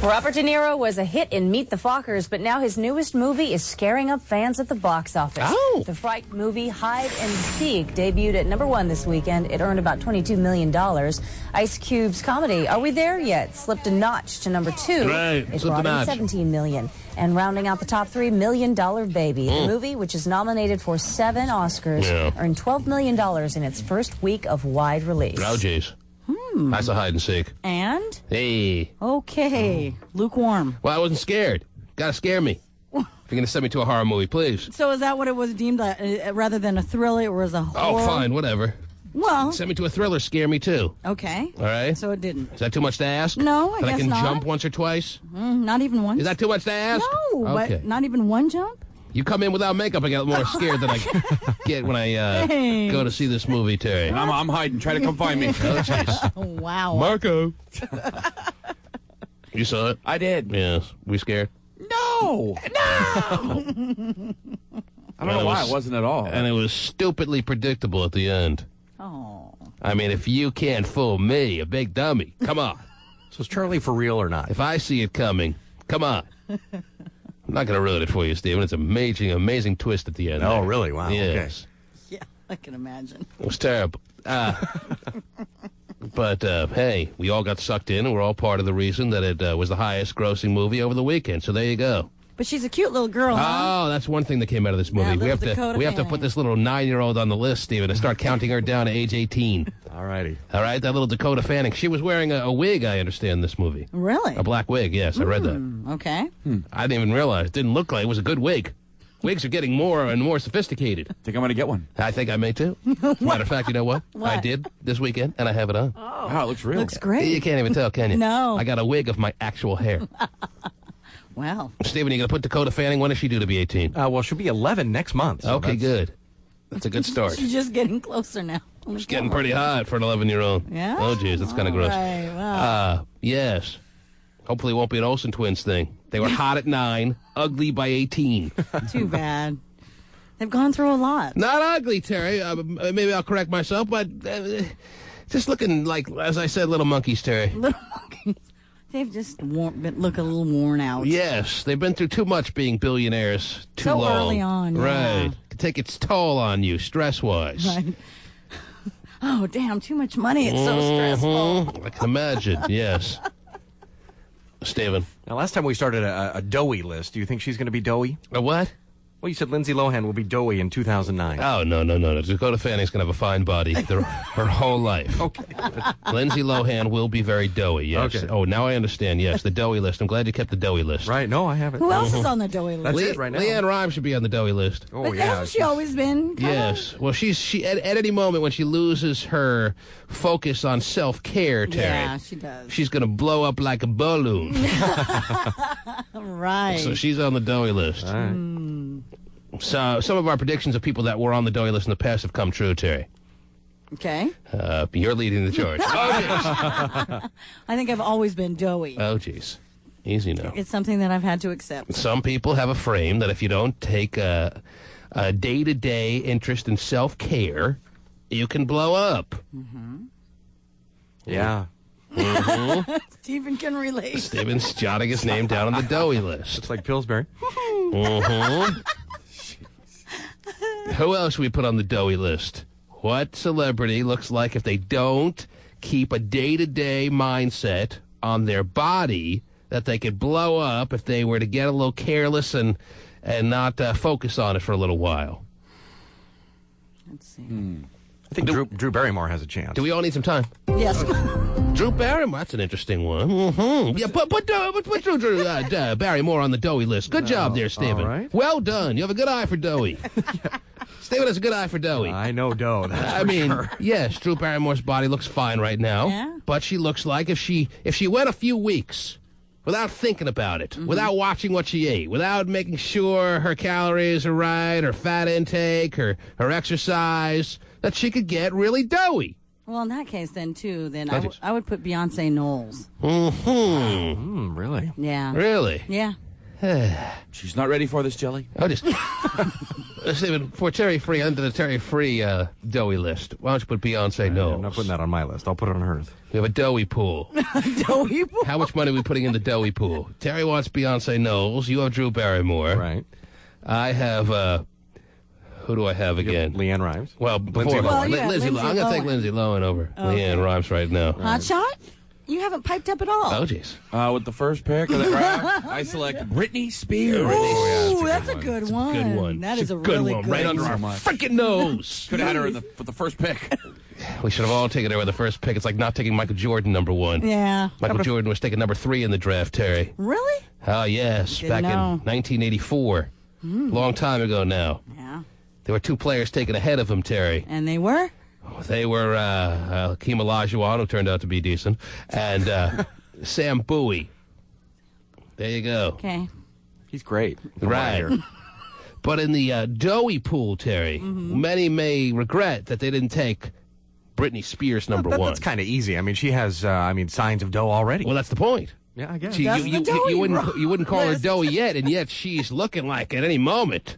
Robert De Niro was a hit in Meet the Fockers, but now his newest movie is scaring up fans at the box office. Oh. The Fright movie Hide and Seek debuted at #1 this weekend. It earned about $22 million. Ice Cube's comedy Are We There Yet slipped a notch to #2. Right, It slipped a brought notch. in $17 million. And rounding out the top three, $1 Million Baby. The movie, which is nominated for 7 Oscars, earned $12 million in its first week of wide release. Oh, jeez. That's a hide and seek. And? Hey. Okay. Lukewarm. Well, I wasn't scared. Gotta scare me. If you're going to send me to a horror movie, please. So is that what it was deemed, rather than a thriller, it was a horror? Oh, fine, whatever. Well. Send me to a thriller, scare me too. Okay. All right? So it didn't. Is that too much to ask? No, I That guess I can not. jump once or twice? Not even once. Is that too much to ask? No, Okay. but not even one jump? You come in without makeup, I get more scared than I get when I go to see this movie, Terry. I'm hiding. Try to come find me. Oh, jeez. Oh, wow. Marco. You saw it? I did. Yes. We scared? No. I don't know why it wasn't at all. And it was stupidly predictable at the end. Oh. I mean, if you can't fool me, a big dummy, come on. So is Charlie for real or not? If I see it coming, come on. I'm not going to ruin it for you, Stephen. It's an amazing twist at the end. Oh, there. really? Wow. Yes. Yeah, I can imagine. It was terrible. But, hey, we all got sucked in, and we're all part of the reason that it was the highest grossing movie over the weekend. So there you go. But she's a cute little girl, huh? Oh, that's one thing that came out of this movie. Yeah, we have Dakota to put this little 9-year-old on the list, Stephen, and start counting her down to age 18. All righty. All right, that little Dakota Fanning. She was wearing a wig, I understand, in this movie. Really? A black wig, yes, I read that. Okay. I didn't even realize. It didn't look like it was a good wig. Wigs are getting more and more sophisticated. Think I'm going to get one. I think I may, too. Matter of fact, you know what? What? I did this weekend, and I have it on. Wow, it looks real. Looks great. You can't even tell, can you? No. I got a wig of my actual hair. Wow. Stephen, you going to put Dakota Fanning? When does she do to be 18? Well, she'll be 11 next month. So Okay, good. That's a good start. She's just getting closer now. It's getting pretty hot for an 11-year-old. Yeah? Oh, geez, that's kind of gross. Right, wow. Yes. Hopefully it won't be an Olsen twins thing. They were hot at 9, ugly by 18. Too bad. They've gone through a lot. Not ugly, Terry. Maybe I'll correct myself, but just looking like, as I said, little monkeys, Terry. Little monkeys. They've just look a little worn out. Yes, they've been through too much being billionaires too So long. early on, yeah. Right. It can take its toll on you, stress-wise. Right. Oh, damn, too much money. It's so stressful. I can imagine, yes. Stephen. Now, last time we started a doughy list. Do you think she's going to be doughy? A what? Well, you said Lindsay Lohan will be doughy in 2009. Oh, no. Dakota Fanning's going to have a fine body her whole life. Okay. Lindsay Lohan will be very doughy, yes. Okay. Oh, now I understand, yes, the doughy list. I'm glad you kept the doughy list. Right. No, I haven't. Who else is on the doughy list? That's it right now. Leanne Rhymes should be on the doughy list. Oh, But yeah. hasn't she always been? Yes. Well, she at any moment when she loses her focus on self-care, Terry, Yeah, she does. she's going to blow up like a balloon. Right. So she's on the doughy list. All right. So some of our predictions of people that were on the doughy list in the past have come true, Terry. Okay. You're leading the charge. I think I've always been doughy. Oh, jeez. Easy now. It's something that I've had to accept. Some people have a frame that if you don't take a day-to-day interest in self-care, you can blow up. Yeah. Stephen can relate. Stephen's jotting his name down on the doughy list. It's like Pillsbury. Who else should we put on the doughy list? What celebrity looks like if they don't keep a day-to-day mindset on their body that they could blow up if they were to get a little careless and not focus on it for a little while? Let's see. I think Drew Barrymore has a chance. Do we all need some time? Yes. Drew Barrymore, that's an interesting one. Yeah, put Drew Barrymore on the doughy list. Good job there, Stephen. all right. Well done. You have a good eye for doughy. Stephen has a good eye for doughy. I know dough. That's I for mean, sure. yes, Drew Barrymore's body looks fine right now. Yeah. But she looks like if she went a few weeks without thinking about it, without watching what she ate, without making sure her calories are right, her fat intake, her exercise, that she could get really doughy. Well, in that case, then, too, then That I would put Beyonce Knowles. Really? Yeah. Really? Yeah. She's not ready for this, Jelly? Oh, just Stephen, for Terry Free, under the Terry Free doughy list, why don't you put Beyonce Knowles? I'm not putting that on my list. I'll put it on hers. We have a doughy pool. Doughy pool. How much money are we putting in the doughy pool? Terry wants Beyonce Knowles. You have Drew Barrymore. Right. I have, who do I have again? Leanne Rimes. Well, before Lindsay Lohan. Yeah, Lindsay Lindsay I'm going to take Lohan. Lindsay Lohan over Leanne Rimes right now. Hot shot? You haven't piped up at all. Oh, jeez. With the first pick of the draft, I select Britney Spears. Ooh, that's a good one. Good one. That It's is a really one. good Right under one. our freaking nose. Could have had her with the first pick. We should have all taken her with the first pick. It's like not taking Michael Jordan number 1. Yeah. Michael Jordan was taken number 3 in the draft, Terry. Really? Oh, yes. Didn't Back in know. 1984. Long time ago now. Yeah. There were 2 players taken ahead of him, Terry. And they were? They were Hakeem Olajuwon, who turned out to be decent, and Sam Bowie. There you go. Okay. He's great. Right. But in the doughy pool, Terry, many may regret that they didn't take Britney Spears number 1. That's kind of easy. I mean, she has, signs of dough already. Well, that's the point. Yeah, I guess. See, That's the doughy you wouldn't call her list. doughy yet, and yet she's looking like at any moment.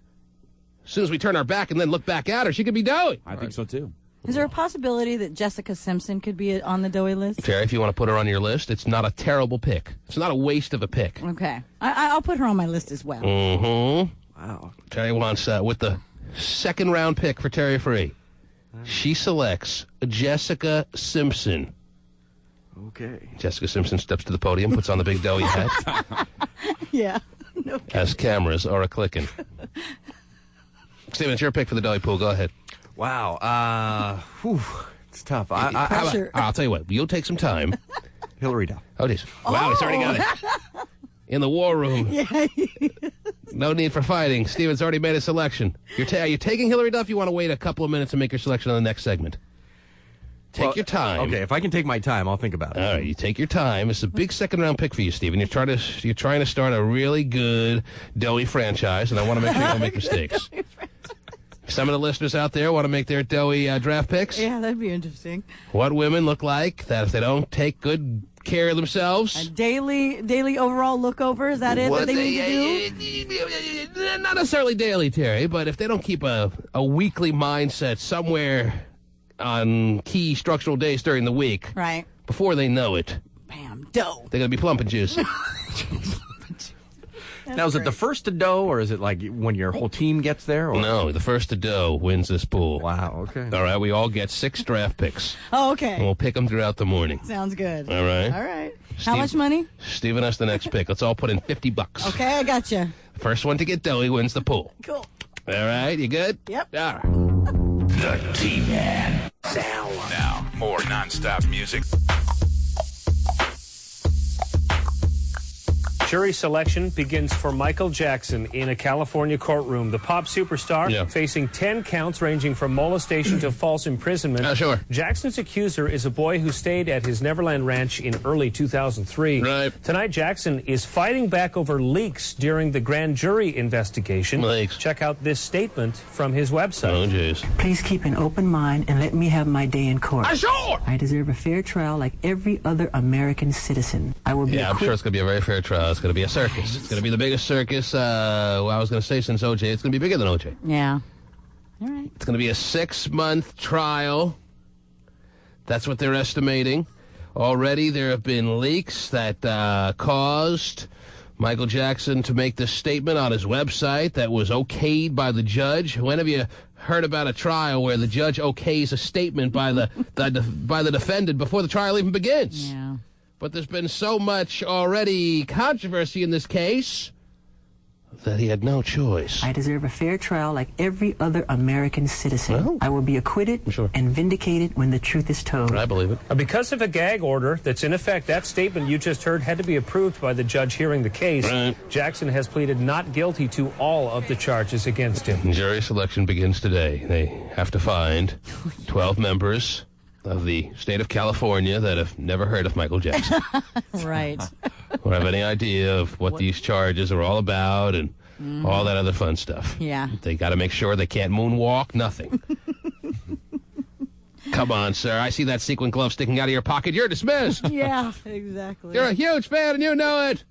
As soon as we turn our back and then look back at her, she could be doughy. I think so, too. Is there a possibility that Jessica Simpson could be on the doughy list? Terry, if you want to put her on your list, it's not a terrible pick. It's not a waste of a pick. Okay. I'll put her on my list as well. Mm-hmm. Wow. Terry wants, with the second round pick for Terry Free, she selects Jessica Simpson. Okay. Jessica Simpson steps to the podium, puts on the big doughy hat, Yeah. No. as cameras are a-clicking. Steven, it's your pick for the doughy pool. Go ahead. Wow. It's tough. Pressure. I'll tell you what. You'll take some time. Hillary Duff. Oh, geez. Wow, he's already got it. In the war room. Yeah. No need for fighting. Steven's already made a selection. Are you taking Hillary Duff? You want to wait a couple of minutes and make your selection on the next segment? Take your time. Okay, if I can take my time, I'll think about it. All right, you take your time. It's a big second-round pick for you, Steven. You're trying to start a really good doughy franchise, and I want to make sure you don't make mistakes. Some of the listeners out there want to make their doughy draft picks. Yeah, that'd be interesting. What women look like that if they don't take good care of themselves. A daily overall lookover, is that it that they need to do? Not necessarily daily, Terry, but if they don't keep a weekly mindset somewhere on key structural days during the week, Right. before they know it, Bam. Dough. they're going to be plump and juicy. Now, is it the first to dough, or is it like when your whole team gets there? Or? No, the first to dough wins this pool. Wow, okay. All right, we all get 6 draft picks, Oh, and okay. we'll pick them throughout the morning. Sounds good. All right? All right. How Steve- much money? Steven, that's the next pick. Let's all put in $50. Okay, I got you. First one to get doughy wins the pool. Cool. All right, you good? Yep. All right. The T-Man. Now, more nonstop music. Jury selection begins for Michael Jackson in a California courtroom. The pop superstar facing 10 counts ranging from molestation to false imprisonment. Sure. Jackson's accuser is a boy who stayed at his Neverland Ranch in early 2003. Right. Tonight, Jackson is fighting back over leaks during the grand jury investigation. Leaks. Check out this statement from his website. Oh, jeez. Please keep an open mind and let me have my day in court. Sure. I deserve a fair trial like every other American citizen. I will be Yeah, I'm sure it's going to be a very fair trial. It's going to be a circus. It's going to be the biggest circus, well, I was going to say since OJ. It's going to be bigger than OJ. Yeah. All right. It's going to be a 6-month trial. That's what they're estimating. Already there have been leaks that caused Michael Jackson to make this statement on his website that was okayed by the judge. When have you heard about a trial where the judge okays a statement by the defendant before the trial even begins? Yeah. But there's been so much already controversy in this case that he had no choice. I deserve a fair trial like every other American citizen. Well, I will be acquitted sure. and vindicated when the truth is told. I believe it. Because of a gag order that's in effect, that statement you just heard had to be approved by the judge hearing the case. Right. Jackson has pleaded not guilty to all of the charges against him. Jury selection begins today. They have to find 12 members of the state of California that have never heard of Michael Jackson Right. or have any idea of what these charges are all about and all that other fun stuff. Yeah. They got to make sure they can't moonwalk, nothing. Come on, sir. I see that sequin glove sticking out of your pocket. You're dismissed. Yeah, exactly. You're a huge fan and you know it.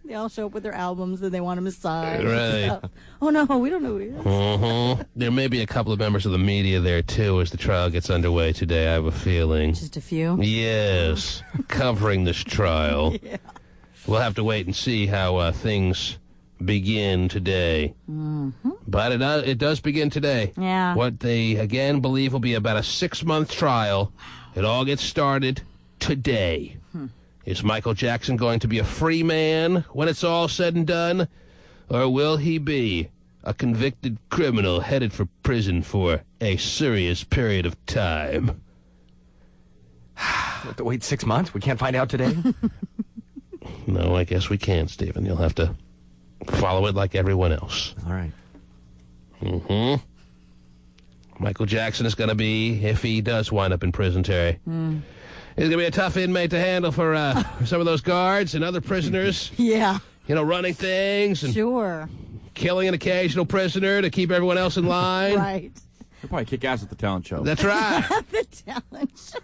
They all show up with their albums and they want him to sign. Right. Oh, no, we don't know who he is. There may be a couple of members of the media there, too, as the trial gets underway today, I have a feeling. Just a few? Yes, covering this trial. Yeah. We'll have to wait and see how things begin today. But it does begin today. Yeah. What they, again, believe will be about a 6-month trial. It all gets started today. Is Michael Jackson going to be a free man when it's all said and done? Or will he be a convicted criminal headed for prison for a serious period of time? Have to wait 6 months? We can't find out today? No, I guess we can't, Stephen. You'll have to follow it like everyone else. All right. Michael Jackson is going to be, if he does wind up in prison, Terry, he's going to be a tough inmate to handle for some of those guards and other prisoners. Yeah. You know, running things and Sure. killing an occasional prisoner to keep everyone else in line. Right. He'll probably kick ass at the talent show. That's right. The talent show.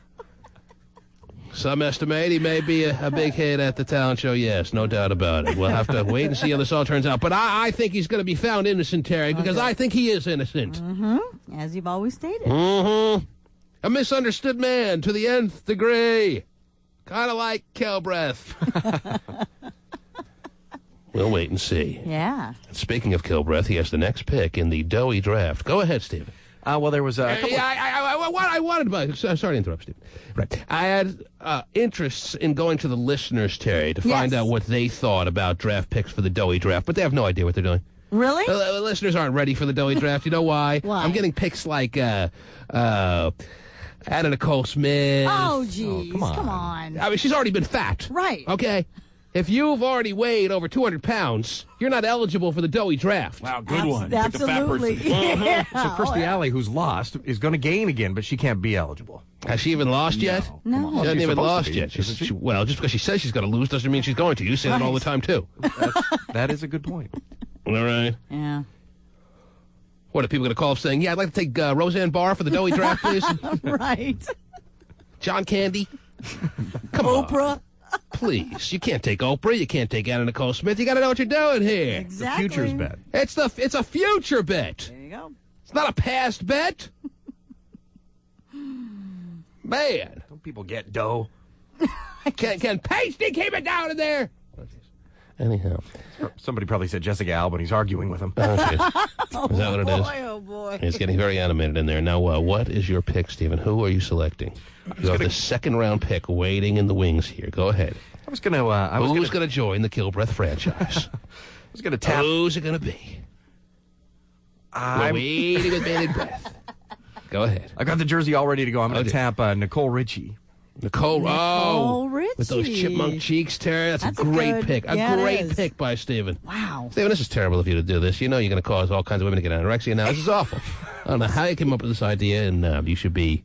Some estimate he may be a big hit at the talent show, yes, no doubt about it. We'll have to wait and see how this all turns out. But I think he's going to be found innocent, Terry, because I think he is innocent. As you've always stated. A misunderstood man to the nth degree. Kind of like Kilbreath. We'll wait and see. Yeah. Speaking of Kilbreath, he has the next pick in the doughy draft. Go ahead, Stephen. Well, there was a couple I wanted to... Sorry to interrupt, Stephen. Right. I had interests in going to the listeners, Terry, to find out what they thought about draft picks for the doughy draft, but they have no idea what they're doing. Really? The listeners aren't ready for the doughy draft. You know why? Why? I'm getting picks like Anna Nicole Smith. Oh, geez. come on. I mean, she's already been fat. Right. Okay? If you've already weighed over 200 pounds, you're not eligible for the doughy draft. Wow, good one. Pick the fat Absolutely. person. Yeah. So Kirstie Alley, who's lost, is going to gain again, but she can't be eligible. Has she even lost yet? No. She hasn't She's even supposed to lost be, yet. isn't she? Well, just because she says she's going to lose doesn't mean she's going to. You say that all the time, too. That is a good point. All right. Yeah. What are people going to call up saying, yeah, I'd like to take Roseanne Barr for the doughy draft, please? Right. John Candy? Come on. Oprah. Please. You can't take Oprah. You can't take Anna Nicole Smith. You got to know what you're doing here. Exactly. The future's bet. It's a future bet. There you go. It's not a past bet. Man. Don't people get dough? Can Pasty keep it down in there? Anyhow. Somebody probably said Jessica Alba, and he's arguing with him. Oh, jeez. Is that what it is? Boy, oh, boy. It's getting very animated in there. Now, what is your pick, Stephen? Who are you selecting? You have the second-round pick waiting in the wings here. Go ahead. I was going to... Who's going to join the Kilbreath franchise? I was going to tap... Who's it going to be? We're waiting with bated breath. Go ahead. I got the jersey all ready to go. I'm going to tap Nicole Richie. Nicole Richie. with those chipmunk cheeks, Terry. That's a great pick. A great pick by Stephen. Wow. Stephen, this is terrible of you to do this. You know you're going to cause all kinds of women to get anorexia now. This is awful. I don't know how you came up with this idea, and you should be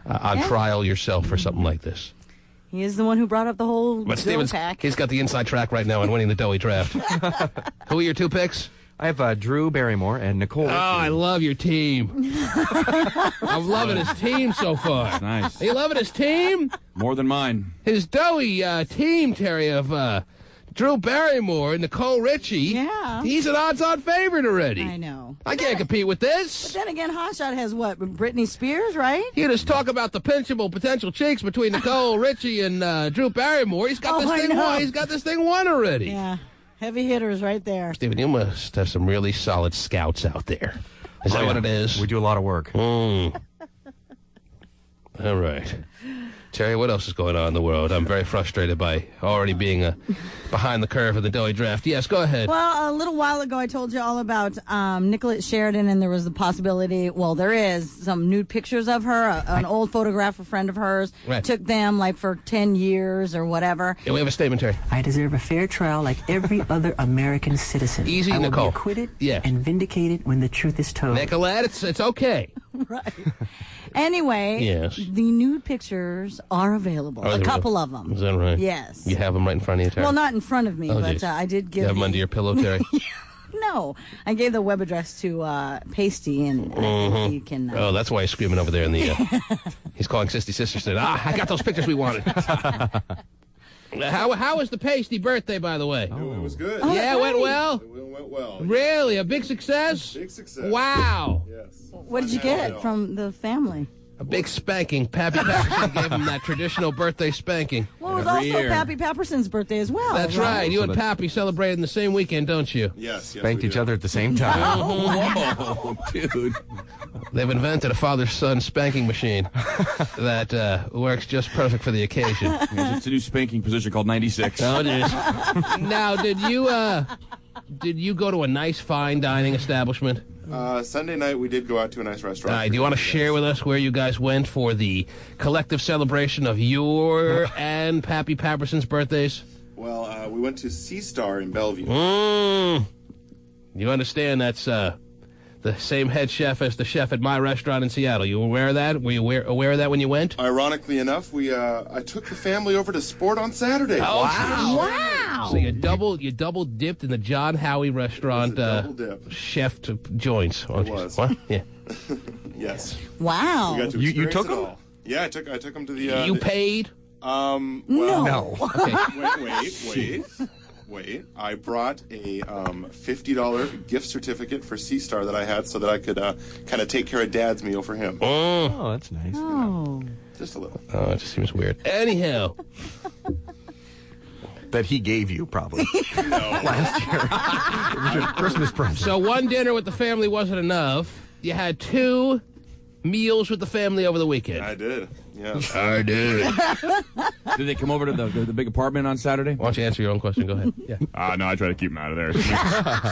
on trial yourself for something like this. He is the one who brought up the whole But Stephen's, pack. he's got the inside track right now on winning the doughy draft. Who are your two picks? I have Drew Barrymore and Nicole Richie. Oh, I love your team. I'm loving his team so far. That's nice. Are you loving his team? More than mine. His doughy team, Terry, of Drew Barrymore and Nicole Richie. Yeah. He's an odds-on favorite already. I know. I can't compete with this. But then again, Hotshot has what? Britney Spears, right? You just talk about the pinchable potential cheeks between Nicole Richie and Drew Barrymore. He's got this thing won. He's got this thing won already. Yeah. Heavy hitters right there. Stephen, you must have some really solid scouts out there. Is that what it is? We do a lot of work. All right. Terry, what else is going on in the world? I'm very frustrated by already being behind the curve of the doughy draft. Yes, go ahead. Well, a little while ago, I told you all about Nicolette Sheridan, and there was the possibility, well, there is some nude pictures of her. An old photographer friend of hers took them like for 10 years or whatever. Yeah, we have a statement, Terry. I deserve a fair trial like every other American citizen. Easy, I will Nicole. be acquitted Yeah. and vindicated when the truth is told. Nicolette, it's okay. Right. Anyway, Yes. the nude pictures are available. Are A they couple real? of them. Is that right? Yes. You have them right in front of you, Terry? Well, not in front of me, but geez. I did give You have them under your pillow, Terry? No. I gave the web address to Pasty, and you can... Oh, that's why he's screaming over there in the... he's calling Sissy Sisters. Said, I got those pictures we wanted. How was the pasty birthday, by the way? It was good. Yeah, it went well? It went well. Really? A big success? Big success. Wow. Yes. What did you get from the family? A big spanking. Pappy Pepperson gave him that traditional birthday spanking. Well, it was also Pappy Pepperson's birthday as well. That's right. You and Pappy celebrated the same weekend, don't you? Yes. Spanked each other at the same time. Whoa, dude. They've invented a father-son spanking machine that works just perfect for the occasion. Yes, it's a new spanking position called 96. Oh, it is. Now, did you go to a nice fine dining establishment? Sunday night, we did go out to a nice restaurant. All right, do you want to share with us where you guys went for the collective celebration of your and Pappy Pepperson's birthdays? Well, we went to Sea Star in Bellevue. You understand that's the same head chef as the chef at my restaurant in Seattle. You aware of that? Were you aware of that when you went? Ironically enough, I took the family over to Sport on Saturday. Oh, Wow. So you double dipped in the John Howie restaurant double dip. chef joints. It was. What? Yeah. Yes. Wow. We got to You experience took it them? all. Yeah, I took them to the. You paid? Well, No. Okay. Wait. I brought a $50 gift certificate for Sea Star that I had so that I could kind of take care of Dad's meal for him. Oh, that's nice. Oh. Just a little. Oh, it just seems weird. Anyhow. That he gave you, probably. Last year. It was your Christmas present. So one dinner with the family wasn't enough. You had 2 meals with the family over the weekend. I did. Yes. I did. Did they come over to the big apartment on Saturday? Why don't you answer your own question? Go ahead. Yeah. No, I try to keep them out of there.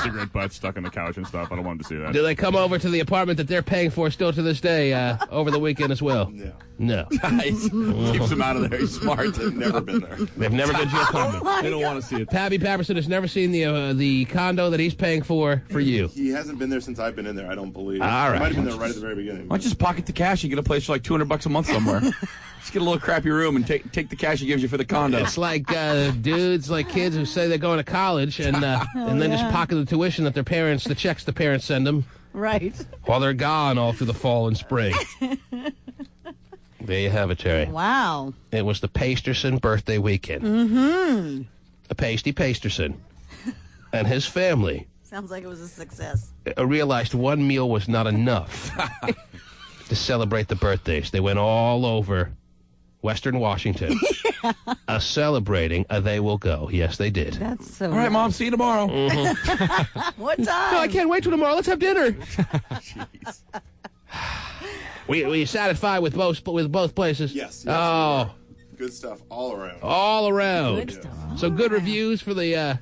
Cigarette butts stuck on the couch and stuff. I don't want them to see that. Do they come over to the apartment that they're paying for still to this day over the weekend as well? Yeah. No. Nice. Keeps them out of there. He's smart. They've never been there. They've never been to your apartment. They don't want to see it. Pappy Pepperson has never seen the condo that he's paying for you. He hasn't been there since I've been in there, I don't believe. All right. He might have been there right at the very beginning. Why don't you just pocket the cash and get a place for like $200 a month somewhere? Just get a little crappy room and take the cash he gives you for the condo. It's like dudes, like kids who say they're going to college and then just pocket the tuition that the checks the parents send them. Right. While they're gone all through the fall and spring. There you have it, Terry. Wow. It was the Pasterson birthday weekend. Mm-hmm. The Pasty Pasterson and his family Sounds like it was a success. realized one meal was not enough to celebrate the birthdays. They went all over Western Washington celebrating They Will Go. Yes, they did. That's so All right, Mom, see you tomorrow. What time? No, I can't wait till tomorrow. Let's have dinner. Were you satisfied with both places? Yes. Oh. Good stuff all around. All around. Good stuff. So good reviews for the...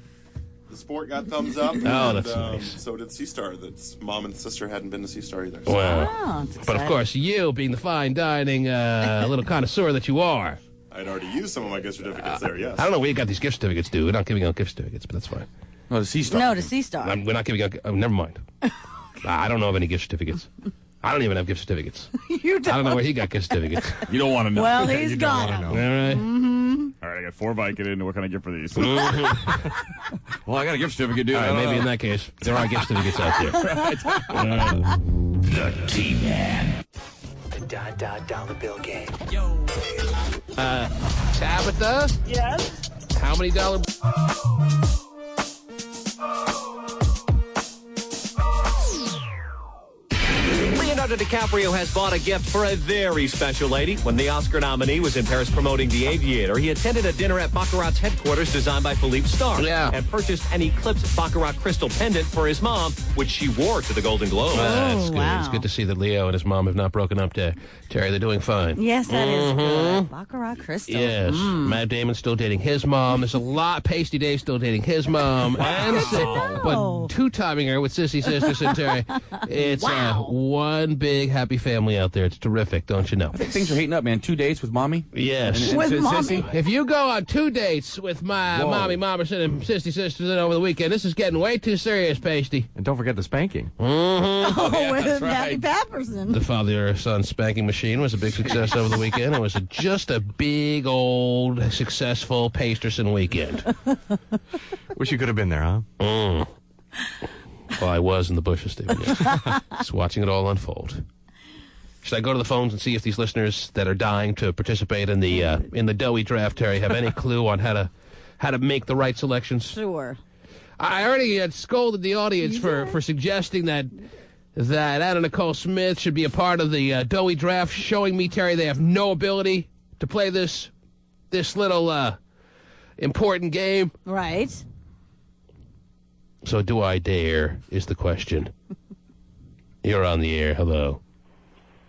The Sport got thumbs up. Oh, that's nice. So did Sea Star. That's Mom and sister hadn't been to Sea Star either. Well, Oh, it's but of exciting. course, you being the fine dining little connoisseur that you are. I'd already used some of my gift certificates there, yes. I don't know where you got these gift certificates, dude. We're not giving out gift certificates, but that's fine. No, the Sea Star. No, to Sea Star. We're not giving out... never mind. I don't know of any gift certificates. I don't even have gift certificates. You don't. I don't know where he got gift certificates. You don't want to know. Well, You he's don't got wanna them. All know. right. All right, I got 4 Vicodin. What can I get for these? Well, I got a gift certificate, dude. All right, maybe in that case, there are gift certificates out there. The T-Man. The dollar bill game. Tabitha? Yes? How many dollar... Leonardo DiCaprio has bought a gift for a very special lady. When the Oscar nominee was in Paris promoting The Aviator, he attended a dinner at Baccarat's headquarters designed by Philippe Starr and purchased an eclipsed Baccarat crystal pendant for his mom, which she wore to the Golden Globes. That's good. It's good to see that Leo and his mom have not broken up, Terry. They're doing fine. Yes, that is good. Baccarat crystal. Yes. Matt Damon's still dating his mom. There's a lot. Pasty Dave's still dating his mom. But two-timing her with Sissy Sisterson, Terry. It's one big happy family out there. It's terrific, don't you know? I think things are heating up, man. 2 dates with Mommy? Yes. And Sissy? If you go on 2 dates with my Mommy Momerson and Sissy Sisterson over the weekend, this is getting way too serious, Pasty. And don't forget the spanking. With Pappy Pepperson. The father-son spanking machine was a big success over the weekend. It was just a big, old, successful Pasterson weekend. Wish you could have been there, huh? Well, I was in the bushes, Stephen. Yes. Just watching it all unfold. Should I go to the phones and see if these listeners that are dying to participate in the doughy draft, Terry, have any clue on how to make the right selections? Sure. I already had scolded the audience for suggesting that Anna Nicole Smith should be a part of the doughy draft, showing me, Terry, they have no ability to play this little important game. Right. So do I dare is the question. You're on the air. Hello.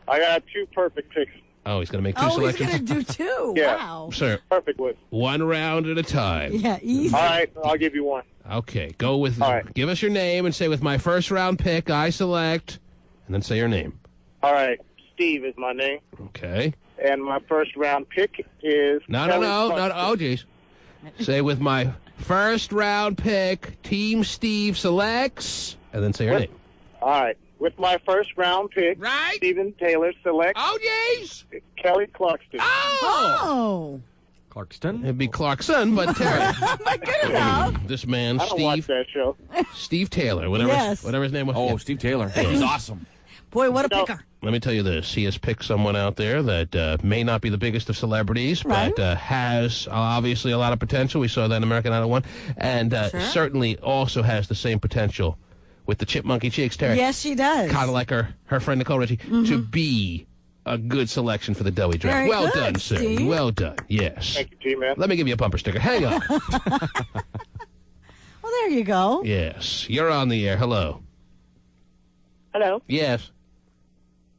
I got 2 perfect picks. Oh, he's going to make 2 selections? He's going to do 2. Yeah. Wow. Sir. Perfect list. 1 round at a time. Yeah, easy. All right, I'll give you 1. Okay, go with... All right. Give us your name and say, with my first round pick, I select, and then say your name. All right. Steve is my name. Okay. And my first round pick is... No. Oh, geez. Say, with my first round pick, Team Steve selects, and then say your name. All right. With my first round pick, Stephen Taylor selects... Oh, jeez! Kelly Clarkson. Oh! Clarkston? It'd be Clarkson, but Terry. Good enough. This man, I don't watch that show. Steve Taylor, whatever his name was. Oh, Steve Taylor. He's awesome. Boy, what a picker. Let me tell you this. He has picked someone out there that may not be the biggest of celebrities, but has obviously a lot of potential. We saw that in American Idol 1. And certainly also has the same potential with the chipmunky cheeks, Terry. Yes, she does. Kind of like her friend Nicole Richie, to be a good selection for the doughy draft. Very well good, done, sir. Steve. Well done. Yes. Thank you, G-Man. Let me give you a bumper sticker. Hang on. Well, there you go. Yes. You're on the air. Hello. Hello? Yes.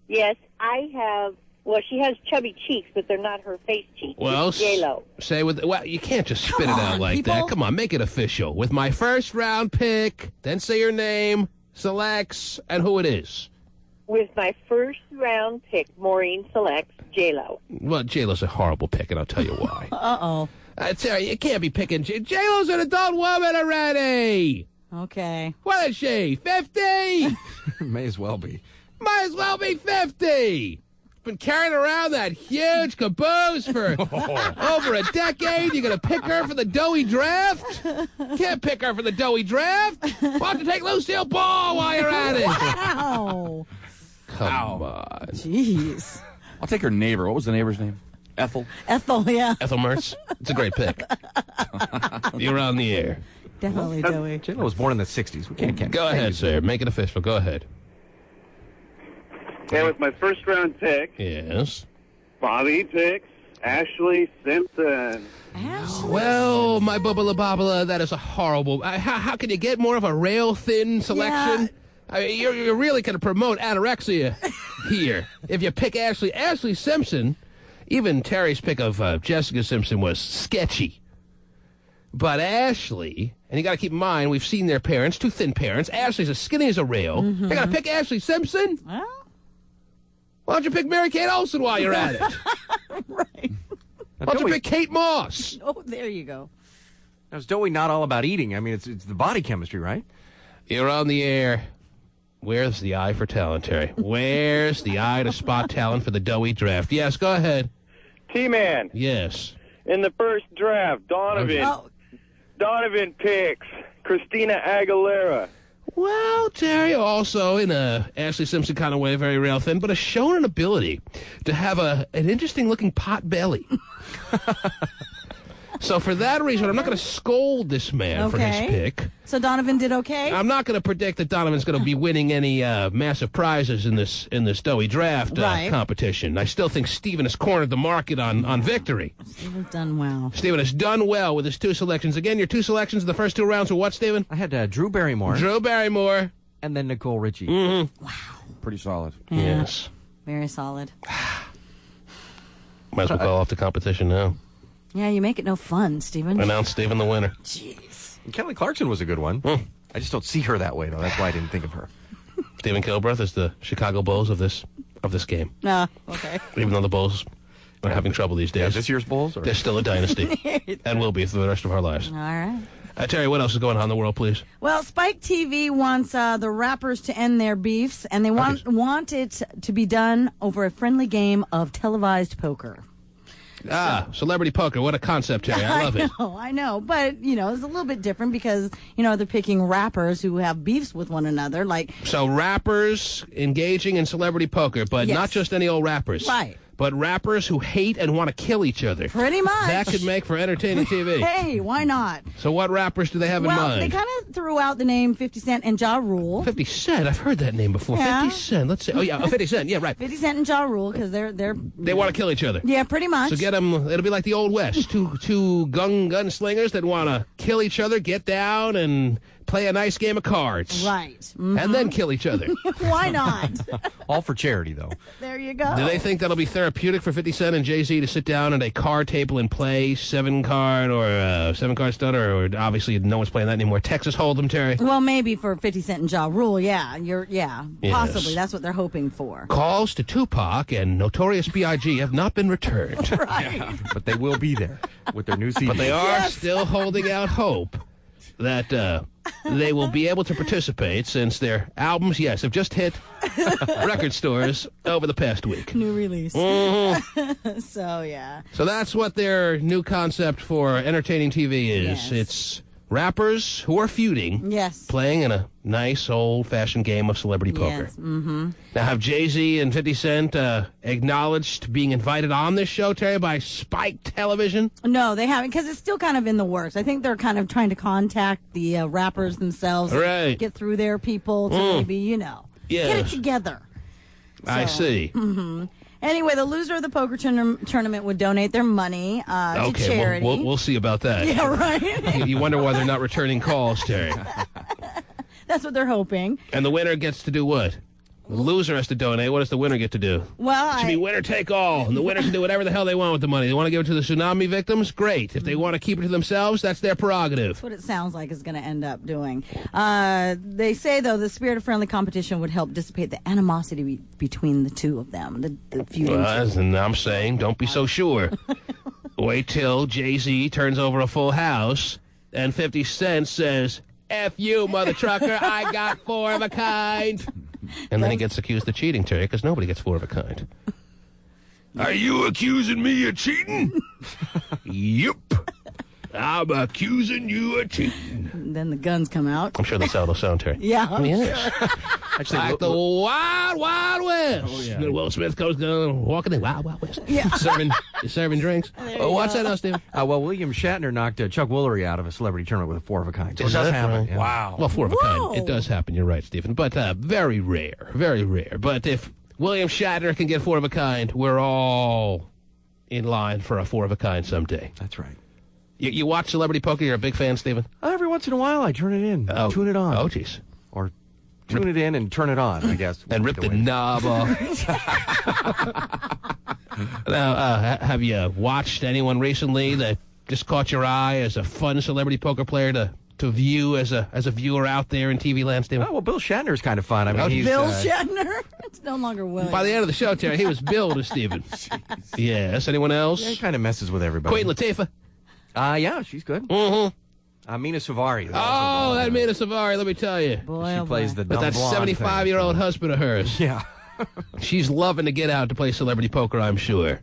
Yes, I have... Well, she has chubby cheeks, but they're not her face cheeks. Well, J-Lo. Say with... Well, you can't just spit it out like that. Come on, make it official. With my first round pick, then say your name, selects, and who it is. With my first round pick, Maureen selects J-Lo. Well, J-Lo's a horrible pick, and I'll tell you why. Uh-oh. Terry, you can't be picking... J-Lo's an adult woman already! Okay. What is she, 50? May as well be. Might as well be 50. Been carrying around that huge caboose for over a decade. You're going to pick her for the doughy draft? Can't pick her for the doughy draft. Why don't you take Lucille Ball while you're at it? Wow. Come on. Jeez. I'll take her neighbor. What was the neighbor's name? Ethel? Ethel, yeah. Ethel Mertz. It's a great pick. You're on the air. Definitely doughy. J-Lo was born in the 60s. We can't Go ahead, sir. Make it official. Go ahead. And with my first round pick, yes, Bobby picks Ashley Simpson. Well, my bubbala, that is a horrible... How can you get more of a rail-thin selection? Yeah. I mean, you're really going to promote anorexia here. If you pick Ashley Simpson, even Terry's pick of Jessica Simpson was sketchy. But Ashley, and you got to keep in mind, we've seen their parents, 2 thin parents. Ashley's as skinny as a rail. They got to pick Ashley Simpson? Well... Why don't you pick Mary-Kate Olsen while you're at it? Right. Why don't you pick Kate Moss? Oh, there you go. Now, is doughy not all about eating? I mean, it's the body chemistry, right? You're on the air. Where's the eye for talent, Terry? Where's the eye to spot talent for the doughy draft? Yes, go ahead. T-Man. Yes. In the first draft, Donovan picks Christina Aguilera. Well, Terry, also in a Ashley Simpson kind of way, very rail thin, but has shown an ability to have an interesting-looking pot belly. So for that reason, I'm not going to scold this man for his pick. So Donovan did okay? I'm not going to predict that Donovan's going to be winning any massive prizes in this doughy draft competition. I still think Steven has cornered the market on victory. Steven's done well. Steven has done well with his 2 selections. Again, your 2 selections in the first 2 rounds were what, Steven? I had Drew Barrymore. And then Nicole Richie. Mm-hmm. Wow. Pretty solid. Yeah. Yes. Very solid. Might as well call off the competition now. Yeah, you make it no fun, Steven. Announce Steven the winner. Jeez. And Kelly Clarkson was a good one. I just don't see her that way, though. That's why I didn't think of her. Stephen Kilbreth is the Chicago Bulls of this game. Okay. Even though the Bulls are having trouble these days. Yeah, this year's Bulls? They're still a dynasty. And will be for the rest of our lives. All right. Terry, what else is going on in the world, please? Well, Spike TV wants the rappers to end their beefs, and they want it to be done over a friendly game of televised poker. Celebrity poker. What a concept, Terry. I love it. I know. But, it's a little bit different because, they're picking rappers who have beefs with one another. So rappers engaging in celebrity poker, but not just any old rappers. Right. But rappers who hate and want to kill each other. Pretty much. That could make for entertaining TV. Hey, why not? So what rappers do they have in mind? Well, they kind of threw out the name 50 Cent and Ja Rule. 50 Cent? I've heard that name before. Yeah. 50 Cent. Let's see. Oh, yeah, 50 Cent. Yeah, right. 50 Cent and Ja Rule because they want to kill each other. Yeah, pretty much. So get them. It'll be like the Old West. Two gunslingers that want to kill each other, get down, and play a nice game of cards. Right. Mm-hmm. And then kill each other. Why not? All for charity, though. There you go. Do they think that'll be therapeutic for 50 Cent and Jay-Z to sit down at a card table and play 7-card or 7-card stunner? Or obviously no one's playing that anymore. Texas Hold'em, Terry? Well, maybe for 50 Cent and Ja Rule, yeah. Yes. Possibly. That's what they're hoping for. Calls to Tupac and Notorious B.I.G. have not been returned. Right. Yeah, but they will be there with their new CD. But they are still holding out hope that they will be able to participate since their albums, have just hit record stores over the past week. New release. Mm-hmm. So, yeah. So that's what their new concept for entertaining TV is. Yes. It's rappers who are feuding, playing in a nice old-fashioned game of celebrity poker. Yes. Mm-hmm. Now, have Jay-Z and 50 Cent acknowledged being invited on this show, Terry, by Spike Television? No, they haven't, because it's still kind of in the works. I think they're kind of trying to contact the rappers themselves, right? Get through their people to maybe, get it together. I see. Mm-hmm. Anyway, the loser of the poker tournament would donate their money to charity. We'll see about that. Yeah, right. You wonder why they're not returning calls, Terry. That's what they're hoping. And the winner gets to do what? The loser has to donate. What does the winner get to do? Well, it should be winner take all, and the winner can do whatever the hell they want with the money. They want to give it to the tsunami victims? Great. If they want to keep it to themselves, that's their prerogative. That's what it sounds like is going to end up doing. They say, though, the spirit of friendly competition would help dissipate the animosity between the two of them, the feuding. And I'm saying, don't be so sure. Wait till Jay-Z turns over a full house, and 50 Cent says, F you, mother trucker, I got 4 of a kind. And then he gets accused of cheating, Terry, because nobody gets 4 of a kind. Are you accusing me of cheating? Yep. I'm accusing you of cheating. And then the guns come out. I'm sure that's how it'll sound, Terry. Yeah. Sure. Actually, like the Wild Wild West. Oh, yeah. Will Smith goes walking in Wild Wild West. Yeah. Serving drinks. What's that now, Steve? Well, William Shatner knocked Chuck Woolery out of a celebrity tournament with a 4 of a kind. So it does happen. Right? Yeah. Wow. Well, 4 of a kind. It does happen. You're right, Stephen. But very rare. Very rare. But if William Shatner can get 4 of a kind, we're all in line for a 4 of a kind someday. That's right. You watch celebrity poker? You're a big fan, Stephen? Every once in a while, I turn it in. Tune it on. Oh, jeez. Or tune it in and turn it on, I guess. And rip the knob off. Now, have you watched anyone recently that just caught your eye as a fun celebrity poker player to view as a viewer out there in TV land, Stephen? Oh, well, Bill Shatner's kind of fun. I mean, he's, Bill Shatner? It's no longer William. By the end of the show, Terry, he was billed as Stephen. Yes. Anyone else? Yeah, he kind of messes with everybody. Queen Latifah? Yeah, she's good. Mm-hmm. Mina Savari. Oh, that Mina Savari, let me tell you. Boy, she plays the dumb But that blonde 75-year-old husband of hers. Yeah. She's loving to get out to play celebrity poker, I'm sure.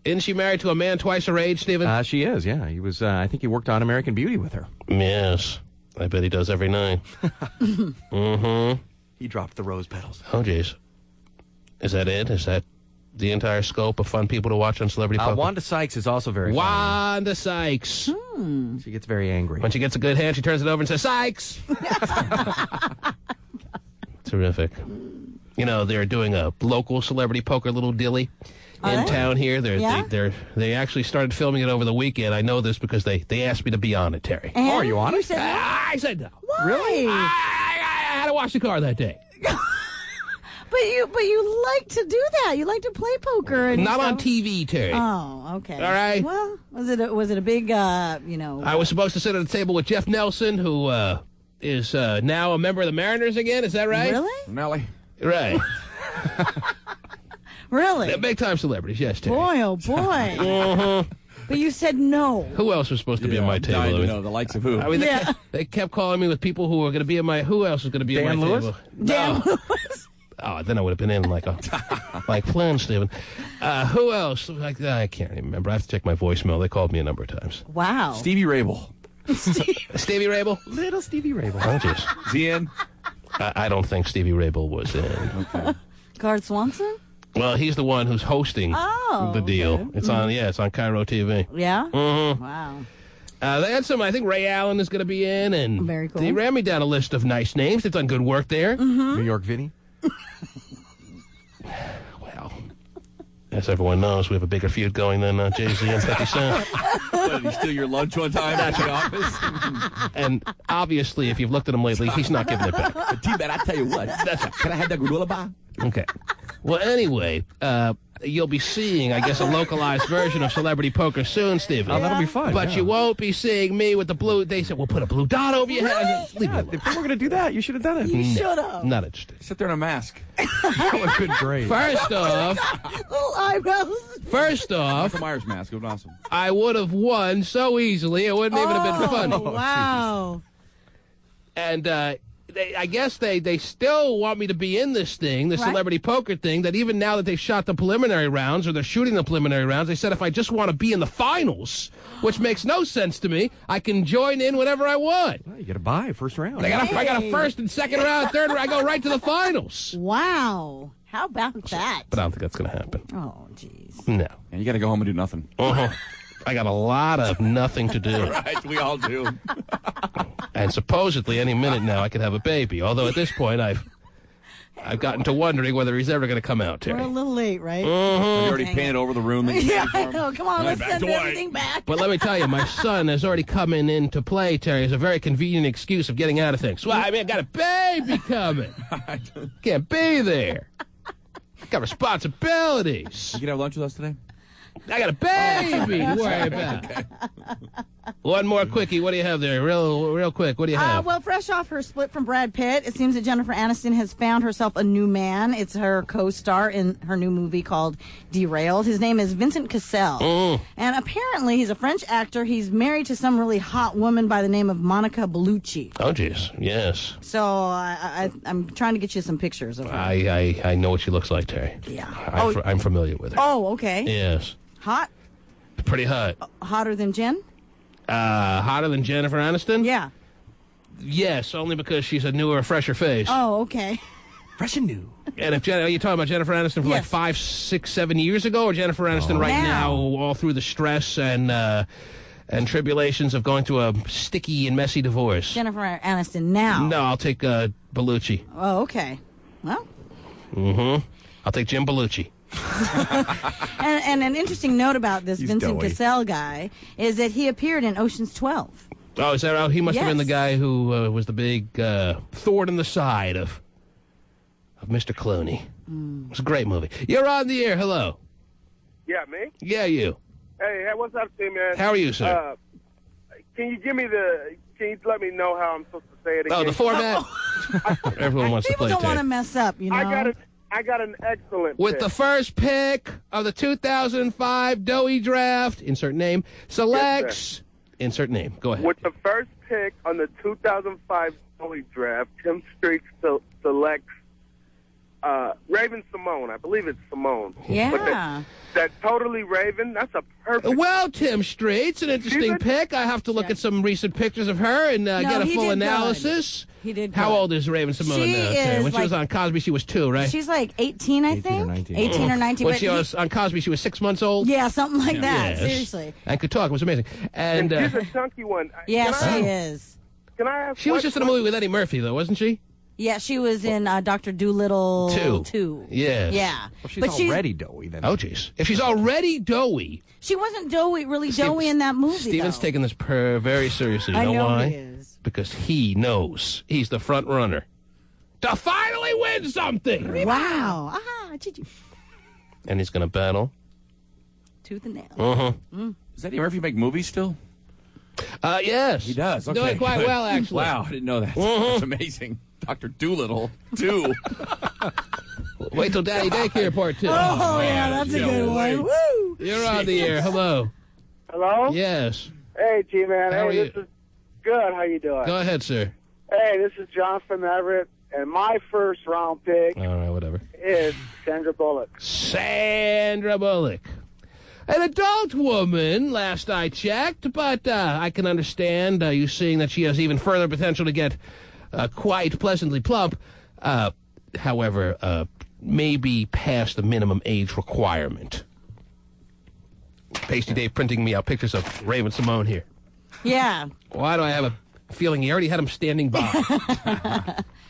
Isn't she married to a man twice her age, Stephen? She is, yeah. He was. I think he worked on American Beauty with her. Yes. I bet he does every night. Mm-hmm. He dropped the rose petals. Oh, jeez. Is that it? Is that the entire scope of fun people to watch on Celebrity Poker? Wanda Sykes is also very funny. Wanda Sykes. She gets very angry. When she gets a good hand, she turns it over and says, Sykes! Terrific. You know, they're doing a local celebrity poker little dilly in town here. They actually started filming it over the weekend. I know this because they asked me to be on it, Terry. And are you on it? I said no. Why? Really? I had to wash the car that day. But you like to do that. You like to play poker. And Not on TV, Terry. Oh, okay. All right. Well, was it a big, I was supposed to sit at a table with Jeff Nelson, who is now a member of the Mariners again. Is that right? Really? Nelly. Right. Really? They're big-time celebrities, yes, Terry. Boy, oh, boy. But you said no. Who else was supposed to be at my table? I know the likes of who? I mean, they kept calling me with people who were going to be at my... Who else was going to be at my Lewis? table? Dan No. Lewis? Oh, then I would have been in like a Like Flynn, Stephen. Who else? I can't remember. I have to check my voicemail. They called me a number of times. Wow. Stevie Rabel. Stevie Rabel? Little Stevie Rabel. Oh, jeez. Is he in? I don't think Stevie Rabel was in. Okay. Garth Swanson? Well, he's the one who's hosting the deal. Okay. It's on, it's on Cairo TV. Yeah? Mm-hmm. Wow. They had some, I think Ray Allen is going to be in, and very cool. They ran me down a list of nice names. They've done good work there. Mm-hmm. New York Vinnie. Well, as everyone knows, we have a bigger feud going than Jay-Z and 50 Cent. What, did he steal your lunch one time at the office? And obviously, if you've looked at him lately, he's not giving it back. But T-Man, I tell you what. Can I have that granola bar? Okay. Well, anyway, you'll be seeing, I guess, a localized version of Celebrity Poker soon, Stephen. Oh, that'll be fun. But you won't be seeing me with the blue. They said, we'll put a blue dot over your head. Leave me alone. If we were going to do that, you should have done it. You should have. Not interested. Sit there in a mask. That would have been great. First off, Little eyebrows. First off, Michael Myers mask. It was awesome. I would have won so easily, it wouldn't even have been funny. Wow. And I guess they still want me to be in this thing, the Celebrity Poker thing, that even now that they've shot the preliminary rounds, or they're shooting the preliminary rounds, they said if I just want to be in the finals, which makes no sense to me, I can join in whenever I want. Well, you got to buy first round. I got a first and second round, third round, I go right to the finals. Wow. How about that? But I don't think that's going to happen. Oh, jeez. No. And you got to go home and do nothing. I got a lot of nothing to do. Right, we all do. And supposedly any minute now I could have a baby. Although at this point I've gotten to wondering whether he's ever going to come out, Terry. We're a little late, right? Have you already painted over the room? Yeah, I know. Come on, let's send everything back. But let me tell you, my son has already come into play, Terry, as a very convenient excuse of getting out of things. Well, I mean, I got a baby coming. Can't be there. Got responsibilities. You can have lunch with us today? I got a baby to worry about. Okay. One more quickie. What do you have there? Real quick. What do you have? Well, fresh off her split from Brad Pitt, it seems that Jennifer Aniston has found herself a new man. It's her co-star in her new movie called Derailed. His name is Vincent Cassel. And apparently he's a French actor. He's married to some really hot woman by the name of Monica Bellucci. Oh, jeez. Yes. So I'm trying to get you some pictures of her. I know what she looks like, Terry. Yeah. I'm familiar with her. Oh, okay. Yes. Hot? Pretty hot. Hotter than Jen? Hotter than Jennifer Aniston? Yeah. Yes, only because she's a newer, fresher face. Oh, okay. Fresh and new. And if are you talking about Jennifer Aniston from like 5, 6, 7 years ago, or Jennifer Aniston right now, all through the stress and tribulations of going through a sticky and messy divorce? Jennifer Aniston now. No, I'll take Bellucci. Oh, okay. Well. I'll take Jim Bellucci. and an interesting note about this Vincent Cassel guy is that he appeared in Ocean's 12. Oh, is that right? He must have been the guy who was the big thorn in the side of Mr. Clooney. It was a great movie. You're on the air. Hello. Yeah, me? Yeah, you. Hey, what's up, man? How are you, sir? Can you let me know how I'm supposed to say it again? Oh, the format? Everyone wants to play. People don't want to mess up, you know. I got an excellent With pick. the first pick of the 2005 Doughy draft, insert name, selects, insert name. Go ahead. With the first pick on the 2005 Doughy draft, Tim Street selects Raven Simone. I believe it's Simone. Yeah. But that totally Raven, that's a perfect... Well, Tim Street's an interesting pick. I have to look at some recent pictures of her and get a full analysis. He did. How old is Raven Simone now, Terry? When she was on Cosby, she was 2, right? She's like 18, I think. 18 or 19. When she was on Cosby, she was 6 months old? Yeah, something like that. Yes. Seriously. And could talk. It was amazing. And she's a chunky one. Yeah, she is. Can I ask She was just in a movie with Eddie Murphy, though, wasn't she? Yeah, she was in Dr. Dolittle 2. Yes. Yeah. Well, she's already doughy, then. Oh, jeez. If she's already doughy... She wasn't really doughy in that movie, Steven's taking this very seriously. You know why? He is. Because he knows he's the front runner to finally win something. Wow. And he's going to battle tooth and nail. Does Eddie Murphy make movies still? Yes. He does. Okay, doing quite well, actually. Wow, I didn't know that. That's amazing. Dr. Dolittle 2. Wait till Daddy Daycare Part 2. Oh, yeah, that's a good one. Woo! You're on the air. Hello. Hello? Yes. Hey, G-Man. How are you? This is good. How you doing? Go ahead, sir. Hey, this is John from Everett, and my first round pick All right, whatever. It's Sandra Bullock. Sandra Bullock. An adult woman, last I checked, but I can understand you seeing that she has even further potential to get quite pleasantly plump. However, maybe past the minimum age requirement. Pasty Dave printing me out pictures of Raven Simone here. Yeah. Why do I have a feeling he already had him standing by?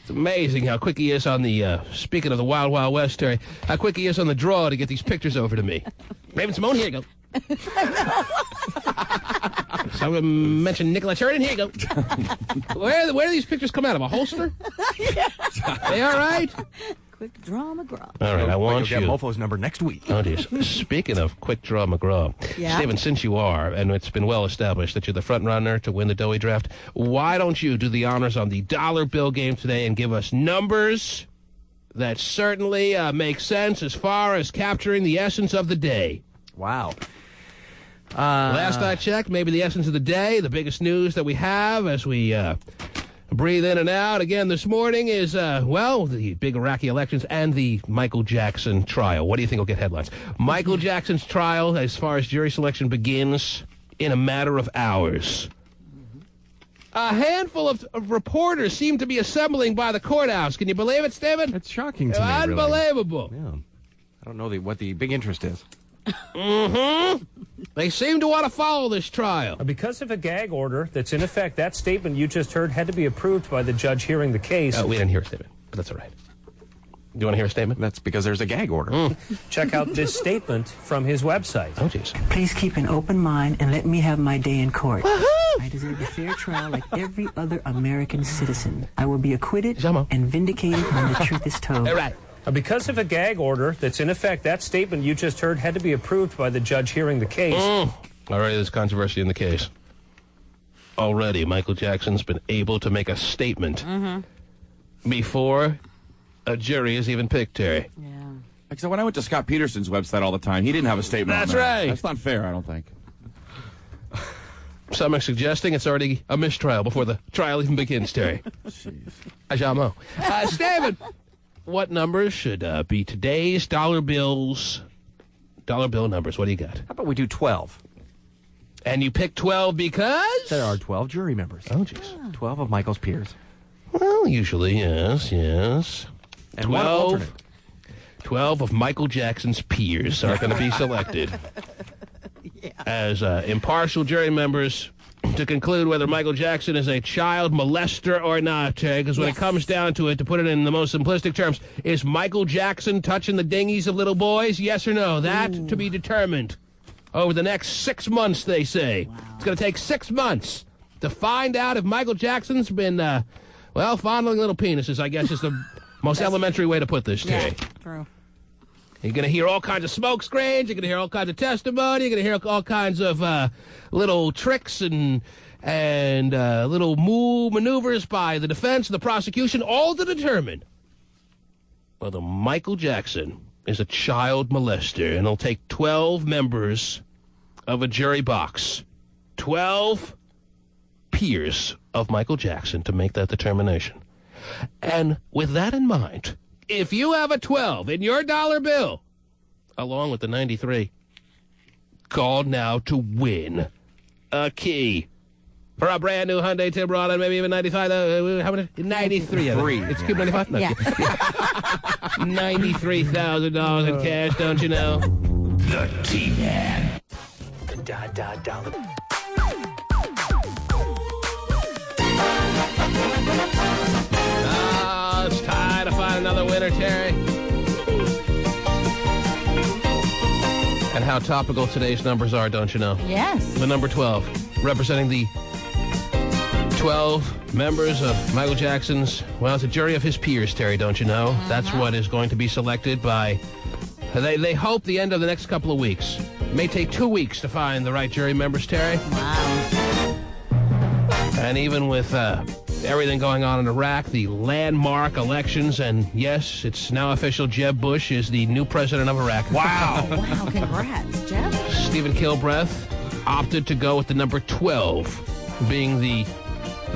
It's amazing how quick he is on the, speaking of the Wild Wild West, Terry, how quick he is on the draw to get these pictures over to me. Raven Simone, here you go. Someone mentioned Nicola Sheridan, here you go. Where do these pictures come out of? A holster? They all right? Quick Draw McGraw. All right, I want you. Get Mofo's number next week. Oh, dear. Speaking of Quick Draw McGraw, Stephen, since you are, and it's been well established that you're the front runner to win the doughy draft, why don't you do the honors on the dollar bill game today and give us numbers that certainly make sense as far as capturing the essence of the day? Wow. Last I checked, maybe the essence of the day, the biggest news that we have as we breathe in and out again this morning is, the big Iraqi elections and the Michael Jackson trial. What do you think will get headlines? Michael Jackson's trial, as far as jury selection, begins in a matter of hours. A handful of reporters seem to be assembling by the courthouse. Can you believe it, Stephen? It's shocking to me, Unbelievable. Really. Yeah. I don't know what the big interest is. Mm-hmm. They seem to want to follow this trial. Because of a gag order that's in effect, that statement you just heard had to be approved by the judge hearing the case. We didn't hear a statement, but that's all right. Do you want to hear a statement? That's because there's a gag order. Check out this statement from his website. Oh, jeez. Please keep an open mind and let me have my day in court. I deserve a fair trial like every other American citizen. I will be acquitted and vindicated when the truth is told. All right. Because of a gag order that's in effect, that statement you just heard had to be approved by the judge hearing the case. Already there's controversy in the case. Already, Michael Jackson's been able to make a statement before a jury is even picked, Terry. Yeah. Like, so when I went to Scott Peterson's website all the time, he didn't have a statement That's on there. right. That's not fair, I don't think. Some are suggesting it's already a mistrial before the trial even begins, Terry. Jeez. Ajamo. Stephen, what numbers should be today's dollar bill numbers? What do you got? How about we do 12? And you pick 12 because? There are 12 jury members. Oh, jeez. 12 of Michael's peers. Well, usually, yes. And 12 of Michael Jackson's peers are going to be selected as impartial jury members to conclude whether Michael Jackson is a child molester or not. Because when it comes down to it, to put it in the most simplistic terms, is Michael Jackson touching the dingies of little boys? Yes or no? That to be determined over the next 6 months, they say. Wow. It's going to take 6 months to find out if Michael Jackson's been, fondling little penises, I guess is the most elementary way to put this, Terry. Yeah, true. You're going to hear all kinds of smoke screens. You're going to hear all kinds of testimony. You're going to hear all kinds of little tricks and little maneuvers by the defense and the prosecution, all to determine whether Michael Jackson is a child molester. And it'll take 12 members of a jury box, 12 peers of Michael Jackson to make that determination. And with that in mind, if you have a 12 in your dollar bill, along with the 93, call now to win a key for a brand new Hyundai Tiburon and maybe even 95. How many? 93. It's Cube 95? No, yeah. $93,000 in cash, don't you know? The T-Man. The dollar. It's time to find another winner, Terry. And how topical today's numbers are, don't you know? Yes. The number 12, representing the 12 members of Michael Jackson's, it's a jury of his peers, Terry, don't you know? That's what is going to be selected by, they hope, the end of the next couple of weeks. It may take 2 weeks to find the right jury members, Terry. Wow. And even with everything going on in Iraq, the landmark elections, and yes, it's now official, Jeb Bush is the new president of Iraq. Wow. Wow, congrats, Jeb. Stephen Kilbreth opted to go with the number 12, being the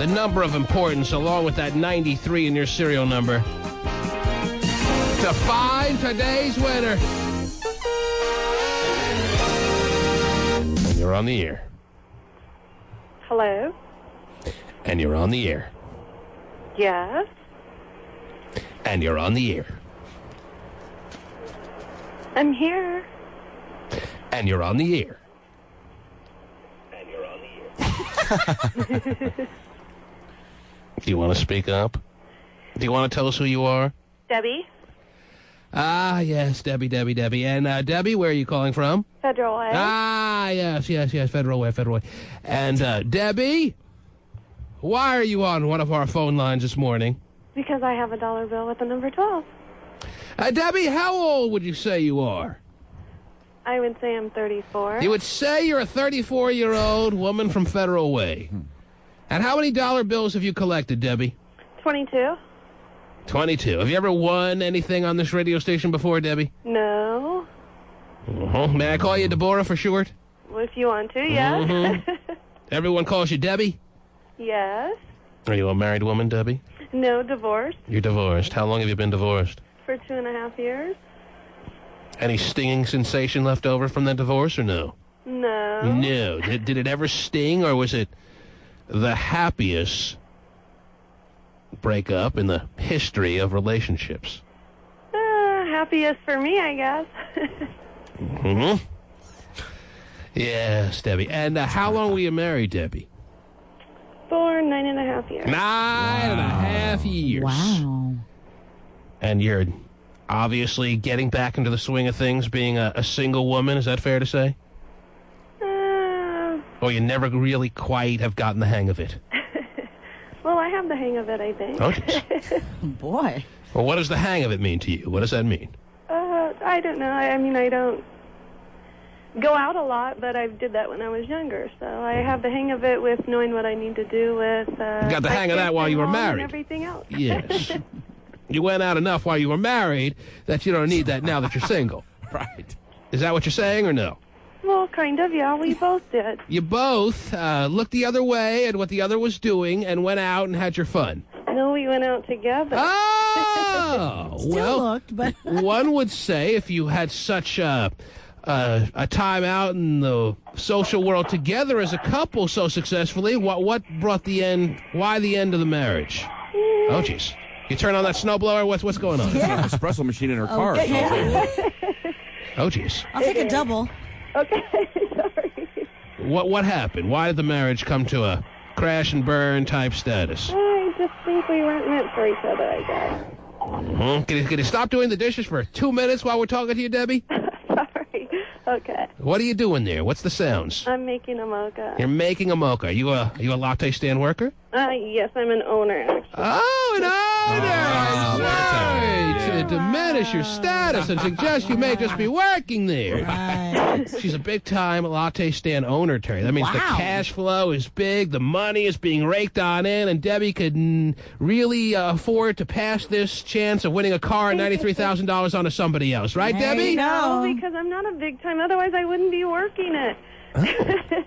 number of importance, along with that 93 in your serial number. to find today's winner. And you're on the air. Hello? And you're on the air. Yes? And you're on the air. I'm here. And you're on the air. And you're on the air. Do you want to speak up? Do you want to tell us who you are? Debbie? Ah, yes, Debbie. And, Debbie, where are you calling from? Federal Way. Ah, yes, Federal Way. And, Debbie, why are you on one of our phone lines this morning? Because I have a dollar bill with the number 12. Debbie, how old would you say you are? I would say I'm 34. You would say you're a 34-year-old woman from Federal Way. And how many dollar bills have you collected, Debbie? 22. 22. Have you ever won anything on this radio station before, Debbie? No. May I call you Deborah for short? Well, if you want to, yes. Everyone calls you Debbie? Yes. Are you a married woman, Debbie? No, divorced. You're divorced. How long have you been divorced? For 2.5 years. Any stinging sensation left over from that divorce or no? No. No. Did it ever sting, or was it the happiest breakup in the history of relationships? Happiest for me, I guess. Yes, Debbie. And how long were you married, Debbie? For 9.5 years. 9.5 years. Wow. And you're obviously getting back into the swing of things, being a single woman. Is that fair to say? Or you never really quite have gotten the hang of it? Well, I have the hang of it, I think. Oh, geez. Boy. Well, what does the hang of it mean to you? What does that mean? I don't know. I mean, I don't go out a lot, but I did that when I was younger. So I have the hang of it with knowing what I need to do with... you got the hang of that while you were married. And everything else. Yes. You went out enough while you were married that you don't need that now that you're single. Right. Is that what you're saying or no? Well, kind of, yeah. We both did. You both looked the other way at what the other was doing and went out and had your fun. No, we went out together. Oh! Still looked, but... One would say if you had such a time out in the social world together as a couple so successfully, what brought the end? Why the end of the marriage? Oh, jeez. You turn on that snowblower? What's going on? There's an espresso machine in her car. Oh, jeez. I'll take a double. Okay, sorry. What happened? Why did the marriage come to a crash and burn type status? I just think we weren't meant for each other, I guess. Can you stop doing the dishes for 2 minutes while we're talking to you, Debbie? Sorry. Okay. What are you doing there? What's the sounds? I'm making a mocha. You're making a mocha. Are you a latte stand worker? Yes, I'm an owner, actually. Oh, an owner! Sorry to diminish your status and suggest you may just be working there. Right. She's a big-time latte stand owner, Terry. That means the cash flow is big, the money is being raked on in, and Debbie could really afford to pass this chance of winning a car and $93,000 onto somebody else. Right, Debbie? No, because I'm not a big-time. Otherwise, I wouldn't be working it.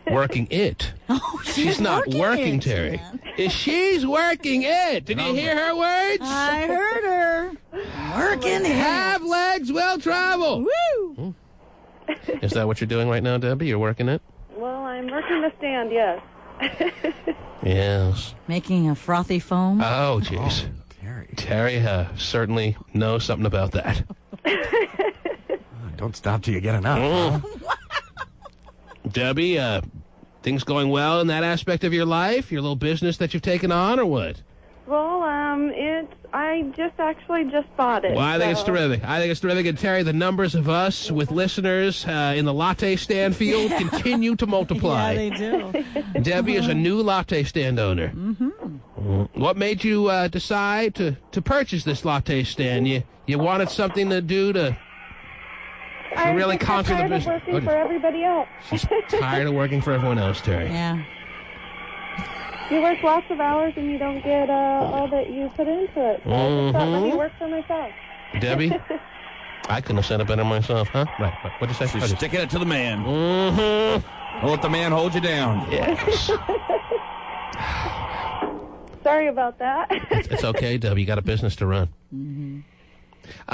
Working it. Oh, she's not working, Terry. She's working it. Did you hear her words? I heard her. Working it. Have legs, will travel. Woo! Is that what you're doing right now, Debbie? You're working it? Well, I'm working the stand, yes. Yes. Making a frothy foam. Oh, jeez. Terry certainly knows something about that. Don't stop till you get enough. Debbie, things going well in that aspect of your life? Your little business that you've taken on, or what? Well, I just bought it. Well, I think it's terrific. And Terry, the numbers of us with listeners in the latte stand field continue to multiply. Yeah, they do. Debbie is a new latte stand owner. Mm-hmm. What made you decide to purchase this latte stand? You wanted something to do to really conquer the business. I'm tired of working for everybody else. She's tired of working for everyone else, Terry. Yeah. You work lots of hours and you don't get all that you put into it. So I just thought, let me work for myself. Debbie, I couldn't have said it better myself, huh? Right. What'd you say? She's sticking it to the man. Mm-hmm. Don't let the man hold you down. Yes. Sorry about that. It's okay, Debbie. You got a business to run. Mm-hmm.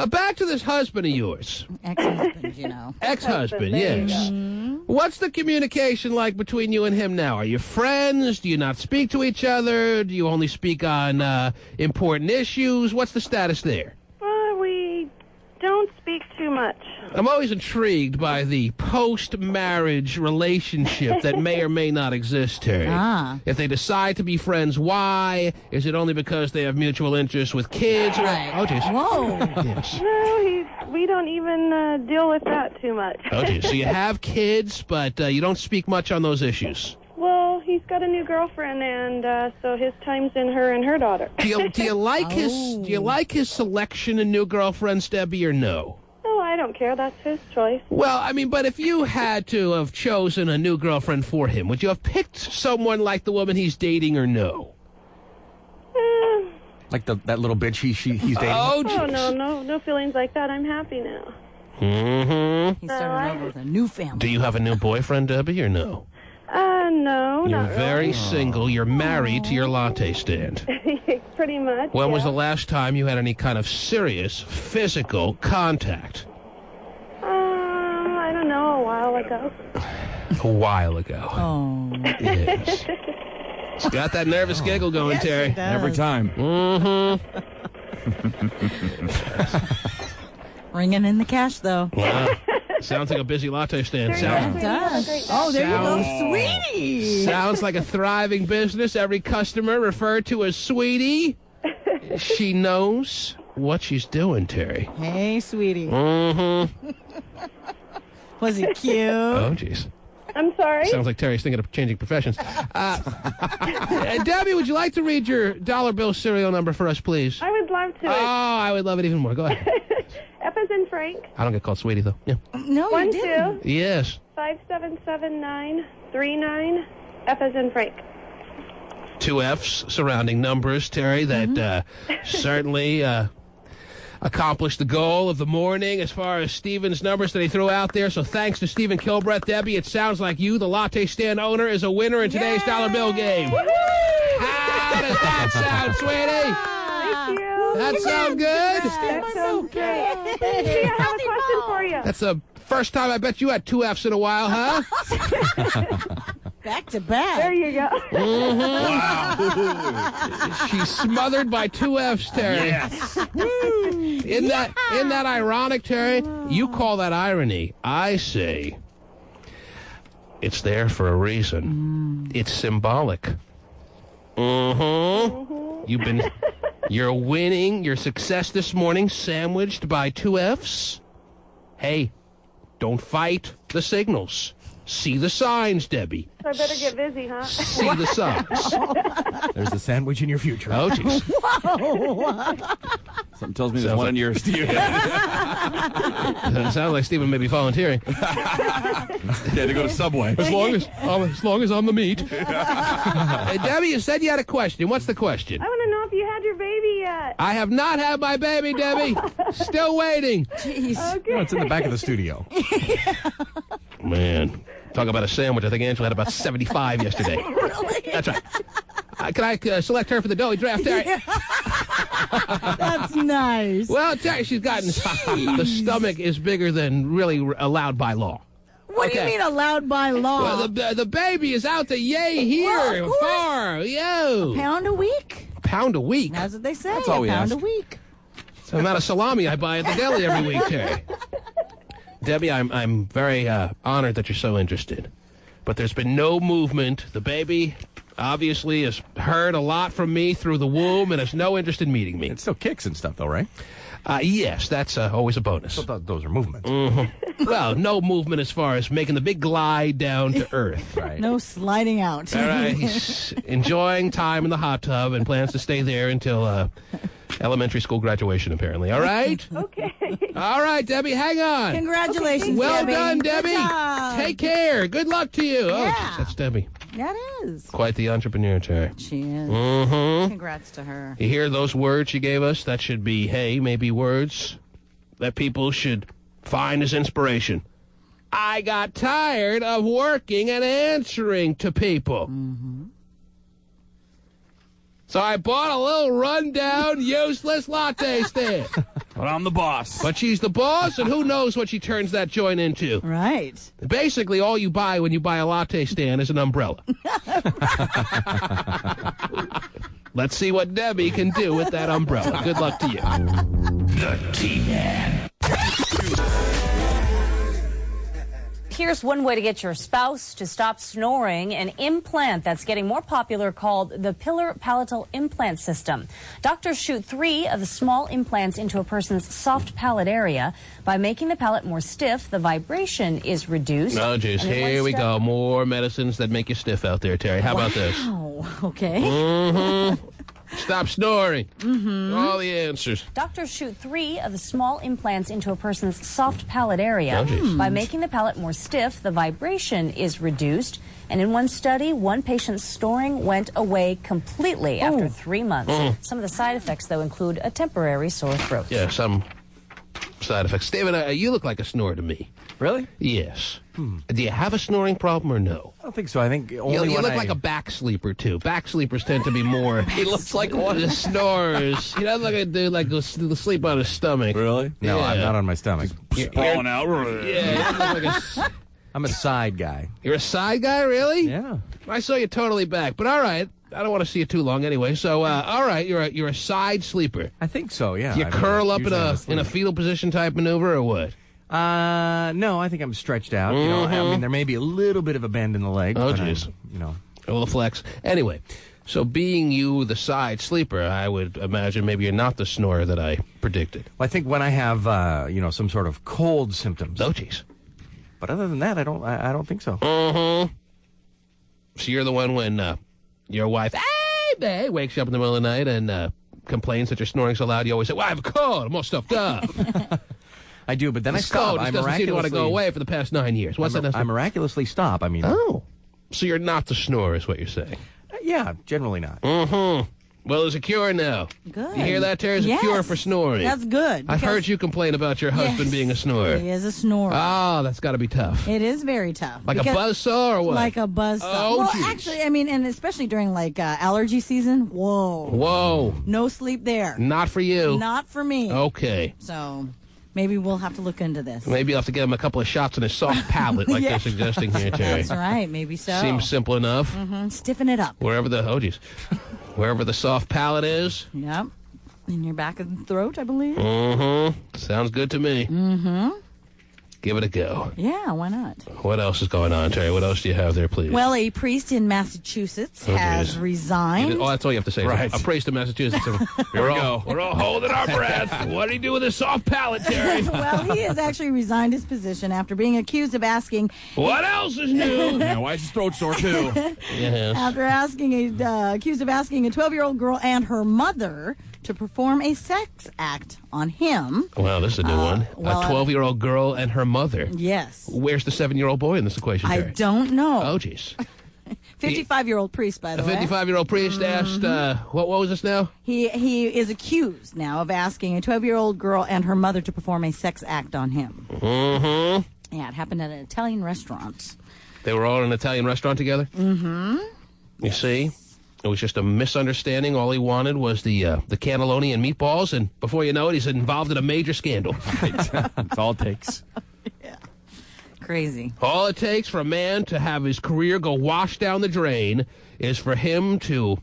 Back to this husband of yours. Ex-husband, you know. Ex-husband, yes. What's the communication like between you and him now? Are you friends? Do you not speak to each other? Do you only speak on important issues? What's the status there? We don't speak too much. I'm always intrigued by the post-marriage relationship that may or may not exist, Terry. If they decide to be friends, why? Is it only because they have mutual interests with kids? Right. Oh, geez. Whoa. Yes. No, we don't even deal with that too much. Oh, geez. So you have kids, but you don't speak much on those issues. Well, he's got a new girlfriend, and so his time's in her and her daughter. Do you like his selection in new girlfriends, Debbie, or no? Oh, I don't care. That's his choice. Well, I mean, but if you had to have chosen a new girlfriend for him, would you have picked someone like the woman he's dating or no? Like that little bitch he's dating? Oh, no feelings like that. I'm happy now. Mm-hmm. He's starting over with a new family. Do you have a new boyfriend, Debbie, or no? No, You're not very really. single. You're married to your latte stand. Pretty much. When was the last time you had any kind of serious physical contact? I don't know, a while ago. A while ago. Oh. Yes. It's got that nervous giggle going, Yes, Terry. it does. Every time. Mm-hmm. Ringing in the cash, though. Wow. Sounds like a busy latte stand. It does. Oh, there you go, sweetie. Sounds like a thriving business. Every customer referred to as sweetie. She knows what she's doing, Terry. Hey, sweetie. Mm-hmm. Was he cute? Oh, jeez. I'm sorry? Sounds like Terry's thinking of changing professions. Debbie, would you like to read your dollar bill serial number for us, please? I would love to. Oh, I would love it even more. Go ahead. F as in Frank. I don't get called sweetie, though. Yeah. No, you 1 didn't. 2 Yes. 577939. F as in Frank. 2 F's surrounding numbers, Terry, that certainly accomplished the goal of the morning as far as Steven's numbers that he threw out there. So thanks to Stephen Kilbreth, Debbie, it sounds like you, the latte stand owner, is a winner in today's dollar bill game. How does that sound, sweetie? Thank you. That sound good? That sounds great. Hey, I have a question for you. That's the first time I bet you had 2 F's in a while, huh? Back to back. There you go. Wow. She's smothered by 2 F's, Terry. Yes. Isn't that ironic, Terry? You call that irony. I say it's there for a reason. It's symbolic. You're winning your success this morning sandwiched by 2 F's. Hey, don't fight the signals. See the signs, Debbie. So I better get busy, huh? See the signs. There's the sandwich in your future. Oh, jeez. Whoa. Something tells me there's one in yours, Steve. Sounds like Stephen may be volunteering. Yeah, to go to Subway. As long as I'm the meat. Debbie, you said you had a question. What's the question? I want to know if you had your baby yet. I have not had my baby, Debbie. Still waiting. Jeez. Okay. No, it's in the back of the studio. Man, talk about a sandwich. I think Angela had about 75 yesterday. Really? That's right. Can I select her for the doughy draft, Terry? That's nice. Well, Terry, she's gotten... The stomach is bigger than really allowed by law. What do you mean allowed by law? Well, the baby is out to yay here. Well, of course. Far. Yo. £1 a week? £1 a week? That's what they say. That's all we £1 ask. a week. It's the amount of salami I buy at the deli every week, Terry. Debbie, I'm very honored that you're so interested. But there's been no movement. The baby obviously has heard a lot from me through the womb and has no interest in meeting me. It still kicks and stuff, though, right? Yes, that's always a bonus. So those are movements. Well, no movement as far as making the big glide down to earth. Right. No sliding out. All right, he's enjoying time in the hot tub and plans to stay there until elementary school graduation, apparently. All right? Okay. All right, Debbie, hang on. Congratulations, Well Debbie. done, Good Debbie. job. Take care. Good luck to you. Oh, Yeah. geez, that's Debbie. That is. Quite the entrepreneur, Terry. She is. Mm-hmm. Congrats to her. You hear those words she gave us? That should be, hey, maybe words that people should find as inspiration. I got tired of working and answering to people. So I bought a little rundown, useless latte stand. But I'm the boss. But she's the boss, and who knows what she turns that joint into. Right. Basically, all you buy when you buy a latte stand is an umbrella. Let's see what Debbie can do with that umbrella. Good luck to you. The T-Man. Here's one way to get your spouse to stop snoring, an implant that's getting more popular called the pillar palatal implant system. Doctors shoot 3 of the small implants into a person's soft palate area. By making the palate more stiff, the vibration is reduced. Oh, jeez. Here we go. More medicines that make you stiff out there, Terry. How about this? Oh, okay. Mm-hmm. Stop snoring. Mm-hmm. All the answers. Doctors shoot 3 of the small implants into a person's soft palate area. Oh, by making the palate more stiff, the vibration is reduced. And in one study, one patient's snoring went away completely after 3 months. Some of the side effects, though, include a temporary sore throat. Yeah, some side effects. David, you look like a snorer to me. Really? Yes. Do you have a snoring problem or no? I don't think so. I think only you look like a back sleeper, too. Back sleepers tend to be more... He looks like one of the snorers. He doesn't look like a dude like goes to sleep on his stomach. Really? No, Yeah. I'm not on my stomach. Sprawling out. Yeah, you look like I'm a side guy. You're a side guy, really? Yeah. I saw you totally back, but all right. I don't want to see you too long anyway. So, all right, you're a side sleeper. I think so. Yeah. You curl up in a fetal position type maneuver, or what? No, I think I'm stretched out. You know, I mean, there may be a little bit of a bend in the leg. Oh, but jeez. You know, a little flex. Anyway, so being you the side sleeper, I would imagine maybe you're not the snorer that I predicted. Well, I think when I have some sort of cold symptoms. Oh, jeez. But other than that, I don't think so. Mm-hmm. So you're the one when your wife, hey, babe, wakes you up in the middle of the night and complains that you're snoring so loud, you always say, well, I have a cold. I'm all stuffed up. I do, but then this I stop. cold just doesn't seem to want to go away for the past 9 years. What's that? I miraculously stop. I mean. Oh. So you're not the snorer is what you're saying? Yeah, generally not. Mm-hmm. Well, there's a cure now. Good. You hear that, Terry? There's a cure for snoring. That's good. I've heard you complain about your husband being a snorer. He is a snorer. Oh, that's got to be tough. It is very tough. Like a buzzsaw or what? Like a buzzsaw. Oh, well, geez. actually, I mean, and especially during like allergy season. Whoa. Whoa. No sleep there. Not for you. Not for me. Okay. So maybe we'll have to look into this. Maybe you'll have to give him a couple of shots on his soft palate like they're suggesting here, Terry. That's right. Maybe so. Seems simple enough. Mm-hmm. Stiffen it up. Wherever the soft palate is. Yep. In your back of the throat, I believe. Mm-hmm. Sounds good to me. Mm-hmm. Give it a go. Yeah, why not? What else is going on, Terry? What else do you have there, please? Well, a priest in Massachusetts has resigned. Oh, that's all you have to say. Right. A priest in Massachusetts. Here we go. We're all holding our breath. What did he do with his soft palate, Terry? Well, he has actually resigned his position after being accused of asking... What else is new? Yeah, why is his throat sore, too? Yes. After accused of asking a 12-year-old girl and her mother to perform a sex act on him. Wow, this is a new one. Well, a 12-year-old girl and her mother. Yes. Where's the 7-year-old boy in this equation, Terry? I don't know. Oh, jeez. 55-year-old priest, by the way. A 55-year-old priest asked, what was this now? He is accused now of asking a 12-year-old girl and her mother to perform a sex act on him. Mm-hmm. Yeah, it happened at an Italian restaurant. They were all in an Italian restaurant together? Mm-hmm. You see? It was just a misunderstanding. All he wanted was the cannelloni and meatballs, and before you know it, he's involved in a major scandal. That's all it takes. Yeah. Crazy. All it takes for a man to have his career go wash down the drain is for him to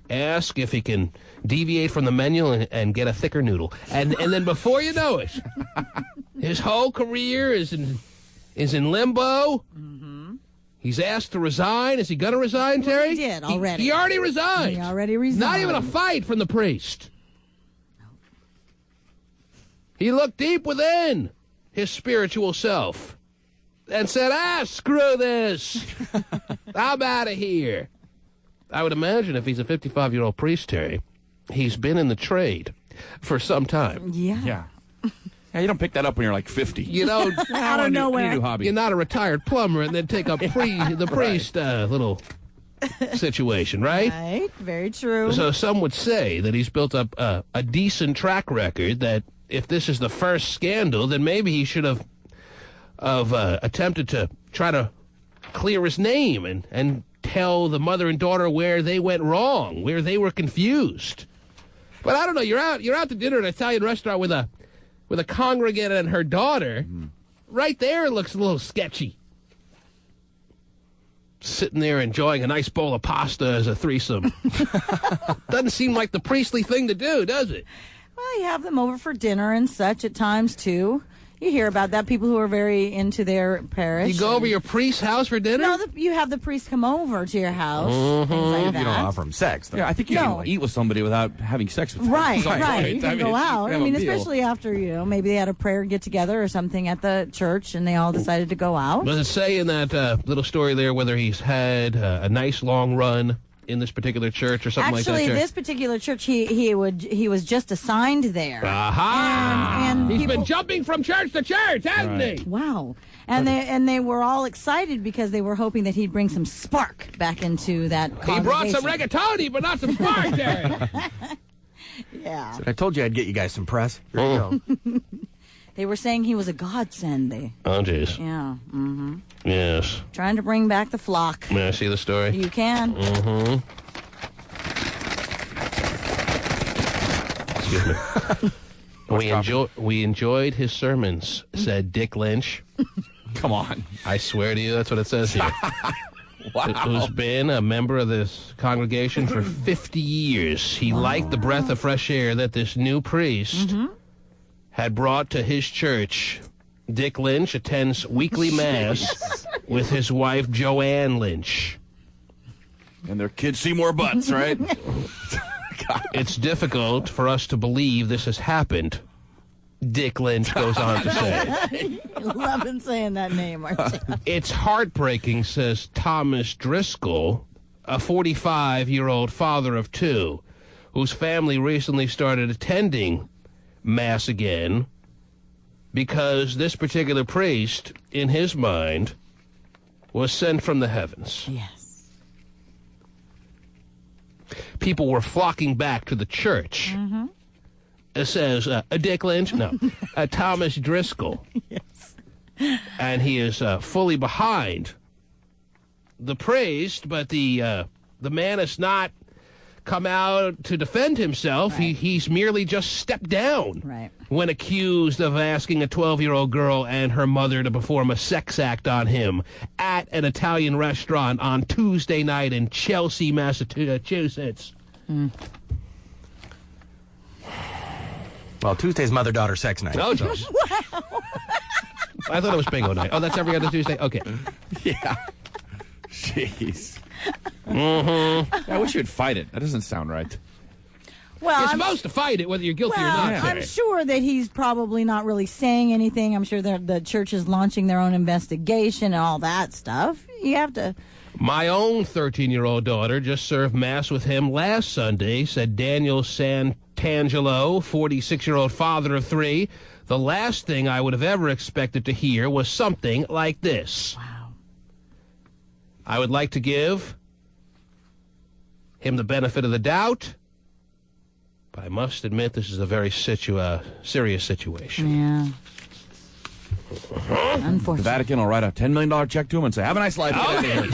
ask if he can deviate from the menu and get a thicker noodle. And then before you know it, his whole career is in limbo. He's asked to resign. Is he going to resign, Terry? He did already. He already resigned. He already resigned. Not even a fight from the priest. He looked deep within his spiritual self and said, screw this. I'm out of here. I would imagine if he's a 55-year-old priest, Terry, he's been in the trade for some time. Yeah. Yeah, you don't pick that up when you're like 50. You know, Out of nowhere. You're not a retired plumber and then take up the priest little situation, right? Right, very true. So some would say that he's built up a decent track record, that if this is the first scandal, then maybe he should have attempted to try to clear his name and tell the mother and daughter where they went wrong, where they were confused. But I don't know, you're out to dinner at an Italian restaurant with a with a congregant and her daughter, right there looks a little sketchy. Sitting there enjoying a nice bowl of pasta as a threesome. Doesn't seem like the priestly thing to do, does it? Well, you have them over for dinner and such at times, too. You hear about that, people who are very into their parish. You go over your priest's house for dinner? No, you have the priest come over to your house, things like that. You don't offer him sex, though. Yeah, I think you can eat with somebody without having sex with them. Right. Right. You can go out. I mean, especially after, maybe they had a prayer get-together or something at the church, and they all decided to go out. Does it say in that little story there whether he's had a nice long run in this particular church or something like that? Actually, this particular church, he was just assigned there. Aha! And he's been jumping from church to church, hasn't he? Wow. And they were all excited because they were hoping that he'd bring some spark back into that congregation. He brought some rigatoni, but not some spark, Jerry. Yeah. So I told you I'd get you guys some press. Here you go. They were saying he was a godsend. Oh, jeez. Yeah. Mm-hmm. Yes. Trying to bring back the flock. May I see the story? You can. Mm-hmm. Excuse me. We enjoyed his sermons, said Dick Lynch. Come on. I swear to you, that's what it says here. Wow. Who's been a member of this congregation for 50 years. He liked the breath of fresh air that this new priest had brought to his church. Dick Lynch attends weekly mass with his wife, Joanne Lynch. And their kids see more butts, right? It's difficult for us to believe this has happened, Dick Lynch goes on to say. Loving saying that name, aren't you? It's heartbreaking, says Thomas Driscoll, a 45-year-old father of two, whose family recently started attending Mass again because this particular priest, in his mind, was sent from the heavens. Yes. People were flocking back to the church. Mm-hmm. It says, Dick Lynch? No. Thomas Driscoll. Yes. And he is fully behind the priest, but the man has not come out to defend himself. Right. He's merely just stepped down right. when accused of asking a 12-year-old girl and her mother to perform a sex act on him at an Italian restaurant on Tuesday night in Chelsea, Massachusetts. Mm. Well, Tuesday's mother-daughter sex night. Oh, jeez. Wow. I thought it was bingo night. Oh, that's every other Tuesday? Okay. Yeah. Jeez. Mm-hmm. I wish you'd fight it. That doesn't sound right. Well, you're supposed to fight it, whether you're guilty or not. I'm sure that he's probably not really saying anything. I'm sure that the church is launching their own investigation and all that stuff. You have to... My own 13-year-old daughter just served Mass with him last Sunday, said Daniel Santangelo, 46-year-old father of three. The last thing I would have ever expected to hear was something like this. Wow. I would like to give him the benefit of the doubt, but I must admit this is a very serious situation. Yeah. Unfortunately. The Vatican will write a $10 million check to him and say, have a nice life. Get out of here.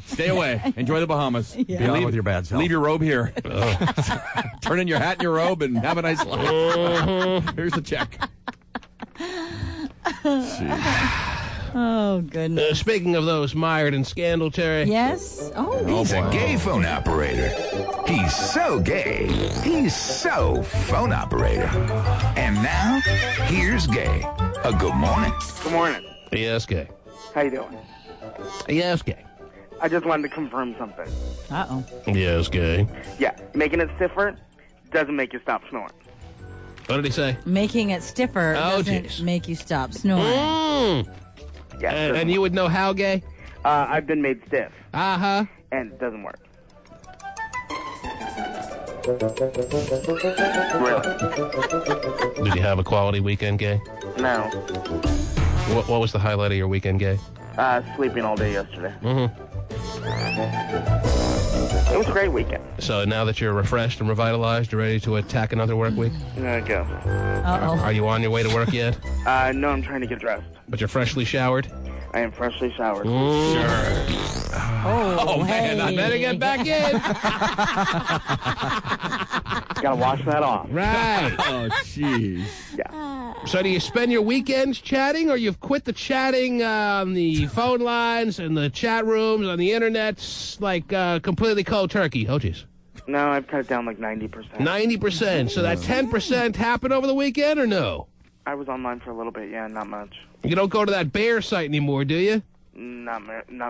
Stay away. Enjoy the Bahamas. Yeah. Be on with your bad self. Leave your robe here. Turn in your hat and your robe and have a nice life. Here's the check. Oh, goodness. Speaking of those mired in scandal, Terry. Yes? Oh, he's a gay phone operator. He's so gay. He's so phone operator. And now, here's Gay. A good morning. Good morning. Yes, Gay. How you doing? Yes, Gay. I just wanted to confirm something. Uh-oh. Yes, Gay. Yeah, making it stiffer doesn't make you stop snoring. What did he say? Making it stiffer doesn't make you stop snoring. Yeah, and you would know how, Gay? I've been made stiff. Uh-huh. And it doesn't work. Really? Did you have a quality weekend, Gay? No. What was the highlight of your weekend, Gay? Sleeping all day yesterday. Mm-hmm. It was a great weekend. So now that you're refreshed and revitalized, you're ready to attack another work week? There you go. Uh-oh. Are you on your way to work yet? No, I'm trying to get dressed. But you're freshly showered? I am freshly showered. Sure. Oh, man, I better get back in. Gotta wash that off. Right. Oh, jeez. Yeah. So do you spend your weekends chatting, or you've quit the chatting on the phone lines and the chat rooms on the internet, like completely cold turkey? Oh, jeez. No, I've cut it down like 90%. 90%. So that 10% happened over the weekend, or no? I was online for a little bit, yeah, not much. You don't go to that bear site anymore, do you? Not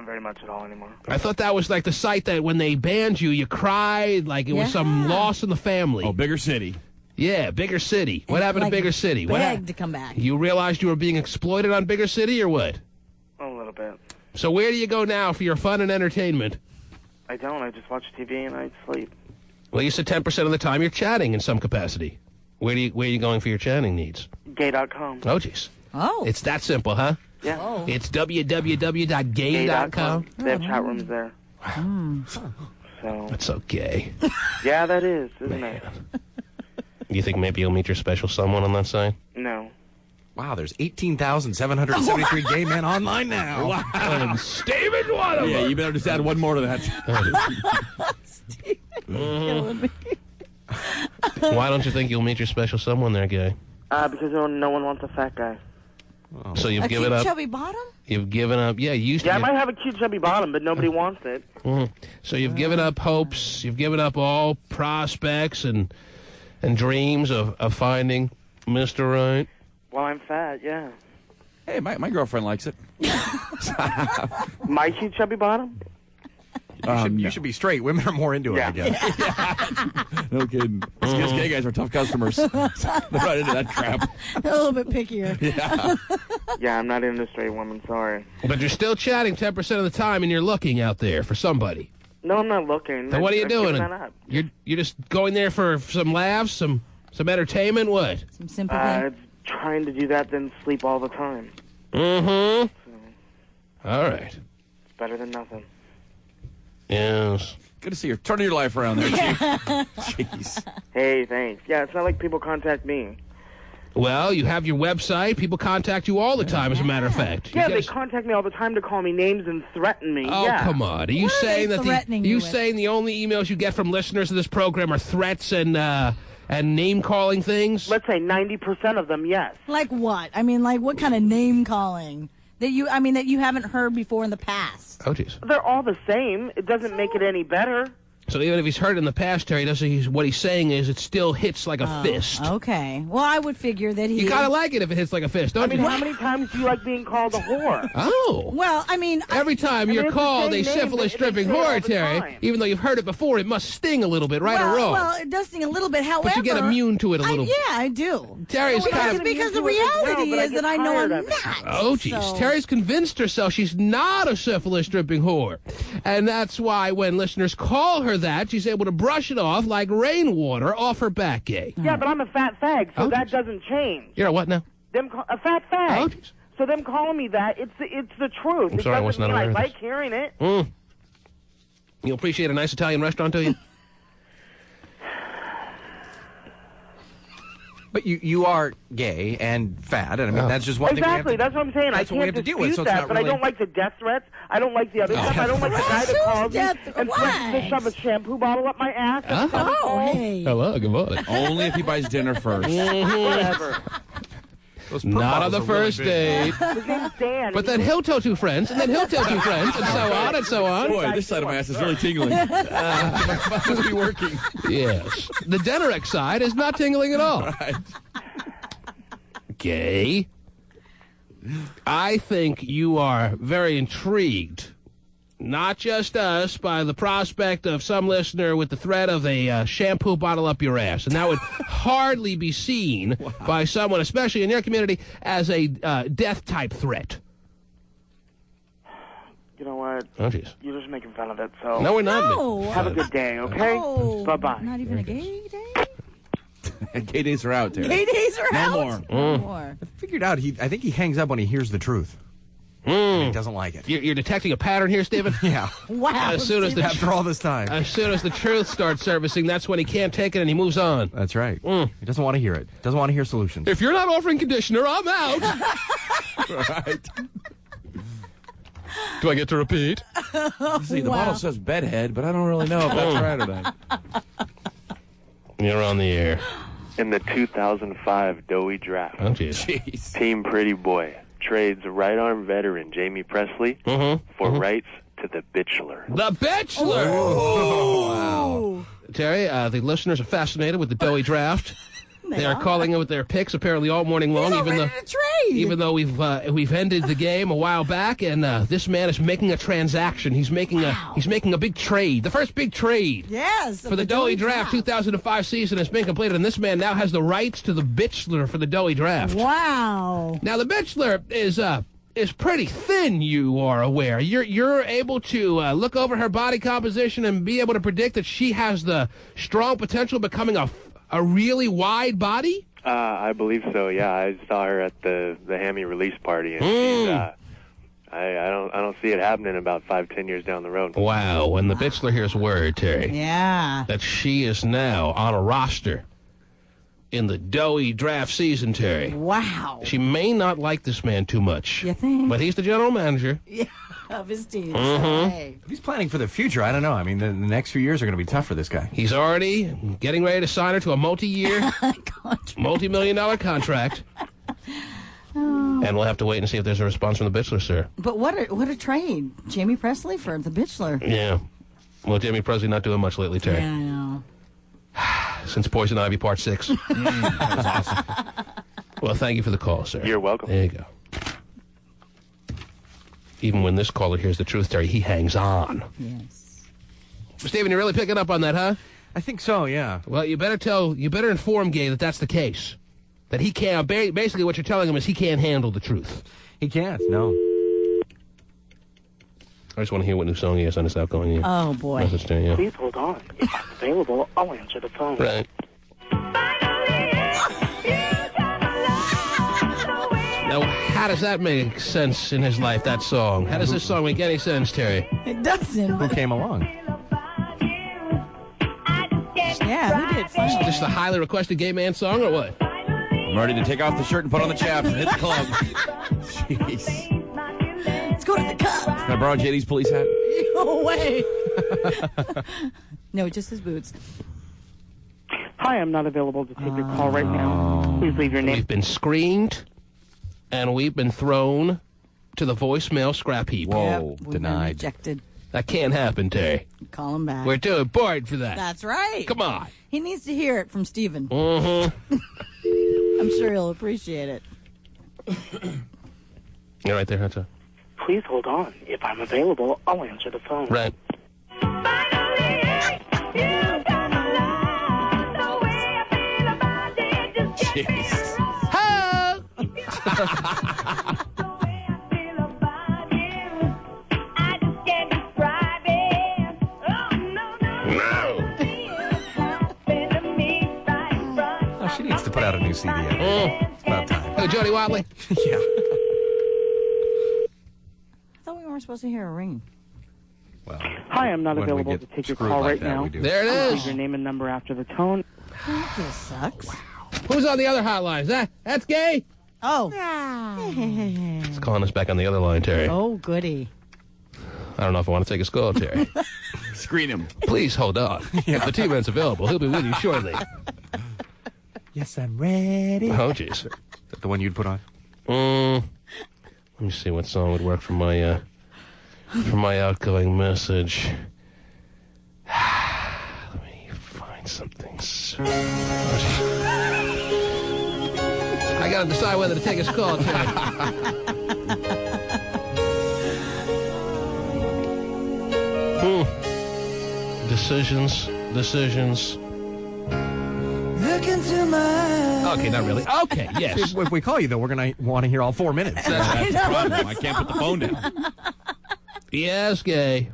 very much at all anymore. I thought that was like the site that when they banned you, you cried like it was some loss in the family. Oh, Bigger City. Yeah, Bigger City. What happened to Bigger City? Begged to come back. You realized you were being exploited on Bigger City, or what? A little bit. So where do you go now for your fun and entertainment? I don't. I just watch TV and I sleep. Well, you said 10% of the time you're chatting in some capacity. Where are you going for your chatting needs? Gay.com. Oh, jeez. Oh. It's that simple, huh? Yeah. Oh. It's www.gay.com. They have chat rooms there. So. That's so gay. Yeah, that is, isn't it? You think maybe you'll meet your special someone on that site? No. Wow, there's 18,773 gay men online now. Wow. And Steven's one of them. Yeah, you better just add one more to that. Why don't you think you'll meet your special someone there, gay? Because no one wants a fat guy. Oh. So you've given up. Chubby bottom? You've given up. Yeah, you used to. Yeah, I might have a cute chubby bottom, but nobody wants it. So you've given up hopes. You've given up all prospects and dreams of finding Mr. Right. Well, I'm fat, yeah. Hey, my girlfriend likes it. My cute chubby bottom? You should be straight. Women are more into it, I guess. No kidding. These gay guys are tough customers. They're not into that crap. A little bit pickier. Yeah, I'm not into straight women, sorry. But you're still chatting 10% of the time, and you're looking out there for somebody. No, I'm not looking. Then what are you doing? That up. You're just going there for some laughs, some entertainment. What? Some sympathy. Trying to do that, then sleep all the time. Mm-hmm. All right. It's better than nothing. Yes. Good to see you. Turning your life around there, Chief. Jeez. Hey, thanks. Yeah, it's not like people contact me. Well, you have your website. People contact you all the time, as a matter of fact. Yeah, they contact me all the time to call me names and threaten me. Oh, yeah. come on. Are you saying that saying the only emails you get from listeners of this program are threats and name-calling things? Let's say 90% of them, yes. Like what? I mean, like what kind of name-calling? That you haven't heard before in the past. Oh, jeez. They're all the same. It doesn't make it any better. So even if he's heard it in the past, Terry, what he's saying is it still hits like a fist. Okay. Well, I would figure that he... You kind of like it if it hits like a fist, don't you? How many times do you like being called a whore? Oh. Well, I mean... Every time you're called a syphilis-stripping whore, Terry, even though you've heard it before, it must sting a little bit, right or wrong? Well, it does sting a little bit, however... But you get immune to it a little bit. Yeah, I do. Terry's kind of... Because the reality is that I know I'm not. Oh, jeez. So. Terry's convinced herself she's not a syphilis-stripping whore. And that's why when listeners call her that, she's able to brush it off like rainwater off her back, gay. Yeah, but I'm a fat fag, so that doesn't change. You're a what now? A fat fag. Oh, so them calling me that, it's the truth. I'm sorry, I was not aware of I this. like hearing it. You appreciate a nice Italian restaurant, do you? But you are gay and fat, and I mean that's just one thing. Exactly, that's what I'm saying. That's I what we can't have to deal with. So dispute it's that, not but really... I don't like the death threats. I don't like the other stuff. I don't like the guy that calls me and threatens to shove a shampoo bottle up my ass. Hey. Hello, good morning. Only if he buys dinner first. Whatever. Not on the first date. His name's Dan. But then he'll tell two friends, and then he'll tell two friends, and so on and so on. Boy, this side of my ass is really tingling. Must be working. Yes. The Deneric side is not tingling at all. Right. Gay. I think you are very intrigued, not just us, by the prospect of some listener with the threat of a shampoo bottle up your ass. And that would hardly be seen by someone, especially in your community, as a death-type threat. You know what? Oh, jeez. You're just making fun of it, so... No, we're not. No. Have a good day, okay? No. Bye-bye. Not even a gay day? Gay days are out, Terry. Gay days are out? No more. No more. I figured out, I think he hangs up when he hears the truth. He doesn't like it. You're detecting a pattern here, Stephen? Yeah. Wow. As soon as After all this time. As soon as the truth starts surfacing, that's when he can't take it and he moves on. That's right. He doesn't want to hear it. Doesn't want to hear solutions. If you're not offering conditioner, I'm out. Right. Do I get to repeat? See, the bottle says bedhead, but I don't really know if that's right or not. You're on the air. In the 2005 Doughy draft, Oh, jeez. Team Pretty Boy trades right arm veteran Jamie Presley for rights to The Bachelor. The Bachelor! Oh. Wow. Terry, the listeners are fascinated with the Doughy draft. They are calling in with their picks apparently all morning long, even though we've ended the game a while back, and this man is making a transaction. He's making a big trade, the first big trade. Yes, for the Doughy draft 2005 season has been completed, and this man now has the rights to the Bachelor for the Doughy draft. Wow! Now the Bachelor is pretty thin. You are aware. You're able to look over her body composition and be able to predict that she has the strong potential of becoming a really wide body? I believe so. Yeah, I saw her at the Hammy release party, and she's, I don't see it happening about 5-10 years down the road. Wow! And the Bachelor hears word, Terry. Yeah. That she is now on a roster in the Doughy draft season, Terry. Wow. She may not like this man too much. You think? But he's the general manager. Yeah, of his team. If he's planning for the future, I don't know. I mean, the next few years are going to be tough for this guy. He's already getting ready to sign her to a multi-year, multi-million-dollar contract. And we'll have to wait and see if there's a response from the Bachelor, sir. But what a trade. Jamie Presley for the Bachelor. Yeah. Well, Jamie Presley not doing much lately, Terry. Yeah, I know. Since Poison Ivy Part 6. That was awesome. Well, thank you for the call, sir. You're welcome. There you go. Even when this caller hears the truth, Terry, he hangs on. Yes. Stephen, you're really picking up on that, huh? I think so, yeah. Well, you better inform Gay that that's the case. That he can't, basically what you're telling him is he can't handle the truth. He can't, no. I just want to hear what new song he has on his outgoing. Oh, boy. Message to you. Please hold on. If I'm available, I'll answer the phone. Right. Now, how does that make sense in his life, that song? How does this song make any sense, Terry? It doesn't. Who came along? Yeah, who did? Is this the highly requested gay man song, or what? I'm ready to take off the shirt and put on the chaps and hit the club. Jeez. Let's go to the Cubs. Can I borrow JD's police hat? No way. No, just his boots. Hi, I'm not available to take your call right now. Please leave your name. We've been screened, and we've been thrown to the voicemail scrap heap. Whoa, We've denied. been rejected. That can't happen, Terry. Call him back. We're too important for that. That's right. Come on. He needs to hear it from Stephen. Mm-hmm. I'm sure he'll appreciate it. You're right there, Hunter. Please hold on. If I'm available, I'll answer the phone. Right. Jeez. Ha! Oh, she needs to put out a new CD. It's about time. Hey, Jody Watley. Yeah. I thought we weren't supposed to hear a ring. Well, Hi, I'm not when we available get to take your screwed call like right that, now. we do. There it Please is. leave your name and number after the tone. This sucks. Who's on the other hotline? That's Gay? Oh. He's calling us back on the other line, Terry. Oh, goody. I don't know if I want to take his call, Terry. Screen him. Please hold on. If the T-Man's available, he'll be with you shortly. Yes, I'm ready. Oh, jeez. Is that the one you'd put on? Let me see what song would work for my outgoing message. Let me find something. I gotta decide whether to take his call, Terry. Decisions. Look into my Okay, not really. Okay, yes. If we call you, though, we're going to want to hear all 4 minutes. That's the problem. I can't put the phone down. Yes, Gay.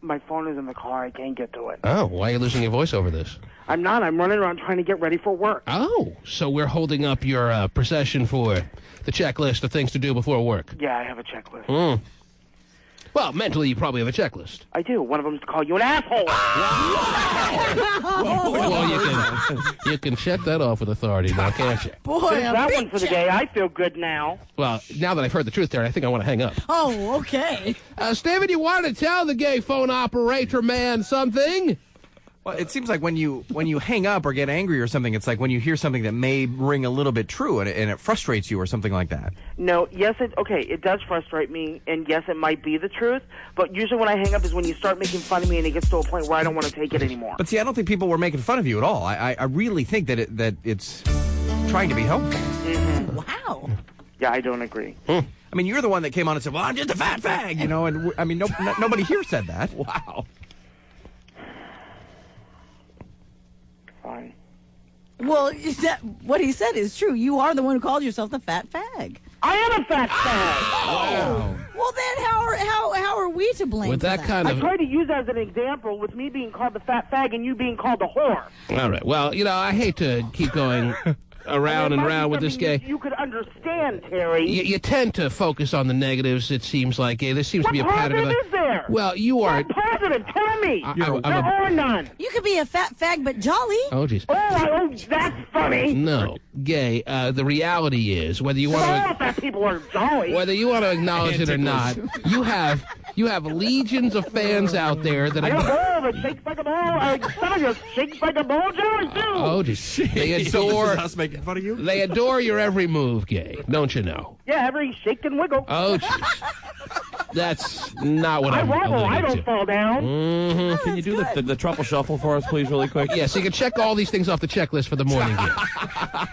My phone is in the car. I can't get to it. Oh, why are you losing your voice over this? I'm not. I'm running around trying to get ready for work. Oh, so we're holding up your procession for the checklist of things to do before work. Yeah, I have a checklist. Well, mentally, you probably have a checklist. I do. One of them is to call you an asshole. Well, you can check that off with authority now, can't you? Boy, Since that one for the day, I feel good now. Well, now that I've heard the truth there, I think I want to hang up. Oh, okay. Steven, you wanted to tell the gay phone operator man something? Well, it seems like when you hang up or get angry or something, it's like when you hear something that may ring a little bit true and it frustrates you or something like that. No, yes, it does frustrate me, and yes, it might be the truth, but usually when I hang up is when you start making fun of me and it gets to a point where I don't want to take it anymore. But see, I don't think people were making fun of you at all. I really think that it's trying to be helpful. Mm-hmm. Wow. Yeah, I don't agree. I mean, you're the one that came on and said, well, I'm just a fat fag, you know, and I mean, nobody here said that. Wow. Fine. Well, what he said is true. You are the one who called yourself the fat fag. I am a fat fag. Wow. Well, then how are we to blame? With that kind of, I tried to use as an example with me being called the fat fag and you being called a whore. All right. Well, you know, I hate to keep going around and around with this guy. You could understand, Terry. You tend to focus on the negatives, it seems like. There seems to be a pattern of... What positive is there? Well, you are... What positive? Tell me. There are none. You could be a fat fag, but jolly. Oh, jeez. Oh, that's funny. No, Gay, the reality is, whether you want All fat people are jolly. Whether you want to acknowledge it or not, you have legions of fans out there that I got a ball that shakes like a ball. Some of you shakes like a ball, Joey, too. Oh, jeez. They adore... us making fun of you? They adore your every move, Gay. Don't you know? Yeah, every shake and wiggle. Oh, jeez. That's not what I I'm wobble. I don't fall down. Mm-hmm. Can you do the truffle shuffle for us, please, really quick? Yeah, so you can check all these things off the checklist for the morning game.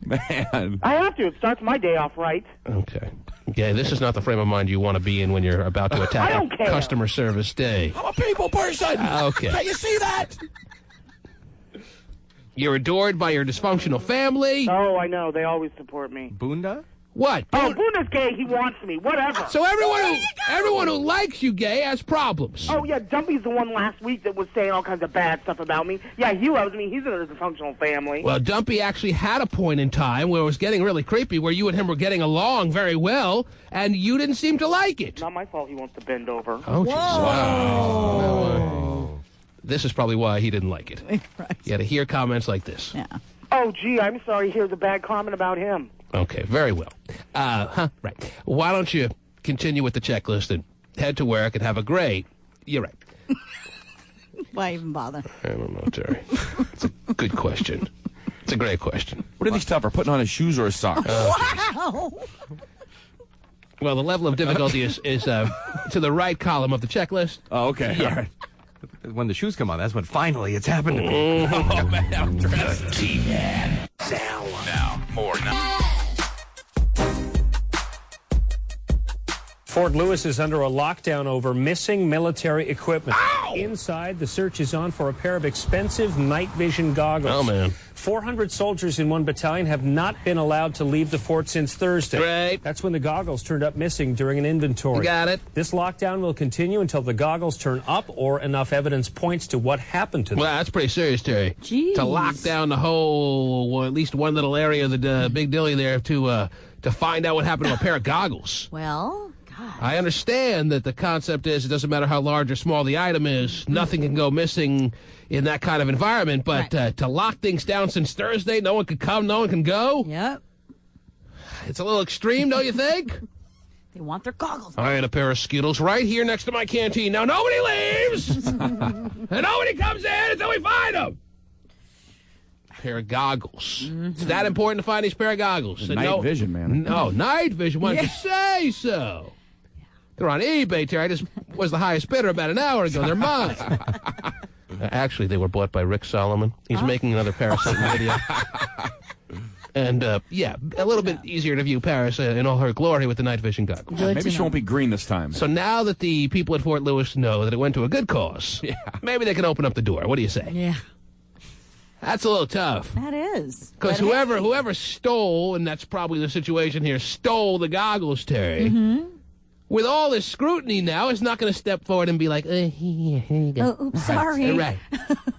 Man. I have to. It starts my day off right. Okay. Okay, this is not the frame of mind you want to be in when you're about to attack I don't care. customer service day. I'm a people person. Okay. Can you see that? You're adored by your dysfunctional family. Oh, I know. They always support me. Bunda? What? Oh, Bunda's gay. He wants me. Whatever. So everyone who likes you, Gay, has problems. Oh, yeah. Dumpy's the one last week that was saying all kinds of bad stuff about me. Yeah, he loves me. He's in a dysfunctional family. Well, Dumpy actually had a point in time where it was getting really creepy, where you and him were getting along very well, and you didn't seem to like it. Not my fault he wants to bend over. Oh, jeez. Wow. This is probably why he didn't like it. Right. You had to hear comments like this. Yeah. Oh, gee, I'm sorry. Here's a bad comment about him. Okay, very well. Right. Why don't you continue with the checklist and head to work and have a great... You're right. Why even bother? I don't know, Terry. It's a good question. It's a great question. What are these tougher, putting on his shoes or his socks? Wow! Well, the level of difficulty is to the right column of the checklist. Oh, okay. Yeah. All right. When the shoes come on, that's when finally it's happened to me. Oh, man, I'm dressed. T-Man. Now, more now. Fort Lewis is under a lockdown over missing military equipment. Ow! Inside, the search is on for a pair of expensive night vision goggles. Oh, man. 400 soldiers in one battalion have not been allowed to leave the fort since Thursday. Right. That's when the goggles turned up missing during an inventory. Got it. This lockdown will continue until the goggles turn up or enough evidence points to what happened to them. Well, that's pretty serious, Terry. Jeez. To lock down the whole, or at least one little area of the big dilly there to find out what happened to a pair of goggles. Well, God. I understand that the concept is it doesn't matter how large or small the item is, nothing can go missing in that kind of environment, but Right. To lock things down since Thursday, no one could come, no one can go, Yep. it's a little extreme, don't you think? They want their goggles. I had a pair of Skittles right here next to my canteen. Now nobody leaves, and nobody comes in until we find them. Pair of goggles. It's that important to find these pair of goggles. Night vision, man. No, night vision. Why don't you say so? They're on eBay, Terry. I just was the highest bidder about an hour ago. They're mine. Actually, they were bought by Rick Solomon. He's making another Paris Hilton video. And, yeah, a little bit easier to view Paris in all her glory with the night vision goggles. Maybe she won't be green this time. So now that the people at Fort Lewis know that it went to a good cause, maybe they can open up the door. What do you say? Yeah. That's a little tough. That is. Because whoever stole, and that's probably the situation here, stole the goggles, Terry. Mm-hmm. With all this scrutiny now, is not going to step forward and be like, here you go. Oh, oops, sorry. Right.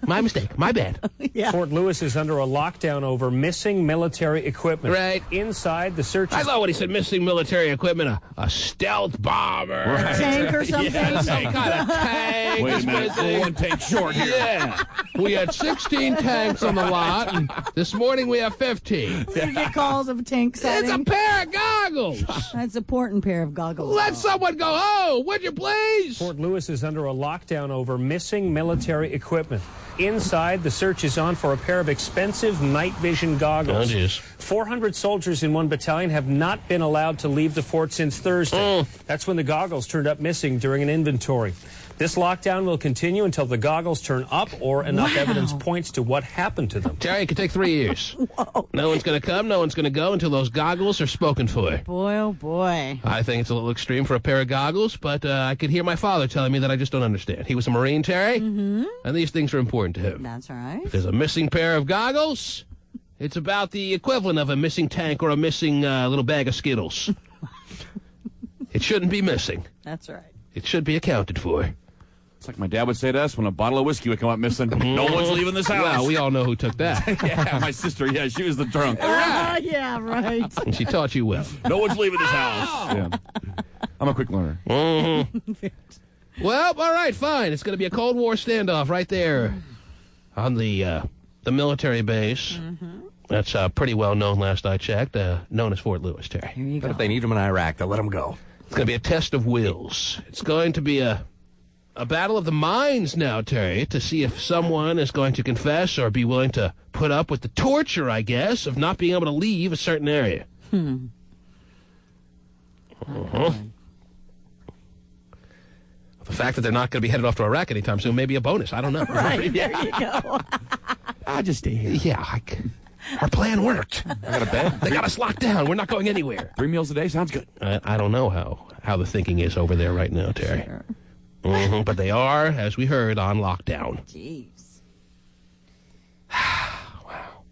My mistake. My bad. Yeah. Fort Lewis is under a lockdown over missing military equipment. Right. Inside, the search I is... thought when he said missing military equipment, a stealth bomber. Right. Tank or something. Yeah, some kind of tank. Wait a minute. We're one tank short here. Yeah. We had 16 tanks on the lot, and this morning we have 15. You get calls of a tank sighting. It's a pair of goggles. That's an important pair of goggles. Let's someone go home, would you please? Fort Lewis is under a lockdown over missing military equipment. Inside, the search is on for a pair of expensive night vision goggles. Oh, geez. 400 soldiers in one battalion have not been allowed to leave the fort since Thursday. That's when the goggles turned up missing during an inventory. This lockdown will continue until the goggles turn up or enough evidence points to what happened to them. Terry, it could take 3 years. No one's going to come, no one's going to go until those goggles are spoken for. Boy, oh boy. I think it's a little extreme for a pair of goggles, but I could hear my father telling me that I just don't understand. He was a Marine, Terry, and these things are important to him. That's right. If there's a missing pair of goggles, it's about the equivalent of a missing tank or a missing little bag of Skittles. It shouldn't be missing. That's right. It should be accounted for. It's like my dad would say to us when a bottle of whiskey would come up missing. No one's leaving this house. Well, we all know who took that. Yeah, my sister. Yeah, she was the drunk. Yeah, right. And she taught you well. No one's leaving this house. Yeah. I'm a quick learner. Well, all right, fine. It's going to be a Cold War standoff right there on the military base. That's pretty well known last I checked, known as Fort Lewis, Terry. But if they need them in Iraq, they'll let them go. It's going to be a test of wills. It's going to be a battle of the minds now, Terry, to see if someone is going to confess or be willing to put up with the torture, I guess, of not being able to leave a certain area. The fact that they're not going to be headed off to Iraq anytime soon may be a bonus. I don't know. Right, there you go. I'll just stay here. Yeah, our plan worked. I got a bed. They got us locked down. We're not going anywhere. 3 meals a day sounds good. I don't know how the thinking is over there right now, Terry. Sure. But they are, as we heard, on lockdown. Jeez. Wow.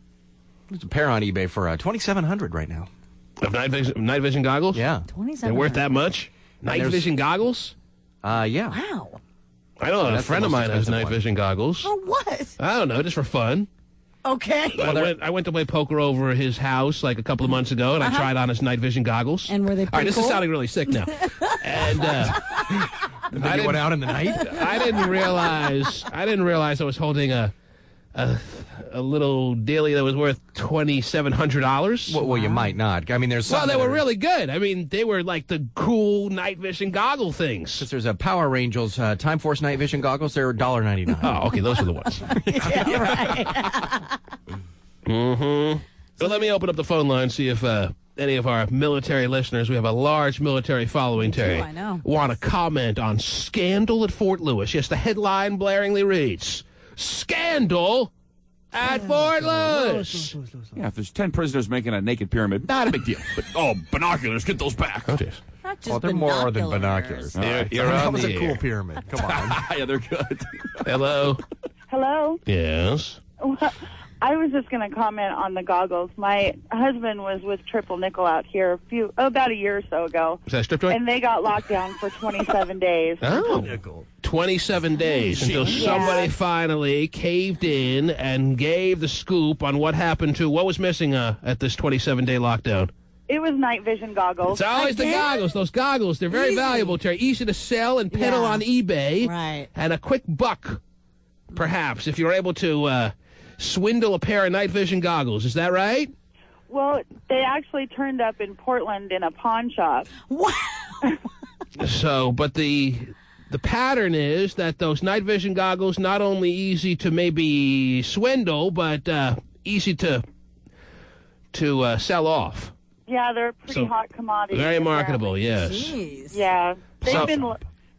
There's a pair on eBay for $2,700 right now. Of night vision goggles? Yeah. They're worth that much? Night vision goggles? Yeah. Wow. I know a friend of mine has night vision goggles. For what? I don't know, just for fun. Okay. I went to play poker over his house like a couple of months ago, and I tried on his night vision goggles. And were they pretty All right, this cool? is sounding really sick now. And I went out in the night. I didn't realize I was holding a little dealie that was worth $2,700. Well, you might not. I mean, there's some. Well, they were really good. I mean, they were like the cool night vision goggle things. Because there's a Power Rangers Time Force night vision goggles. They're $1.99. Oh, okay, those are the ones. Yeah, right. So let me open up the phone line, see if any of our military listeners, we have a large military following, Terry, I know. want to comment on scandal at Fort Lewis. Yes, the headline blaringly reads, "Scandal at Fort Lewis." Yeah, if there's 10 prisoners making a naked pyramid, not a big deal. But, binoculars, get those back. Oh, jeez. Not just They're more than binoculars. You're that on was the a cool air. pyramid. Come on. Yeah, they're good. Hello? Hello. Yes? I was just going to comment on the goggles. My husband was with Triple Nickel out here about a year or so ago. Is that a strip joint? And they got locked down for 27 days. Oh, 27 days until somebody finally caved in and gave the scoop on what happened to, what was missing at this 27-day lockdown? It was night vision goggles. It's always the goggles. Those goggles, they're very valuable, Terry. Easy to sell and peddle on eBay. Right. And a quick buck, perhaps, if you're able to swindle a pair of night vision goggles. Is that right? Well, they actually turned up in Portland in a pawn shop. Wow. So, but the pattern is that those night vision goggles not only easy to maybe swindle, but easy to sell off. Yeah, they're pretty hot commodities. Very marketable, yes. Jeez. Yeah,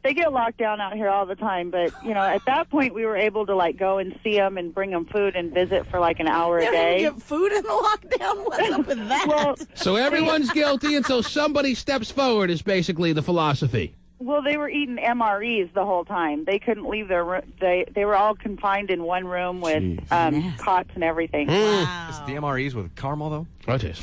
they get locked down out here all the time. But at that point, we were able to go and see them and bring them food and visit for an hour a day. You get food in the lockdown? What's up with that? Well, so everyone's guilty until somebody steps forward is basically the philosophy. Well, they were eating MREs the whole time. They couldn't leave their room. They were all confined in one room with cots and everything. Wow. Is the MREs with caramel, though? Oh, it is.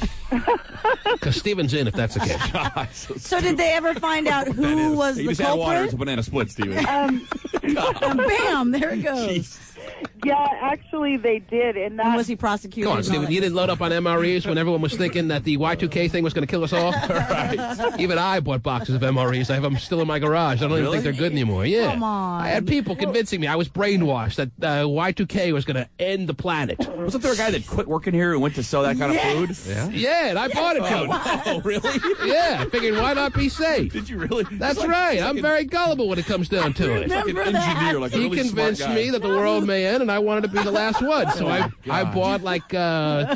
Because Steven's in, if that's the case. So did they ever find out who was You the just add water culprit? to banana split, Steven. And bam, there it goes. Yeah, actually, they did. And that was he prosecuted? Come on, Steve, you didn't load up on MREs when everyone was thinking that the Y2K thing was going to kill us all? Right. Even I bought boxes of MREs. I have them still in my garage. I don't even think they're good anymore. Yeah. Come on. I had people convincing me I was brainwashed that Y2K was going to end the planet. Wasn't there a guy that quit working here and went to sell that kind of food? Yeah, and I bought it. Oh, really? Yeah, I figured why not be safe? Did you really? That's right. I'm very gullible when it comes down to it. Like an engineer, like a He really convinced smart guy. me that the world may end, and I wanted to be the last one. So I bought like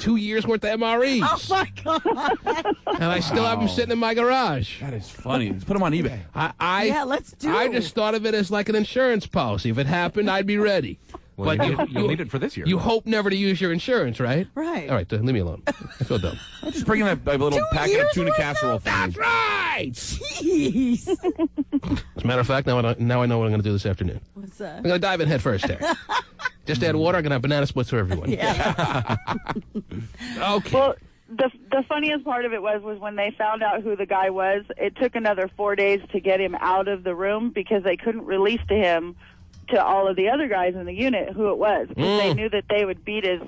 2 years worth of MREs. Oh my God! And I still have them sitting in my garage. That is funny. Let's put them on eBay. Yeah, let's do I it. just thought of it as like an insurance policy. If it happened, I'd be ready. Well, But you'll need it for this year. You hope never to use your insurance, right? Right. All right, leave me alone. I feel dumb. I'll just bring him a little packet of tuna casserole for me. That's right! Jeez. As a matter of fact, now I know what I'm going to do this afternoon. What's that? I'm going to dive in head first there. Just add water. I'm going to have banana splits for everyone. Yeah. Okay. Well, the funniest part of it was when they found out who the guy was, it took another 4 days to get him out of the room because they couldn't release to him to all of the other guys in the unit who it was because they knew that they would beat his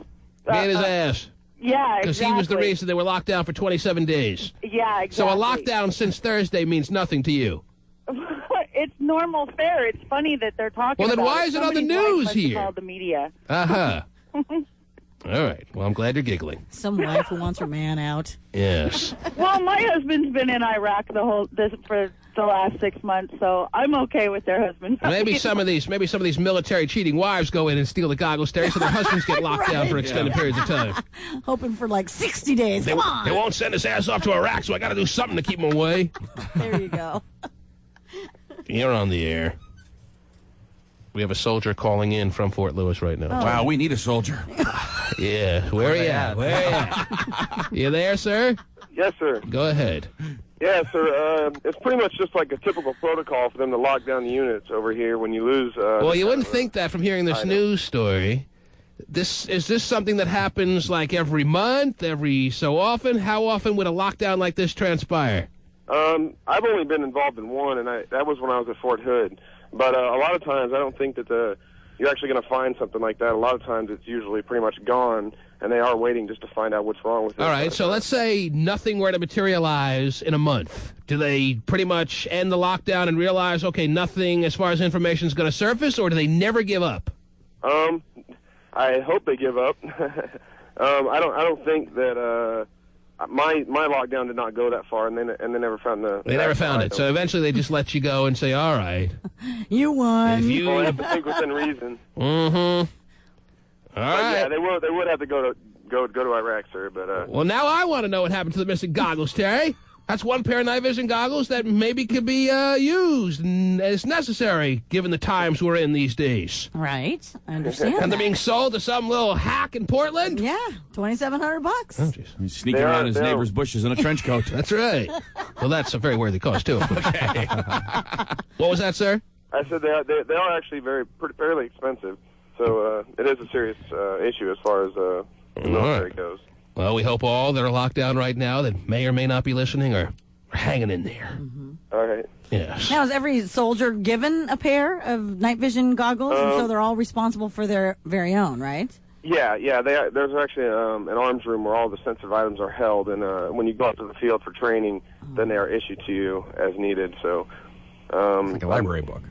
ass. Yeah, Because he was the reason they were locked down for 27 days. Yeah, exactly. So a lockdown since Thursday means nothing to you. It's normal fare. It's funny that they're talking Well, then about why is it on the Somebody's wife news must have here? called the media. Uh-huh. All right. Well, I'm glad you're giggling. Some wife who wants her man out. Yes. Well, my husband's been in Iraq for the last 6 months, so I'm okay with their husband. Maybe some of these military cheating wives go in and steal the goggles, Terry, so their husbands get locked down for extended periods of time. Hoping for like 60 days. Come on. They won't send his ass off to Iraq, so I got to do something to keep him away. There you go. You're on the air. We have a soldier calling in from Fort Lewis right now. Wow, we need a soldier. Yeah. Where are you at? Where are you at? You there, sir? Yes, sir. Go ahead. Yeah, sir. It's pretty much just like a typical protocol for them to lock down the units over here when you lose. Well, you wouldn't think that from hearing this news story. Is this something that happens like every month, every so often? How often would a lockdown like this transpire? I've only been involved in one, and that was when I was at Fort Hood. But a lot of times, I don't think that you're actually going to find something like that. A lot of times, it's usually pretty much gone, and they are waiting just to find out what's wrong with it. All right, so let's say nothing were to materialize in a month. Do they pretty much end the lockdown and realize, okay, nothing as far as information is going to surface, or do they never give up? I hope they give up. I don't think that my lockdown did not go that far, and they never found the. They never found it, so eventually they just let you go and say, "All right, you won." If you, well, I have to think within reason. Mm-hmm. All right. Yeah, they would have to go to Iraq, sir. But well, now I want to know what happened to the missing goggles, Terry. That's one pair of night vision goggles that maybe could be used as necessary, given the times we're in these days. Right, I understand. And they're being sold to some little hack in Portland? Yeah, $2,700. Oh, jeez. He's sneaking around his neighbor's bushes in a trench coat. That's right. Well, that's a very worthy cause, too. Okay. What was that, sir? I said they are actually fairly expensive, so it is a serious issue as far as the military goes. Well, we hope all that are locked down right now that may or may not be listening are hanging in there. Mm-hmm. All right. Yes. Now, is every soldier given a pair of night vision goggles, and so they're all responsible for their very own, right? Yeah. There's actually an arms room where all the sensitive items are held, and when you go out to the field for training, then they are issued to you as needed. So, like a library book.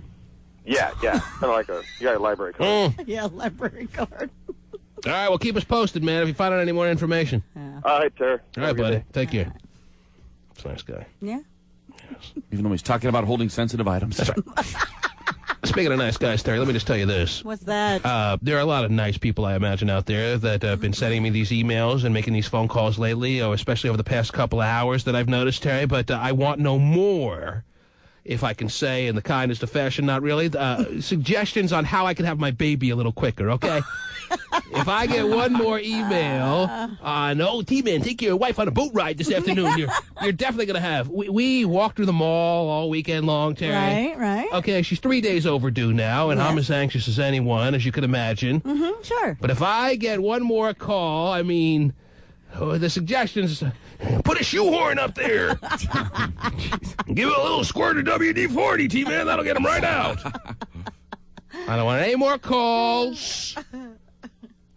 Yeah, kind of like you got a library card. Yeah, library card. All right, well, keep us posted, man, if you find out any more information. Yeah. All right, sir. All right, buddy. Take care. That's a nice guy. Yeah. Even though he's talking about holding sensitive items. That's right. Speaking of nice guys, Terry, let me just tell you this. What's that? There are a lot of nice people, I imagine, out there that have been sending me these emails and making these phone calls lately, or especially over the past couple of hours that I've noticed, Terry, but I want no more, if I can say in the kindest of fashion, not really, suggestions on how I can have my baby a little quicker, okay? If I get one more email on, T-Man, take your wife on a boat ride this afternoon, you're definitely going to have. We walked through the mall all weekend long, Terry. Right. Okay, she's 3 days overdue now, and I'm as anxious as anyone, as you can imagine. Mm-hmm, sure. But if I get one more call, I mean, the suggestions, put a shoehorn up there. Give it a little squirt of WD-40, T-Man, that'll get him right out. I don't want any more calls.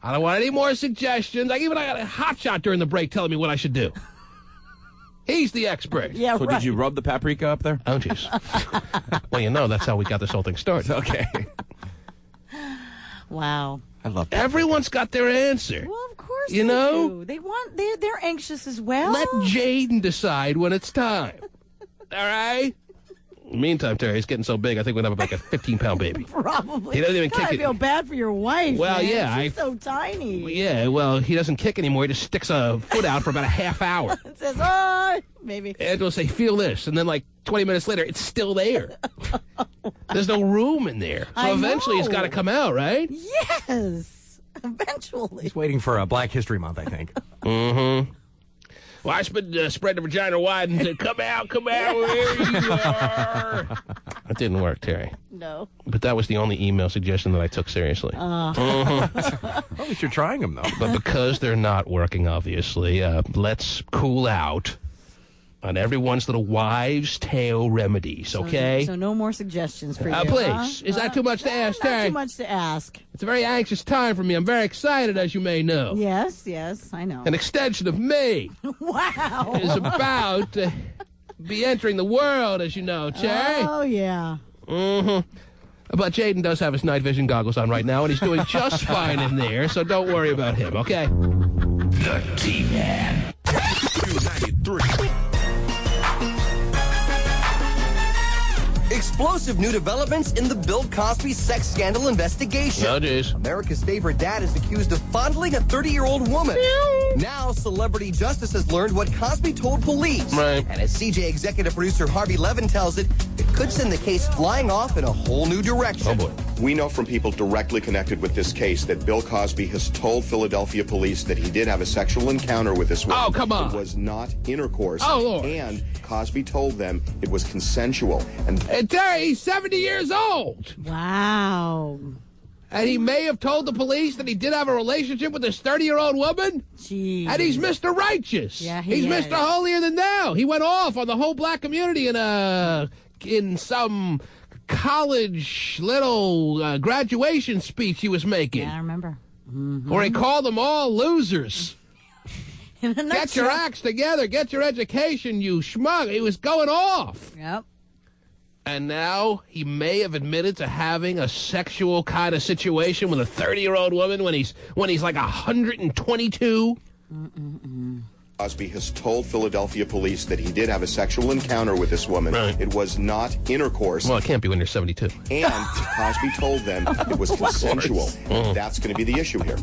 I don't want any more suggestions. I got a hotshot during the break telling me what I should do. He's the expert. Yeah, So right. did you rub the paprika up there? Oh, jeez. Well, you know, that's how we got this whole thing started. Okay. Wow. I love that. Everyone's got their answer. Well, of course You they know? do. They're anxious as well. Let Jaden decide when it's time. All right? Meantime, Terry's getting so big, I think we're going to have like a 15-pound baby. Probably. He doesn't even God, kick I it. feel bad for your wife. Well, man. yeah, She's so tiny. Yeah, well, he doesn't kick anymore. He just sticks a foot out for about a half hour. It says, oh, maybe. And will say, feel this. And then like 20 minutes later, it's still there. There's no room in there. So I eventually it's know. got to come out, right? Yes. Eventually. He's waiting for Black History Month, I think. Mm-hmm. Well, I spread the vagina wide and said, come out, where you are. That didn't work, Terry. No. But that was the only email suggestion that I took seriously. At least you're trying them, though. But because they're not working, obviously, let's cool out on everyone's little wives' tale remedies, okay? So no more suggestions for you. Please. Huh? Is that too much to ask, Not Terry? too much to ask. It's a very anxious time for me. I'm very excited, as you may know. Yes, I know. An extension of me Wow. is about to be entering the world, as you know, Terry. Oh, yeah. Mm-hmm. But Jaden does have his night vision goggles on right now, and he's doing just fine in there, so don't worry about him, okay? The T-Man. 93. Explosive new developments in the Bill Cosby sex scandal investigation. Oh, jeez. America's favorite dad is accused of fondling a 30-year-old woman. Now, celebrity justice has learned what Cosby told police. Right. And as CJ executive producer Harvey Levin tells it, it could send the case flying off in a whole new direction. Oh, boy. We know from people directly connected with this case that Bill Cosby has told Philadelphia police that he did have a sexual encounter with this woman. Oh, come on. It was not intercourse. Oh, Lord. And Cosby told them it was consensual. And Terry, he's 70 years old. Wow. And he may have told the police that he did have a relationship with this 30-year-old woman. Jeez. And he's Mr. Righteous. Yeah, he's is. Mr. Holier Than Thou. He went off on the whole black community in some college little graduation speech he was making. Yeah, I remember. Mm-hmm. Where he called them all losers. Get your acts together. Get your education, you schmuck. He was going off. Yep. And now he may have admitted to having a sexual kind of situation with a 30-year-old woman when he's like 122. Cosby has told Philadelphia police that he did have a sexual encounter with this woman. Right. It was not intercourse. Well, it can't be when you're 72. And Cosby told them it was consensual. And that's going to be the issue here.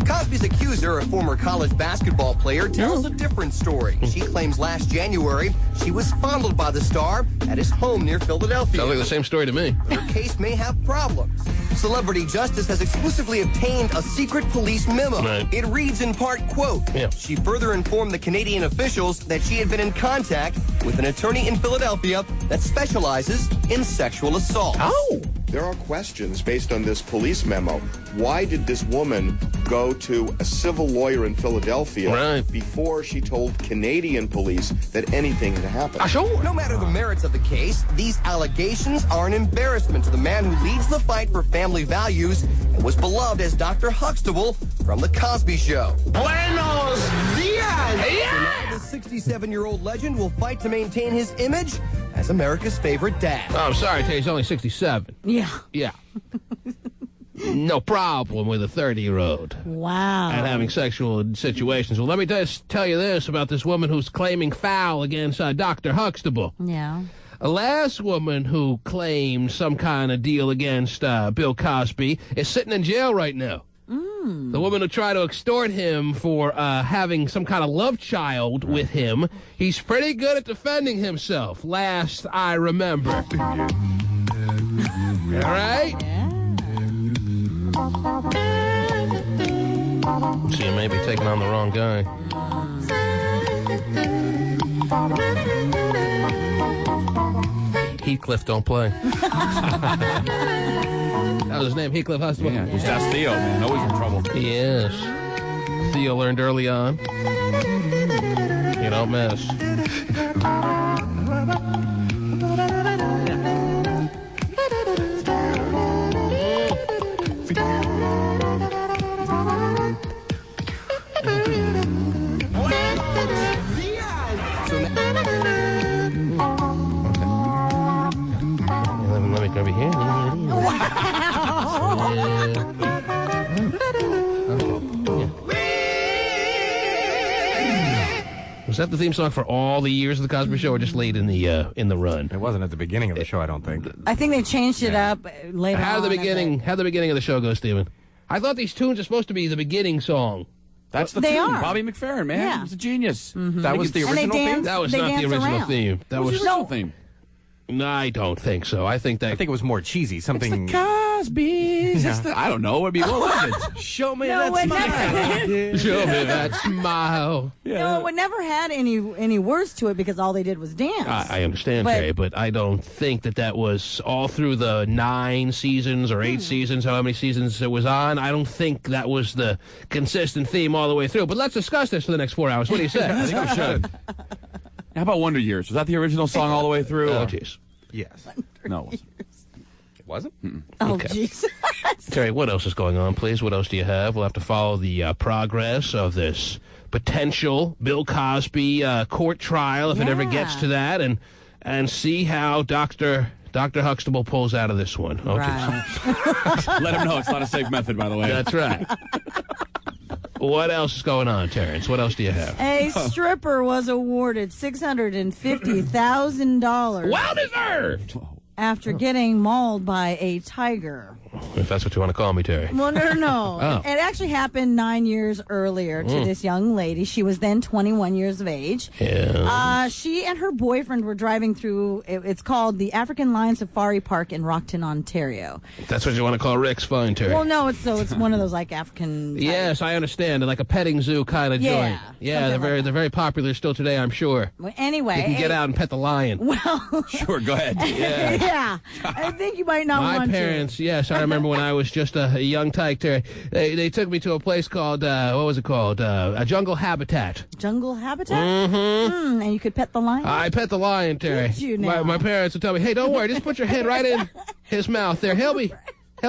Cosby's accuser, a former college basketball player, tells a different story. She claims last January she was fondled by the star at his home near Philadelphia. Sounds like the same story to me. Her case may have problems. Celebrity Justice has exclusively obtained a secret police memo. Right. It reads in part, quote, she further informed the Canadian officials that she had been in contact with an attorney in Philadelphia that specializes in sexual assault. Oh! There are questions based on this police memo. Why did this woman go to a civil lawyer in Philadelphia before she told Canadian police that anything had happened? Sure. No matter the merits of the case, these allegations are an embarrassment to the man who leads the fight for family values and was beloved as Dr. Huxtable from The Cosby Show. Buenos dias! So now the 67-year-old legend will fight to maintain his image as America's favorite dad. Oh, I'm sorry, Tay. He's only 67. Yeah. Yeah. No problem with a 30-year-old. Wow. And having sexual situations. Well, let me just tell you this about this woman who's claiming foul against Dr. Huxtable. Yeah. A last woman who claimed some kind of deal against Bill Cosby is sitting in jail right now. The woman who tried to extort him for having some kind of love child with him. He's pretty good at defending himself, last I remember. All right? So you may be taking on the wrong guy. Heathcliff don't play. That was his name, Heathcliff Huxtable. Yeah, just ask Theo, man. Always in trouble. He is. Theo learned early on. You don't miss. Was that the theme song for all the years of the Cosby Show, or just late in the run? It wasn't at the beginning of the show, I don't think. I think they changed it up later How on. did the beginning of the show go, Stephen? I thought these tunes are supposed to be the beginning song. That's the They tune. are. Bobby McFerrin, man. Yeah. He was a genius. That was the And they original theme? dance- That was they not the dance original around. theme. That What was the original theme? No, I don't think so. I think it was more cheesy. Something. It's the Cosbys. It's the, I don't know. I mean, what was it? Show me No, that it smile. never- Show me that smile. No, it never had any words to it because all they did was dance. I understand, Terry, but I don't think that was all through the 9 seasons or 8 seasons, how many seasons it was on. I don't think that was the consistent theme all the way through. But let's discuss this for the next 4 hours. What do you say? I think we should. How about Wonder Years? Was that the original song all the way through? Oh, jeez. Yes. No, it wasn't. It wasn't? Oh, Okay. jeez. Terry, what else is going on, please? What else do you have? We'll have to follow the progress of this potential Bill Cosby court trial, if it ever gets to that, and see how Dr. Huxtable pulls out of this one. Oh, Right. Let him know it's not a safe method, by the way. That's right. What else is going on, Terrence? What else do you have? A stripper was awarded $650,000 Well deserved! after getting mauled by a tiger. If that's what you want to call me, Terry. Well, no. Oh. It actually happened 9 years earlier to this young lady. She was then 21 years of age. Yeah. She and her boyfriend were driving through, it's called the African Lion Safari Park in Rockton, Ontario. That's what you want to call Rick's fine, Terry. Well, no, it's one of those like African. Yes, I understand. Like a petting zoo kind of Yeah, joint. Yeah, they're very popular still today, I'm sure. Well, anyway. You can get out and pet the lion. Well. Sure, go ahead. Yeah. Yeah. I think you might not My want parents, yes, I remember when I was just a young tyke, Terry. They took me to a place called, what was it called? A jungle habitat. to. Jungle habitat? Mm-hmm. And you could pet the lion? I pet the lion, Terry. Did you now? My parents would tell me, hey, don't worry, just put your head right in his mouth there. He'll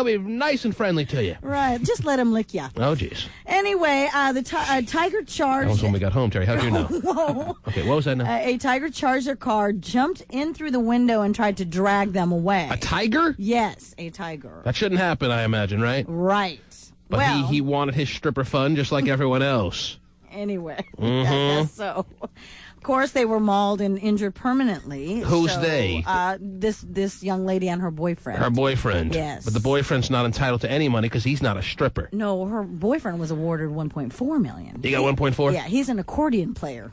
be nice and friendly to you. Right. Just let him lick you. Oh, jeez. Anyway, the tiger charged. That was when we got home, Terry. How'd you know? Whoa. Okay, what was that now? A tiger charged their car, jumped in through the window, and tried to drag them away. A tiger? Yes, a tiger. That shouldn't happen, I imagine, right? Right. But well, he wanted his stripper fun just like everyone else. Anyway, Mhm. I guess so. Of course, they were mauled and injured permanently. Who's so, they? This young lady and her boyfriend. Her boyfriend. Yes. But the boyfriend's not entitled to any money because he's not a stripper. No, her boyfriend was awarded $1.4 million. He got 1.4? Yeah, he's an accordion player.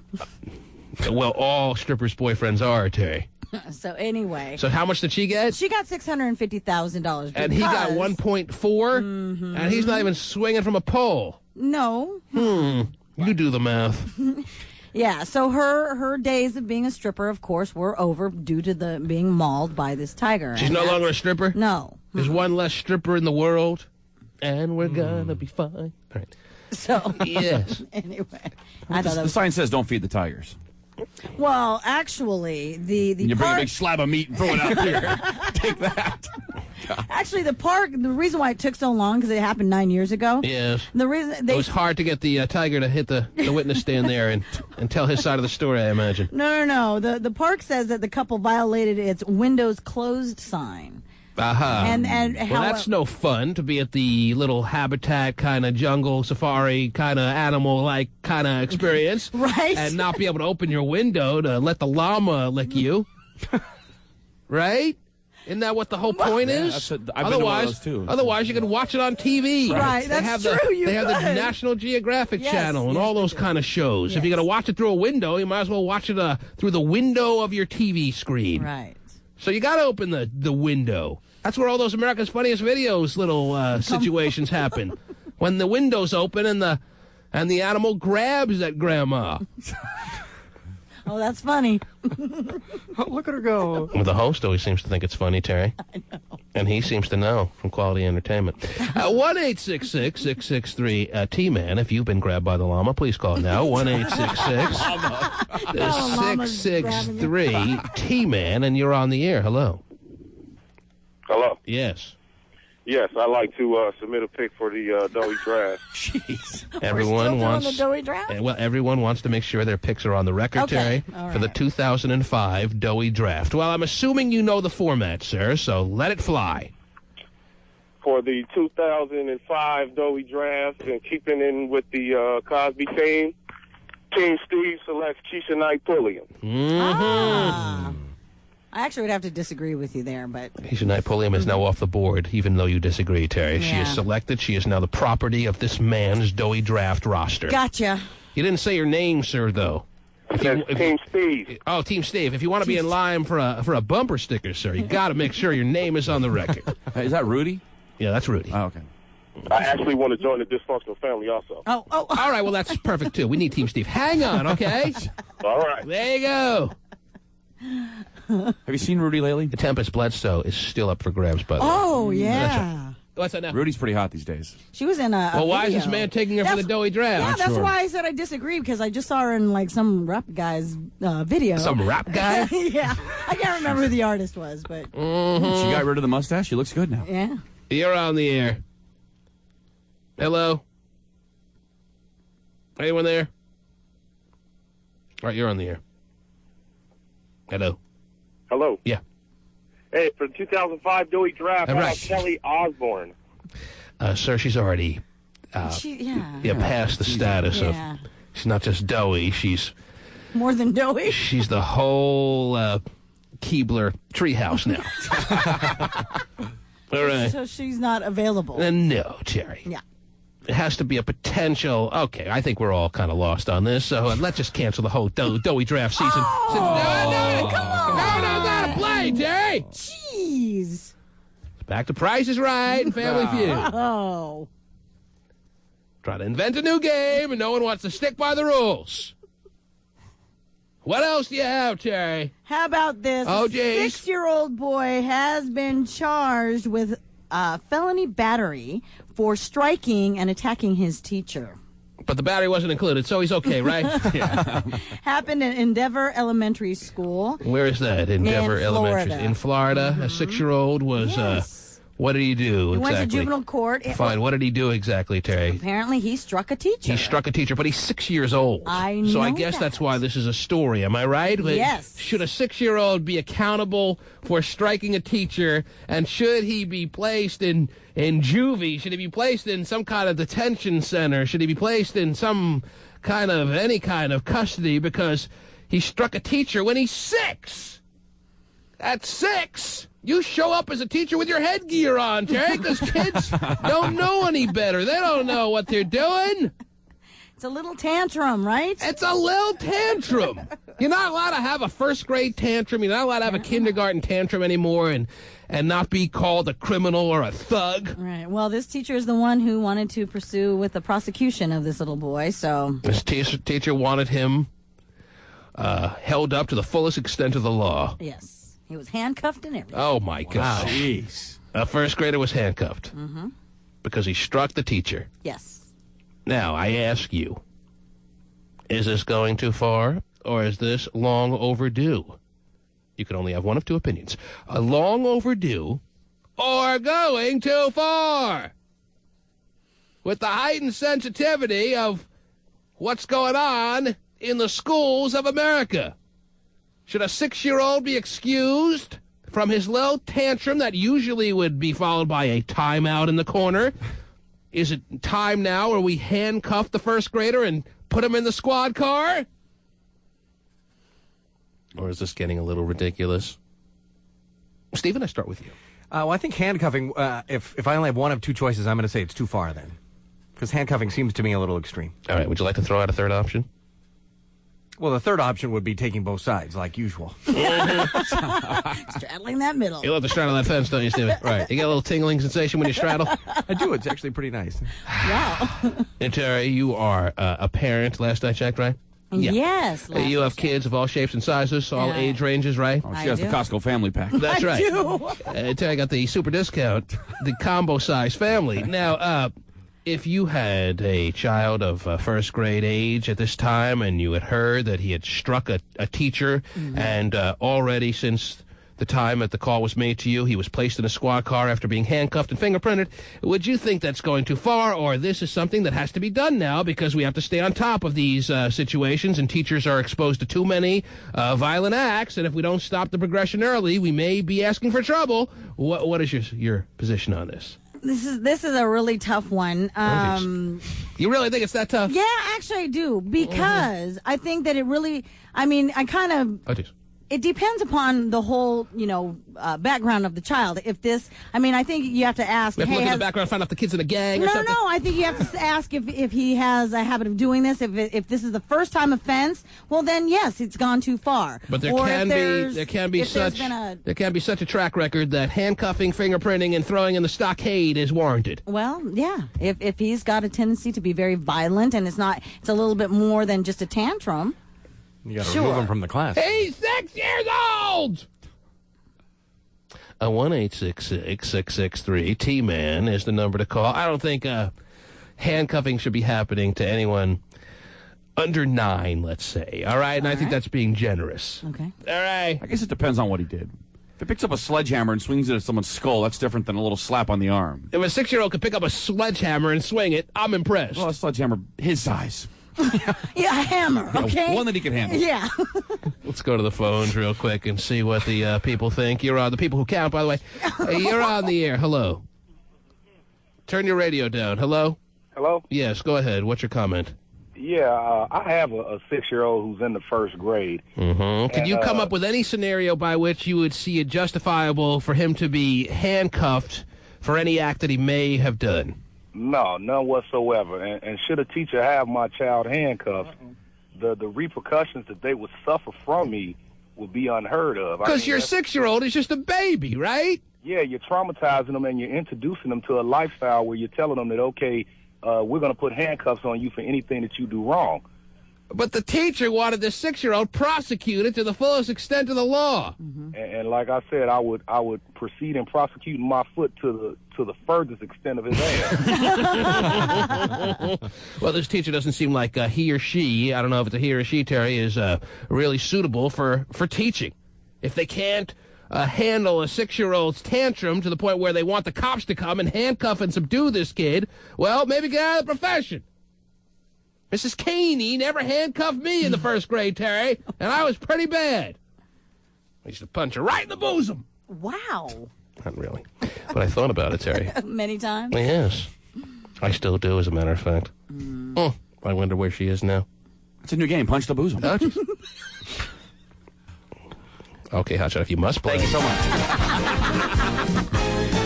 Well, all strippers' boyfriends are, Terry. So anyway. So how much did she get? She got $650,000. And he got 1.4? And he's not even swinging from a pole. No. You do the math. Yeah, so her days of being a stripper, of course, were over due to the being mauled by this tiger. She's And no that's- longer a stripper? No. There's one less stripper in the world, and we're gonna be fine. All right. So Yes. anyway, I thought that The was, sign says don't feed the tigers. well, actually, the You bring a park, big slab of meat and throw it out here. Take that. actually the park. The reason why it took so long because it happened 9 years ago. Yes. The reason It they was hard to get the tiger to hit the witness stand there and tell his side of the story, I imagine. no. The park says that the couple violated its windows closed sign. Aha. And well, how that's no fun to be at the little habitat kind of jungle safari kind of animal-like kind of experience. Right. And not be able to open your window to let the llama lick you. Right? Isn't that what the whole point Yeah, is? I've been to one of Otherwise, those, too. otherwise you could watch it on TV. Right, They that's have true, The, you they have the could. National Geographic Yes, Channel and yes, all they those do. kind of shows. If you're going to watch it through a window, you might as well watch it through the window of your TV screen. Right. So you got to open the window. That's where all those America's Funniest Videos little situations happen. When the window's open and the animal grabs at grandma. Oh, that's funny. Look at her go. Well, the host always seems to think it's funny, Terry. I know. And he seems to know from Quality Entertainment. 1-866-663-T-Man. If you've been grabbed by the llama, please call now. 1-866-663-T-Man. And you're on the air. Hello. Hello. Yes. Yes, I'd like to submit a pick for the doughy draft. Jeez. We're Everyone still wants doing the doughy draft? Well, everyone wants to make sure their picks are on the record, Okay. Terry, All for the right. 2005 Doughy Draft. Well, I'm assuming you know the format, sir, so let it fly. For the 2005 doughy draft and keeping in with the Cosby theme, Team Steve selects Keisha Knight Pulliam. I actually would have to disagree with you there, but... Keisha Knight Pulliam is now off the board, even though you disagree, Terry. She is selected. She is now the property of this man's doughy draft roster. Gotcha. You didn't say your name, sir, though. Team Steve. Oh, Team Steve. If you want to be in line for a bumper sticker, sir, you got to make sure your name is on the record. Is that Rudy? Yeah, that's Rudy. Oh, okay. I actually want to join the dysfunctional family also. Oh. All right, well, that's perfect, too. We need Team Steve. Hang on, okay? All right. There you go. Have you seen Rudy lately? The Tempest Bledsoe is still up for grabs, by the way. Oh, yeah. What's that now? Rudy's pretty hot these days. She was in a Well, why is video. this man taking her for the doughy draft? Yeah, that's why I said I disagree, because I just saw her in, like, some rap guy's video. Some rap guy? Yeah. I can't remember who the artist was, but... She got rid of the mustache. She looks good now. Yeah. You're on the air. Hello? Anyone there? All right, you're on the air. Hello? Hello. Yeah. Hey, for the 2005 Doughy Draft, how about Kelly Osbourne? Sir, she's already past the status of... She's not just doughy, she's... More than doughy? She's the whole Keebler treehouse now. All right. So she's not available? No, Terry. Yeah. It has to be a potential... Okay, I think we're all kind of lost on this, so let's just cancel the whole doughy draft season. Oh, come on! No, not a play, Terry! Jeez. Back to Price is Right and Family Feud. Oh. Try to invent a new game, and no one wants to stick by the rules. What else do you have, Terry? How about this? Oh, a geez. 6-year-old boy has been charged with felony battery for striking and attacking his teacher. But the battery wasn't included, so he's okay, right? Happened in Endeavor Elementary School. Where is that? Endeavor Elementary. Florida. In Florida, a 6-year-old was... What did he do He exactly? went to juvenile court. Fine. What did he do exactly, Terry? Apparently, he struck a teacher. He struck a teacher, but he's 6 years old. I know So I guess that's why this is a story. Am I right? Yes. Should a 6-year-old be accountable for striking a teacher, and should he be placed in juvie? Should he be placed in some kind of detention center? Should he be placed in any kind of custody because he struck a teacher when he's 6? At 6, you show up as a teacher with your headgear on, Terry, because kids don't know any better. They don't know what they're doing. It's a little tantrum, right? It's a little tantrum. You're not allowed to have a first-grade tantrum. You're not allowed to have a kindergarten tantrum anymore and not be called a criminal or a thug. Right. Well, this teacher is the one who wanted to pursue with the prosecution of this little boy, so... This teacher wanted him held up to the fullest extent of the law. Yes. He was handcuffed and everything. Oh, my gosh. Jeez. A first grader was handcuffed because he struck the teacher. Yes. Now, I ask you, is this going too far, or is this long overdue? You can only have one of two opinions. A long overdue or going too far. With the heightened sensitivity of what's going on in the schools of America. Should a 6-year-old be excused from his little tantrum that usually would be followed by a timeout in the corner? Is it time now where we handcuff the first grader and put him in the squad car? Or is this getting a little ridiculous? Stephen, I start with you. Well, I think handcuffing, if I only have one of two choices, I'm going to say it's too far then. Because handcuffing seems to me a little extreme. All right, would you like to throw out a third option? Well, the third option would be taking both sides, like usual. Straddling that middle. You love to straddle that fence, don't you, Stephen? Right. You get a little tingling sensation when you straddle? I do. It's actually pretty nice. Wow. And Terry, you are a parent, last I checked, right? Yeah. Yes. You have kids of all shapes and sizes, all age ranges, right? Oh, she has the Costco family pack. That's right. I do. Terry got the super discount, the combo size family. Now, if you had a child of first grade age at this time and you had heard that he had struck a teacher and already since the time that the call was made to you, he was placed in a squad car after being handcuffed and fingerprinted, would you think that's going too far, or this is something that has to be done now because we have to stay on top of these situations and teachers are exposed to too many violent acts, and if we don't stop the progression early, we may be asking for trouble? What is your position on this? This is a really tough one. You really think it's that tough? Yeah, actually I do, because I think that it really, I kind of... It depends upon the whole, background of the child. If this, I think you have to ask. We have to look in the background, find out if the kid's in a gang or something. No, I think you have to ask if he has a habit of doing this. If this is the first time offense, well then yes, it's gone too far. But there can be such a track record that handcuffing, fingerprinting, and throwing in the stockade is warranted. Well, yeah. If he's got a tendency to be very violent and it's a little bit more than just a tantrum. You got to remove him from the class. He's 6 years old! 1-866-663 T-Man is the number to call. I don't think handcuffing should be happening to anyone under 9, let's say. All right? And I think that's being generous. Okay. All right. I guess it depends on what he did. If he picks up a sledgehammer and swings it at someone's skull, that's different than a little slap on the arm. If a 6-year-old could pick up a sledgehammer and swing it, I'm impressed. Well, a sledgehammer his size. Yeah, a hammer, okay? One that he can handle. Yeah. Let's go to the phones real quick and see what the people think. You're on the people who count, by the way. You're on the air. Hello. Turn your radio down. Hello? Hello? Yes, go ahead. What's your comment? Yeah, I have a 6-year-old who's in the first grade. Mm-hmm. Can you come up with any scenario by which you would see it justifiable for him to be handcuffed for any act that he may have done? No, none whatsoever. And should a teacher have my child handcuffed, the repercussions that they would suffer from me would be unheard of. Because your 6-year-old is just a baby, right? Yeah, you're traumatizing them and you're introducing them to a lifestyle where you're telling them that, okay, we're going to put handcuffs on you for anything that you do wrong. But the teacher wanted the 6-year-old prosecuted to the fullest extent of the law. Mm-hmm. And like I said, I would proceed in prosecuting my foot to the furthest extent of his ass. Well, this teacher doesn't seem like he or she, I don't know if it's a he or she, Terry, is really suitable for teaching. If they can't handle a 6-year-old's tantrum to the point where they want the cops to come and handcuff and subdue this kid, well, maybe get out of the profession. Mrs. Caney never handcuffed me in the first grade, Terry, and I was pretty bad. I used to punch her right in the bosom. Wow. Not really. But I thought about it, Terry. Many times? Yes. I still do, as a matter of fact. I wonder where she is now. It's a new game, Punch the Bosom. Okay, Hotshot, if you must play. Thank you so much.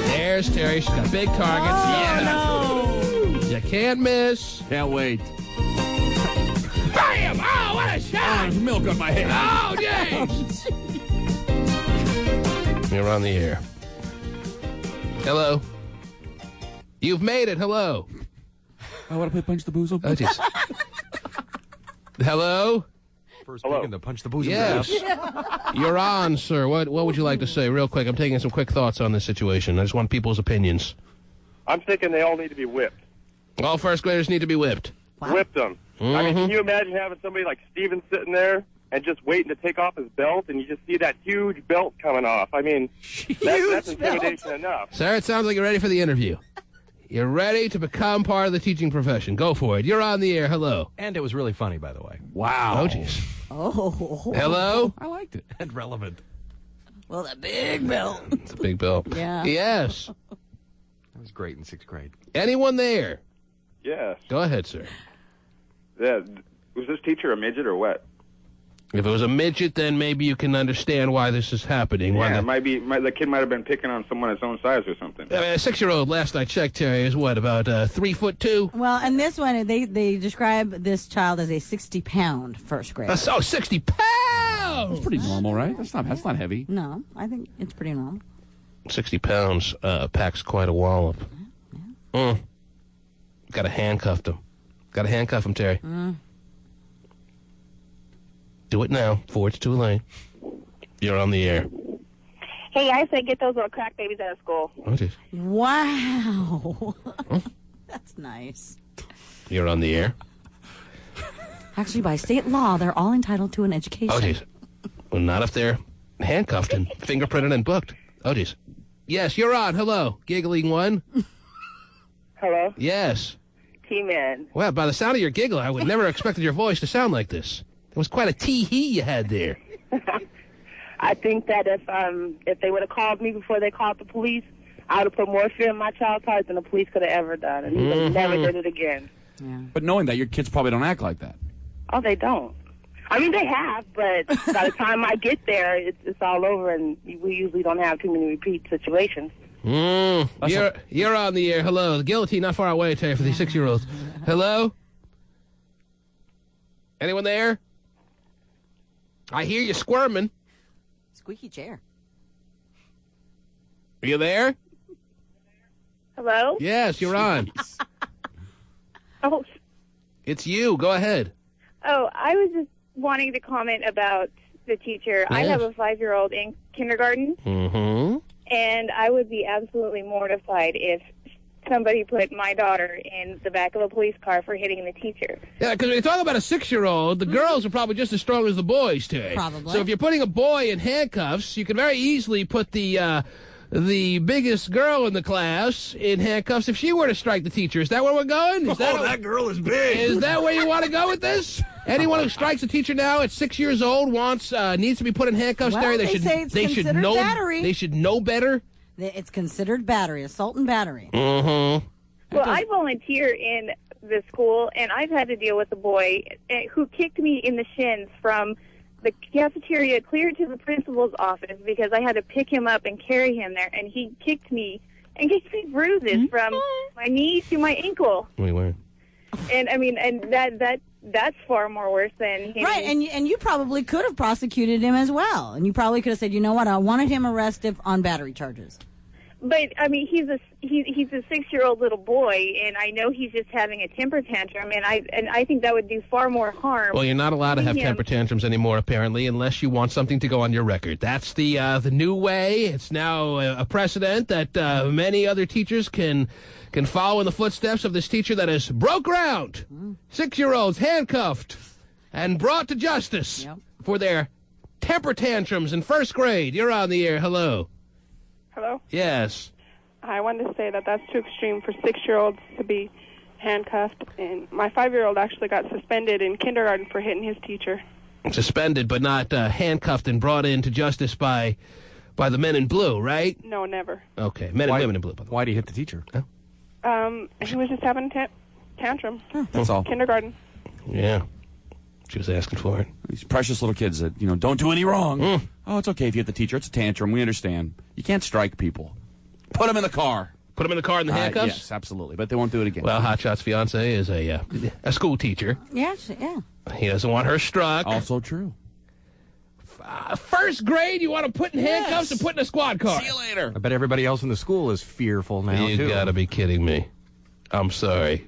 There's Terry. She's got big targets. No. You can't miss. Can't wait. Bam! Oh, what a shot! There's milk on my head. Oh, jeez! You're on the air. Hello. You've made it. Hello. I want to play Punch the Boozle. Oh, jeez. Hello? First pick in the Punch the Boozle. Yes. You're on, sir. What would you like to say? Real quick, I'm taking some quick thoughts on this situation. I just want people's opinions. I'm thinking they all need to be whipped. All first graders need to be whipped. Wow. Whipped them. Mm-hmm. I mean, can you imagine having somebody like Steven sitting there and just waiting to take off his belt, and you just see that huge belt coming off? I mean, that's intimidation enough. Sir, it sounds like you're ready for the interview. You're ready to become part of the teaching profession. Go for it. You're on the air. Hello. And it was really funny, by the way. Wow. Oh, jeez. Oh. Hello? I liked it. And relevant. Well, that big belt. It's a big belt. Yeah. Yes. That was great in 6th grade. Anyone there? Yes. Go ahead, sir. Yeah. Was this teacher a midget or what? If it was a midget, then maybe you can understand why this is happening. Yeah, the kid might have been picking on someone his own size or something. I mean, a 6-year-old, last I checked, Terry, is what, about 3'2"? Well, and this one, they describe this child as a 60-pound first grader. Oh, 60 pounds! That's pretty normal, right? That's not heavy. No, I think it's pretty normal. 60 pounds packs quite a wallop. Yeah. Got to handcuff him. Got to handcuff him, Terry. Do it now, before it's too late. You're on the air. Hey, I said get those little crack babies out of school. Oh, geez. Wow. That's nice. You're on the air. Actually, by state law, they're all entitled to an education. Oh, jeez. Well, not if they're handcuffed and fingerprinted and booked. Oh, jeez. Yes, you're on. Hello. Giggling one. Hello? Yes. T-Man. Well, by the sound of your giggle, I would never have expected your voice to sound like this. It was quite a tee-hee you had there. I think that if they would have called me before they called the police, I would have put more fear in my child's heart than the police could have ever done, and he would have never did it again. Yeah. But knowing that, your kids probably don't act like that. Oh, they don't. I mean, they have, but by the time I get there, it's all over, and we usually don't have too many repeat situations. You're on the air. Hello. The guillotine not far away today for these 6-year-olds. Hello? Anyone there? I hear you squirming. Squeaky chair. Are you there? Hello? Yes, you're on. Oh, It's you. Go ahead. I was just wanting to comment about the teacher. I have a 5-year-old in kindergarten, and I would be absolutely mortified if somebody put my daughter in the back of a police car for hitting the teacher. Yeah, because when you talk about a 6-year-old, the girls are probably just as strong as the boys today. Probably. So if you're putting a boy in handcuffs, you can very easily put the biggest girl in the class in handcuffs if she were to strike the teacher. Is that where we're going? That girl is big. Is that where you want to go with this? Anyone who strikes a teacher now at 6 years old needs to be put in handcuffs. Well, They should know battery. They should know better. It's considered battery, assault and battery. Well, I volunteer in the school, and I've had to deal with a boy who kicked me in the shins from the cafeteria clear to the principal's office because I had to pick him up and carry him there, and he kicked me bruises from my knee to my ankle. Where? And I mean, and that's far more worse than him. Right, and you probably could have prosecuted him as well, and you probably could have said, you know what, I wanted him arrested on battery charges. But I mean, he's a 6-year-old little boy, and I know he's just having a temper tantrum, and I think that would do far more harm. Well, you're not allowed to have temper tantrums anymore, apparently, unless you want something to go on your record. That's the new way. It's now a precedent that many other teachers can follow in the footsteps of this teacher that has broke ground. 6-year-olds handcuffed and brought to justice for their temper tantrums in first grade. You're on the air. Hello. Hello? Yes. I wanted to say that that's too extreme for 6-year-olds to be handcuffed. And my 5-year-old actually got suspended in kindergarten for hitting his teacher. Suspended, but not handcuffed and brought into justice by the men in blue, right? No, never. Okay, men and women in blue. By the way. Why did he hit the teacher? He was just having a tantrum. That's all. Kindergarten. Yeah. She was asking for it. These precious little kids that, don't do any wrong. Oh, it's okay if you hit the teacher. It's a tantrum. We understand. You can't strike people. Put them in the car. Put them in the car in the handcuffs? Yes, absolutely. But they won't do it again. Well, Hotshot's fiance is a school teacher. Yeah. He doesn't want her struck. Also true. First grade, you want to put in handcuffs and put in a squad car. See you later. I bet everybody else in the school is fearful now, You too. gotta be kidding me. I'm sorry.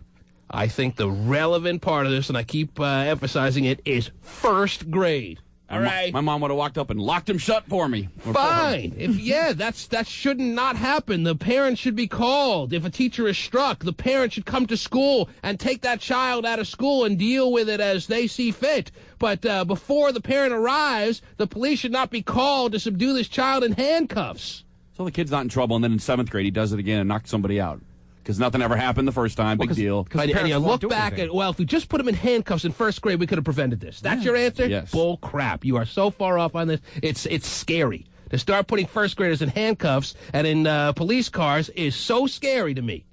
I think the relevant part of this, and I keep emphasizing it, is first grade. All right? My mom would have walked up and locked him shut for me. Fine. That should not happen. The parent should be called. If a teacher is struck, the parent should come to school and take that child out of school and deal with it as they see fit. But before the parent arrives, the police should not be called to subdue this child in handcuffs. So the kid's not in trouble, and then in 7th grade he does it again and knocks somebody out. Because nothing ever happened the first time. Big deal. And you look back at, if we just put him in handcuffs in first grade, we could have prevented this. That's your answer? Yes. Bull crap. You are so far off on this. It's scary. To start putting first graders in handcuffs and in police cars is so scary to me.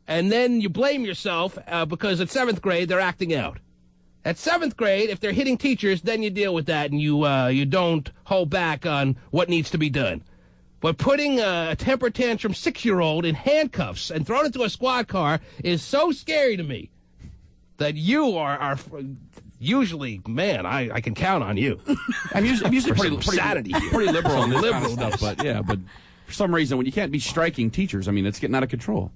And then you blame yourself because at 7th grade they're acting out. At 7th grade, if they're hitting teachers, then you deal with that and you don't hold back on what needs to be done. But putting a temper tantrum 6-year-old in handcuffs and thrown into a squad car is so scary to me that you are usually, man, I can count on you. I'm usually pretty sanity, pretty liberal on this kind of stuff. But for some reason, when you can't be striking teachers, I mean, it's getting out of control.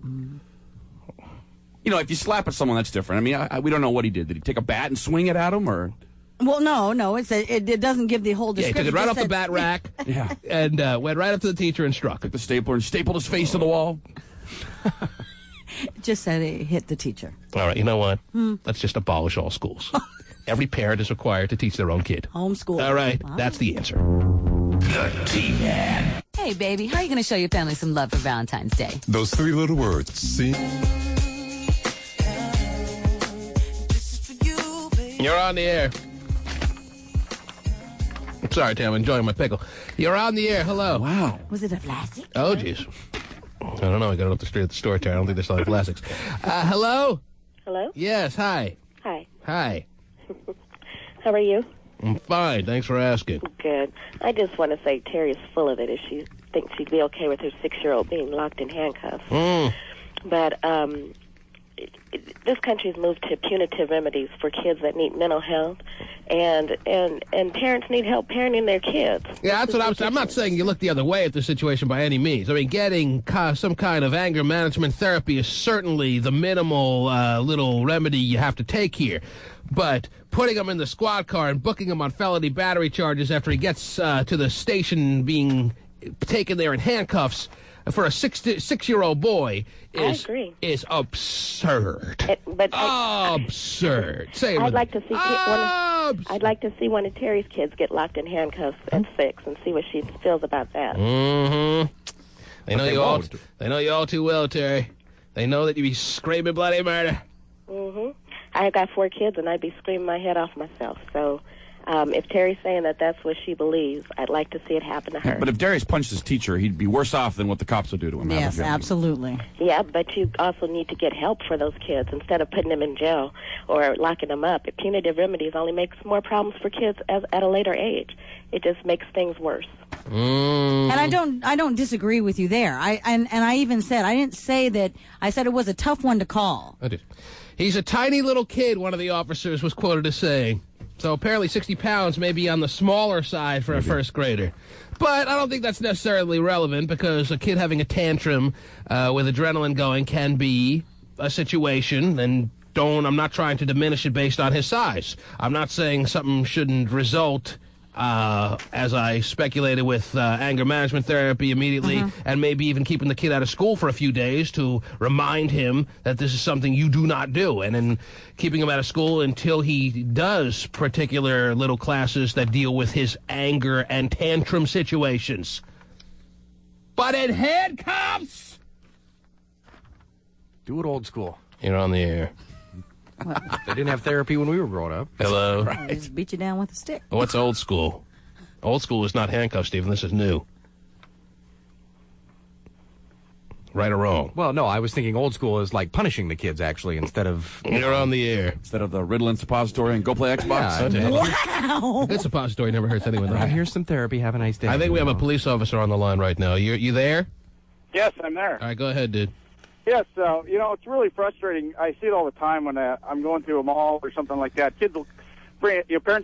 If you slap at someone, that's different. I mean, we don't know what he did. Did he take a bat and swing it at him, or? Well, no. It doesn't give the whole description. Yeah, he took it right off the bat rack and went right up to the teacher and struck. Took the stapler and stapled his face to the wall. Just said he hit the teacher. All right, you know what? Let's just abolish all schools. Every parent is required to teach their own kid. Homeschool. All right, that's the answer. The T-Man. Hey, baby, how are you going to show your family some love for Valentine's Day? Those 3 little words, see? You're on the air. What's Sorry, Tim, I'm enjoying my pickle. You're on the air. Hello. Wow. Was it a plastic? Oh, jeez. I don't know. I got it up the street at the store, Terry. I don't think they're selling plastics. Hello? Hello? Yes, hi. Hi. Hi. How are you? I'm fine. Thanks for asking. Good. I just want to say Terry is full of it if she thinks she'd be okay with her 6-year-old being locked in handcuffs. But this country's moved to punitive remedies for kids that need mental health, and parents need help parenting their kids. Yeah, that's what I'm saying. I'm not saying you look the other way at the situation by any means. I mean, getting some kind of anger management therapy is certainly the minimal little remedy you have to take here. But putting him in the squad car and booking him on felony battery charges after he gets to the station being taken there in handcuffs for a 6-year-old boy is absurd. Absurd. Say it I'd like to see I'd like to see one of Terry's kids get locked in handcuffs at 6 and see what she feels about that. Mm-hmm. They know you all too well, Terry. They know that you be screaming bloody murder. Mm-hmm. I got 4 kids, and I'd be screaming my head off myself. So if Terry's saying that that's what she believes, I'd like to see it happen to her. But if Darius punched his teacher, he'd be worse off than what the cops would do to him. Yes, absolutely. Yeah, but you also need to get help for those kids instead of putting them in jail or locking them up. Punitive remedies only makes more problems for kids at a later age. It just makes things worse. And I don't disagree with you there. I even said, I didn't say that, I said it was a tough one to call. I did. He's a tiny little kid, one of the officers was quoted as saying. So apparently 60 pounds may be on the smaller side for a first grader. But I don't think that's necessarily relevant because a kid having a tantrum with adrenaline going can be a situation, and I'm not trying to diminish it based on his size. I'm not saying something shouldn't result as I speculated with anger management therapy immediately, and maybe even keeping the kid out of school for a few days to remind him that this is something you do not do, and then keeping him out of school until he does particular little classes that deal with his anger and tantrum situations. But in handcuffs! Do it old school. You're on the air. They didn't have therapy when we were growing up. Hello. They just beat you down with a stick. What's old school? Old school is not handcuffs, Stephen. This is new. Right or wrong? Well, no, I was thinking old school is like punishing the kids, actually, instead of... You're on the air. Instead of the Ritalin suppository and go play Xbox. Yeah, wow! Good suppository never hurts anyone. Here's some therapy. Have a nice day. I think we have a police officer on the line right now. You there? Yes, I'm there. All right, go ahead, dude. Yes, it's really frustrating. I see it all the time when I'm going through a mall or something like that. Parents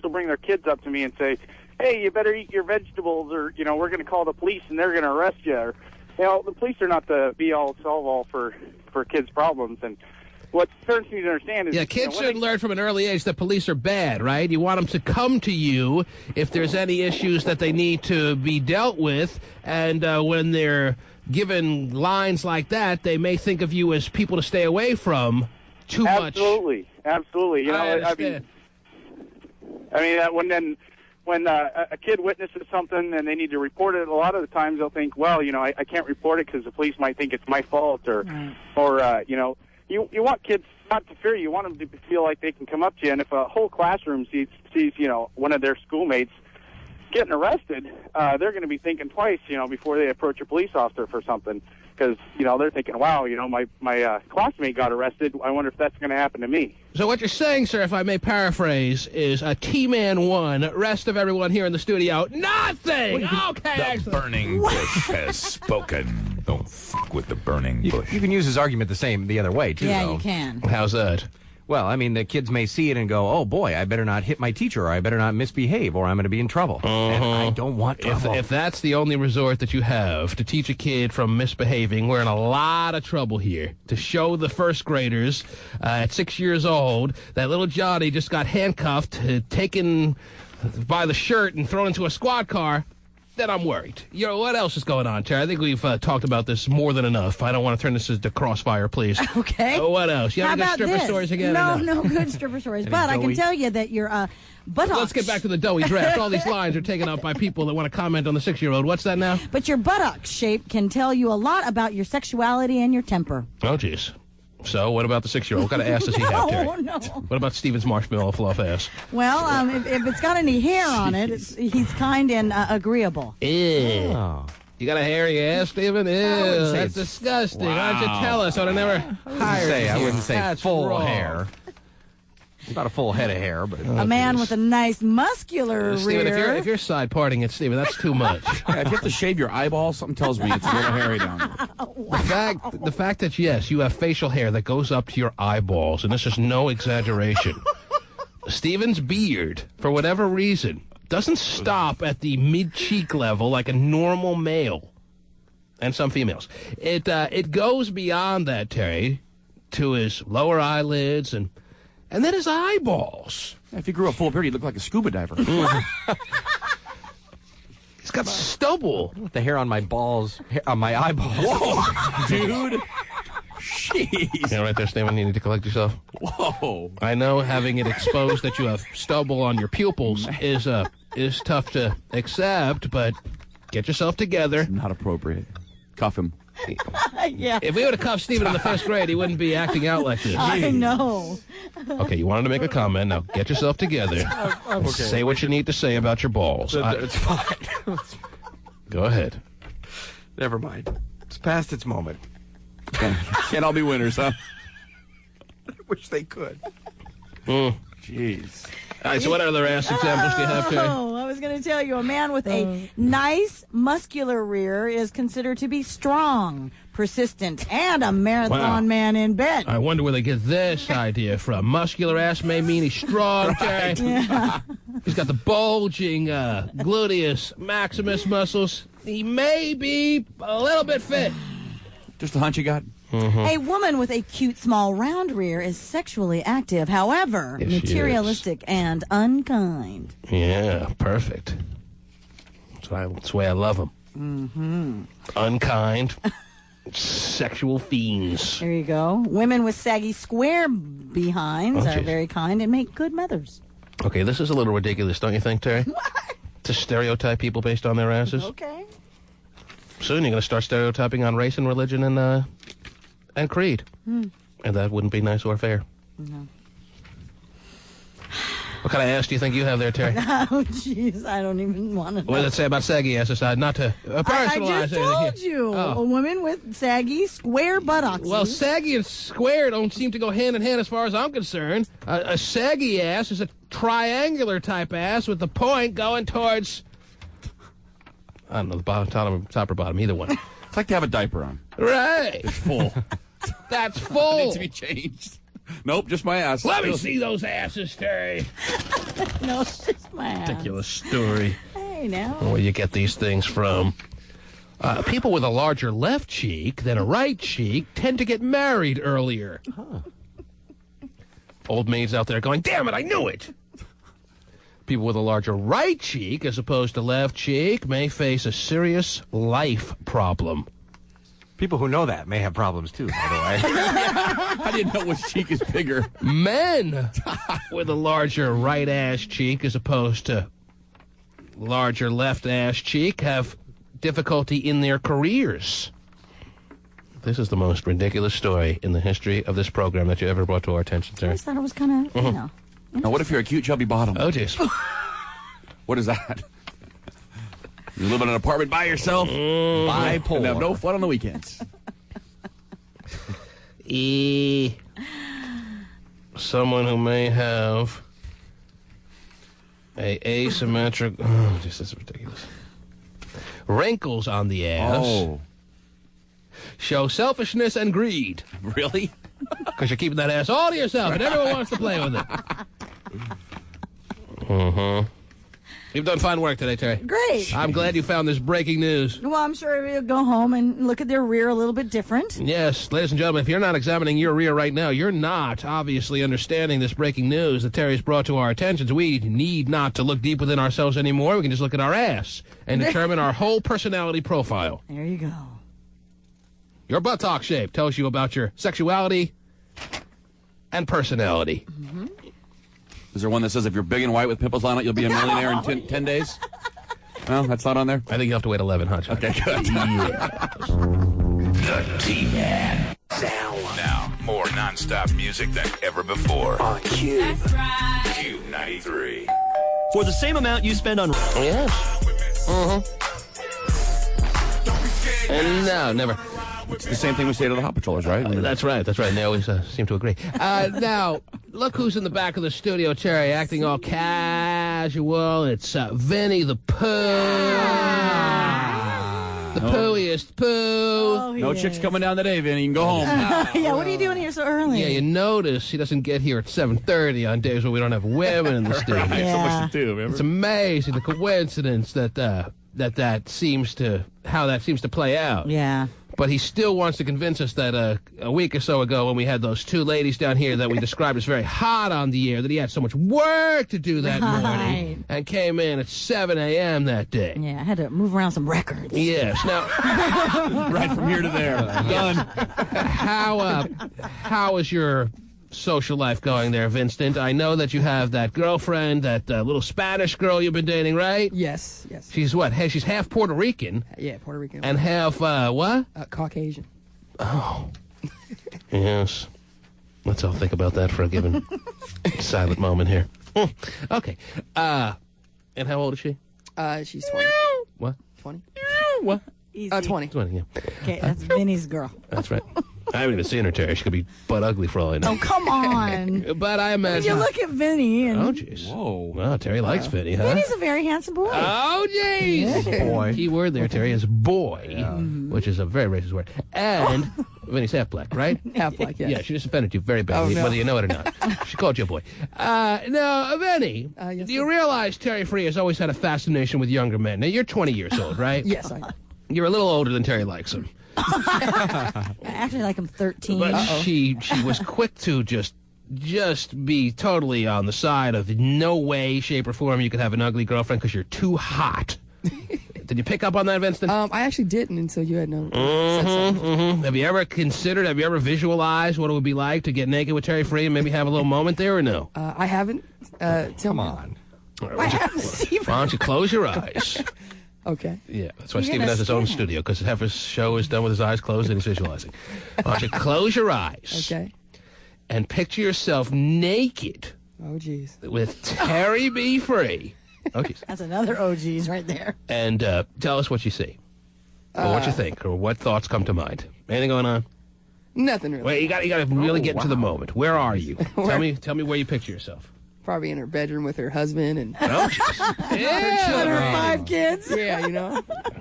will bring their kids up to me and say, "Hey, you better eat your vegetables, or we're going to call the police and they're going to arrest you." Or, the police are not the be-all, solve-all for kids' problems. And what parents need to understand is, kids should learn from an early age that police are bad, right? You want them to come to you if there's any issues that they need to be dealt with, and when they're given lines like that, they may think of you as people to stay away from too much. Absolutely. I understand. When a kid witnesses something and they need to report it, a lot of the times they'll think, well, I can't report it because the police might think it's my fault, or you want kids not to fear you. You want them to feel like they can come up to you, and if a whole classroom sees one of their schoolmates getting arrested, they're going to be thinking twice, before they approach a police officer for something, because they're thinking, wow, my classmate got arrested. I wonder if that's going to happen to me. So what you're saying, sir, if I may paraphrase, is a T-Man won. Rest of everyone here in the studio, nothing. Okay, the burning bush has spoken. Don't fuck with the burning bush. You can use his argument the other way too. Yeah, though. you can. How's that? Well, I mean, the kids may see it and go, oh, boy, I better not hit my teacher, or I better not misbehave, or I'm going to be in trouble. And I don't want trouble. If that's the only resort that you have to teach a kid from misbehaving, we're in a lot of trouble here. To show the first graders at 6 years old that little Johnny just got handcuffed, taken by the shirt and thrown into a squad car, then I'm worried. What else is going on, Terry? I think we've talked about this more than enough. I don't want to turn this into Crossfire, please. Okay. What else? You How have any about stripper this? stories again? No good stripper stories. But I can tell you that your buttocks... Let's get back to the doughy draft. All these lines are taken up by people that want to comment on the 6-year-old. What's that now? But your buttock shape can tell you a lot about your sexuality and your temper. Oh, jeez. So, what about the 6-year-old? What kind of ass does he have, Terry? Oh, no. What about Steven's marshmallow fluff ass? Well, if it's got any hair on it, he's kind and agreeable. Ew. Oh. You got a hairy ass, Steven? Ew, that's disgusting. Wow. Why don't you tell us? I would have never hired you. I wouldn't say That's full wrong. hair. It's not a full head of hair, but A man with a nice muscular Steven, rear. if you're side parting it, Steven, that's too much. Yeah, if you have to shave your eyeball, something tells me it's a little hairy down there. The fact that, yes, you have facial hair that goes up to your eyeballs, and this is no exaggeration. Steven's beard, for whatever reason, doesn't stop at the mid-cheek level like a normal male, and some females. It goes beyond that, Terry, to his lower eyelids and then his eyeballs. Yeah, if you grew up full beard, you'd look like a scuba diver. He's got stubble. The hair on my balls, on my eyeballs. Whoa, dude. Jeez. Yeah, right there, Steven, you need to collect yourself. Whoa. I know having it exposed that you have stubble on your pupils is tough to accept, but get yourself together. It's not appropriate. Cuff him. Yeah. If we would have cuffed Steven in the first grade, he wouldn't be acting out like this. I know. Okay, you wanted to make a comment. Now get yourself together. Okay. Say what you need to say about your balls. It's fine. Go ahead. Never mind. It's past its moment. Can't all be winners, huh? I wish they could. Jeez. All right, so what other ass examples do you have, Terry? Oh, I was going to tell you, a man with a nice, muscular rear is considered to be strong, persistent, and a marathon man in bed. I wonder where they get this idea from. Muscular ass may mean he's strong, Terry. Yeah. He's got the bulging gluteus maximus muscles. He may be a little bit fit. Just a hunch you got? A woman with a cute, small, round rear is sexually active, however, Yes, she materialistic and unkind. Yeah, perfect. That's the way I love him. Mm-hmm. Unkind, sexual fiends. There you go. Women with saggy, square behinds are very kind and make good mothers. Okay, this is a little ridiculous, don't you think, Terry? What? To stereotype people based on their asses. Okay. Soon you're going to start stereotyping on race and religion and creed. And that wouldn't be nice or fair. No. What kind of ass do you think you have there, Terry? Oh, jeez, I don't even want to know. What does it say about saggy ass aside? Not to personalize I just anything told here. you. Oh. A woman with saggy, square buttocks. Well, saggy and square don't seem to go hand in hand as far as I'm concerned. A saggy ass is a triangular type ass with the point going towards, I don't know, the bottom, top or bottom, either one. It's like to have a diaper on. Right. It's full. That's It full. needs to be changed. Nope, just my ass. Let me see those asses, Terry. No, it's just my ass. Ridiculous story. Hey, now. Where you get these things from. People with a larger left cheek than a right cheek tend to get married earlier. Old maids out there going, damn it, I knew it. People with a larger right cheek as opposed to left cheek may face a serious life problem. People who know that may have problems too, by the way. I didn't know which cheek is bigger. Men with a larger right ass cheek as opposed to larger left ass cheek have difficulty in their careers. This is the most ridiculous story in the history of this program that you ever brought to our attention, I sir. just thought it was kind of, you know. Now, what if you're a cute, chubby bottom? Oh, jeez. What is that? You live in an apartment by yourself? Bipolar. And have no fun on the weekends. Someone who may have a asymmetric... Oh, this is ridiculous. Wrinkles on the ass. Oh. Show selfishness and greed. Really? Because you're keeping that ass all to yourself, and everyone wants to play with it. You've done fine work today, Terry. Great. I'm glad you found this breaking news. Well, I'm sure you'll go home and look at their rear a little bit different. Yes, ladies and gentlemen, if you're not examining your rear right now, you're not obviously understanding this breaking news that Terry's brought to our attention. We need not to look deep within ourselves anymore. We can just look at our ass and determine our whole personality profile. There you go. Your buttock shape tells you about your sexuality and personality. Mm-hmm. Is there one that says if you're big and white with pimples on it, you'll be a millionaire in 10 days? No, that's not on there? I think you have to wait 11, Hutch. Okay, good. The T-Man. Now, More non-stop music than ever before. On Q. That's right. Q93. For the same amount you spend on... Yes. And no, never. It's the same thing we say to the Hot Patrollers, right? That's right. And they always seem to agree. Now, look who's in the back of the studio, Terry, acting all casual. It's Vinnie the Pooh. The pooiest poo. Oh, no chicks coming down today, Vinny. You can go home. Yeah, what are you doing here so early? Yeah, you notice he doesn't get here at 7:30 on days where we don't have women in the studio. Right, so much to do, remember? It's amazing the coincidence that seems to play out. Yeah. But he still wants to convince us that a week or so ago when we had those two ladies down here that we described as very hot on the air, that he had so much work to do that morning and came in at 7 a.m. that day. Yeah, I had to move around some records. Yes. Now, right from here to there. Done. How is your social life going there, Vincent? I know that you have that girlfriend, that little Spanish girl you've been dating, right? Yes. She's what? Hey, she's half Puerto Rican. Yeah, Puerto Rican. And half, what? Caucasian. Oh. Yes. Let's all think about that for a given silent moment here. Okay. And how old is she? She's 20. What? 20. What? 20. 20, yeah. Okay, that's Vinny's girl. That's right. I haven't even seen her, Terry. She could be butt ugly for all I know. Oh, come on. But I imagine... You look at Vinny and... Oh, jeez. Whoa. Well, Terry likes Vinny, huh? Vinny's a very handsome boy. Oh, jeez. Yeah. Boy. Key word there, Terry, is boy, which is a very racist word. And Vinny's half black, right? Half black, yes. Yeah, she just offended you very badly, whether you know it or not. She called you a boy. Now, Vinny, yes, do you realize Terry Free has always had a fascination with younger men? Now, you're 20 years old, right? Yes, I am. You're a little older than Terry likes him. I actually like him 13. But she was quick to just be totally on the side of no way, shape, or form you could have an ugly girlfriend because you're too hot. Did you pick up on that, Vincent? I actually didn't until you had said something. Have you ever visualized what it would be like to get naked with Terry Free and maybe have a little moment there or no? I haven't. Come on. Why don't you close your eyes? Okay. Yeah, that's why Stephen has his own studio, because half his show is done with his eyes closed and he's visualizing. Why don't you close your eyes? Okay. And picture yourself naked. Oh, jeez. With Terry B. Free. Oh, jeez. That's another OG's right there. And tell us what you see, or what you think, or what thoughts come to mind. Anything going on? Nothing really. Wait, you got to really get into the moment. Where are you? Tell me where you picture yourself. Probably in her bedroom with her husband and her children. Her 5 kids. Yeah,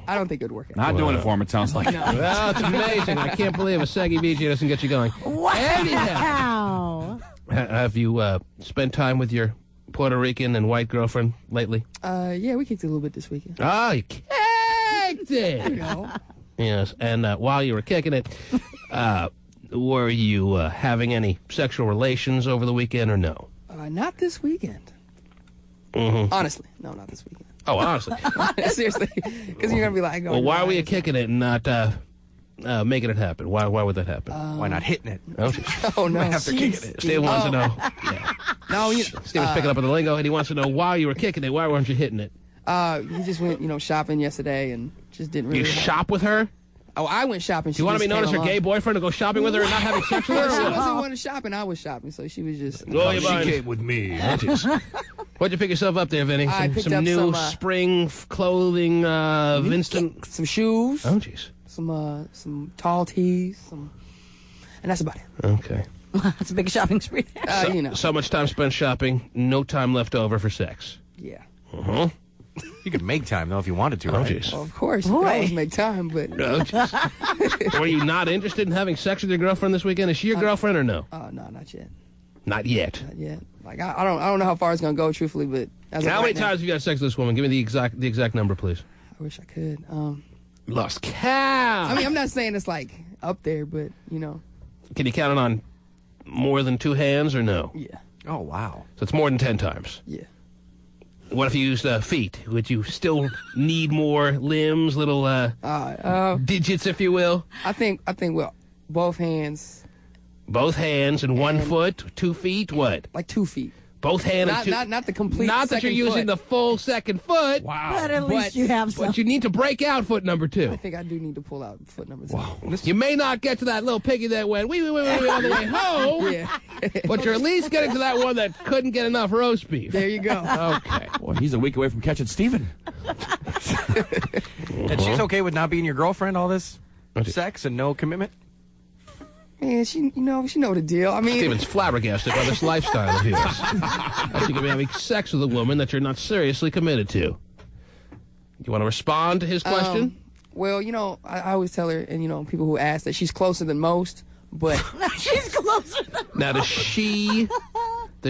I don't think it would work out. Not doing it for him, it sounds like. Well, it's amazing. I can't believe a Seggy BG doesn't get you going. Wow. Anyhow, have you spent time with your Puerto Rican and white girlfriend lately? Yeah, we kicked it a little bit this weekend. Oh, you kicked it. Yes, and while you were kicking it, were you having any sexual relations over the weekend or no? Not this weekend. Honestly, no, not this weekend. Oh, honestly? Seriously, because you're gonna be like, well, why were you kicking it and not making it happen? Why would that happen? Why not hitting it? Oh, geez. Oh no! After kicking it, Steve wants to know. Yeah. No, Steve was picking up on the lingo, and he wants to know why you were kicking it. Why weren't you hitting it? You just went, shopping yesterday, and just didn't really. You shop with her? Oh, I went shopping. Do you want to be known as her gay boyfriend to go shopping with her and not having sex with her? She wasn't going shopping. I was shopping, so she was just. Oh, she came with me. What'd you pick yourself up there, Vinny? I picked some up new spring clothing, Vincent. Some shoes. Oh, jeez. Some tall tees. And that's about it. Okay. That's a big shopping spree. So much time spent shopping, no time left over for sex. Yeah. You could make time, though, if you wanted to, right? Oh, jeez. Well, of course. You can always make time, but... Were you not interested in having sex with your girlfriend this weekend? Is she your girlfriend or no? No, not yet. Not yet? Not yet. Like, I don't know how far it's going to go, truthfully, but... How many times have you had sex with this woman? Give me the exact number, please. I wish I could. Lost count. I mean, I'm not saying it's, like, up there, but, Can you count it on more than 2 hands or no? Yeah. Oh, wow. So it's more than 10 times? Yeah. What if you used feet? Would you still need more limbs, little digits, if you will? I think well, both hands. Both hands and 1 foot, 2 feet, what? Like 2 feet. Both hands. Not the complete. Not that you're using the full second foot. Wow. But at least you have some. But you need to break out foot number 2. I think I do need to pull out foot number 2. Wow. You may not get to that little piggy that went wee all the way home. Yeah. But you're at least getting to that one that couldn't get enough roast beef. There you go. Okay. Boy, he's a week away from catching Steven. And she's okay with not being your girlfriend, all this sex and no commitment? Man, she know the deal. I mean, Steven's flabbergasted by this lifestyle of yours. That you can be having sex with a woman that you're not seriously committed to. You want to respond to his question? Well, I always tell her, and people who ask that she's closer than most, but she's closer than now, does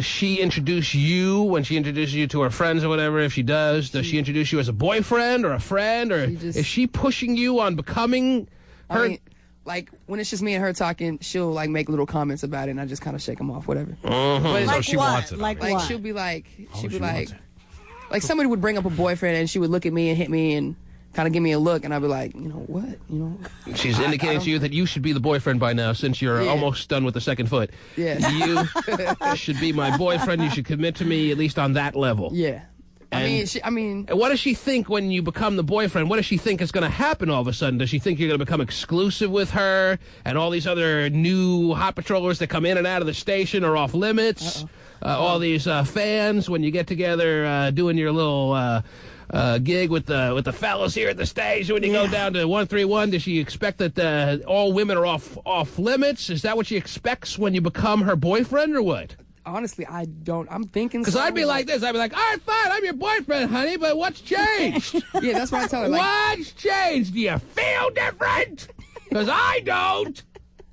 she introduce you when she introduces you to her friends or whatever? If she does she introduce you as a boyfriend or a friend, or is she pushing you on becoming her? I mean, like, when it's just me and her talking, she'll, like, make little comments about it, and I just kind of shake them off, whatever. But so she wants it. Like what? She'll be like, like somebody would bring up a boyfriend, and she would look at me and hit me and kind of give me a look, and I'd be like, what? She's indicating to you that you should be the boyfriend by now, since you're almost done with the second foot. Yeah. You should be my boyfriend. You should commit to me, at least on that level. Yeah. I mean, what does she think when you become the boyfriend? What does she think is going to happen all of a sudden? Does she think you're going to become exclusive with her, and all these other new hot patrollers that come in and out of the station are off limits? All these fans, when you get together doing your little gig with the fellows here at the station, when you go down to 131, does she expect that all women are off limits? Is that what she expects when you become her boyfriend, or what? Honestly, I don't. I'm thinking. Because I'd be like this. I'd be like, all right, fine, I'm your boyfriend, honey, but what's changed? Yeah, that's what I tell her. Like, what's changed? Do you feel different? Because I don't.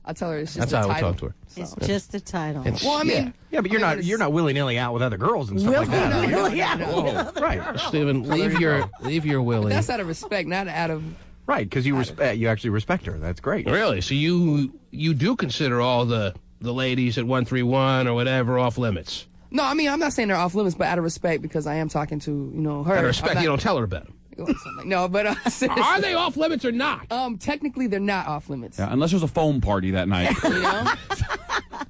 I tell her it's just That's a how title. I talk to her. It's just a title. Well, I mean, yeah, but you're not willy-nilly out with other girls and stuff like that. No. Right, Stephen, leave your Willie. That's out of respect, not out of. Right, because you actually respect her. That's great. Really? So you do consider all the ladies at 131 or whatever off limits? No, I mean, I'm not saying they're off limits, but out of respect, because I am talking to her. Out of respect, you don't tell her about them. No, but seriously. Are they off limits or not? Technically, they're not off limits. Yeah, unless there's a foam party that night.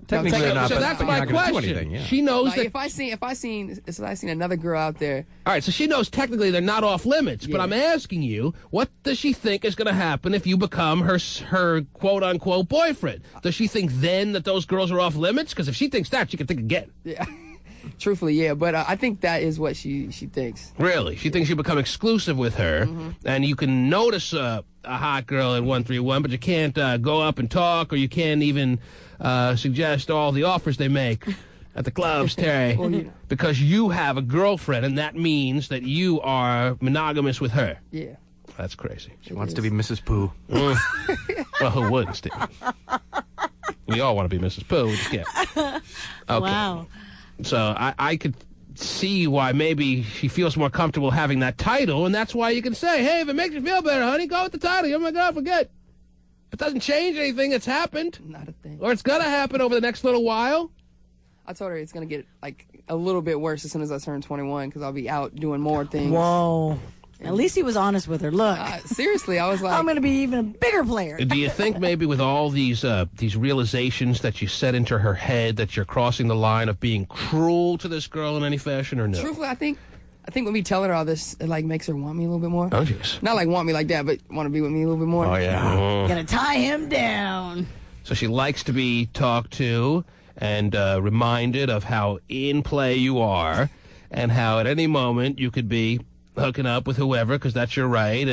Technically, they're not. So that's my question. Yeah. She knows that if I seen another girl out there. All right, so she knows technically they're not off limits, but I'm asking you, what does she think is going to happen if you become her quote-unquote boyfriend? Does she think then that those girls are off limits? Because if she thinks that, she can think again. Yeah. Truthfully, yeah, but I think that is what she thinks. Really? She thinks you become exclusive with her, and you can notice a hot girl at 131, but you can't go up and talk, or you can't even suggest all the offers they make at the clubs, Terry, because you have a girlfriend, and that means that you are monogamous with her. Yeah. That's crazy. She wants to be Mrs. Pooh. Well, who wouldn't, Steve? We all want to be Mrs. Pooh. We just can't. Okay. Wow. So I could see why maybe she feels more comfortable having that title, and that's why you can say, hey, if it makes you feel better, honey, go with the title. You're my girlfriend, good. It doesn't change anything that's happened. Not a thing. Or it's going to happen over the next little while. I told her it's going to get, like, a little bit worse as soon as I turn 21, because I'll be out doing more things. Whoa. At least he was honest with her. Look. Seriously, I was like, I'm going to be even a bigger player. Do you think maybe with all these realizations that you set into her head that you're crossing the line of being cruel to this girl in any fashion, or no? Truthfully, I think when we tell her all this, it like makes her want me a little bit more. Oh, jeez. Not like want me like that, but want to be with me a little bit more. Oh, yeah. Gonna tie him down. So she likes to be talked to and reminded of how in play you are, and how at any moment you could be hooking up with whoever, because that's your right,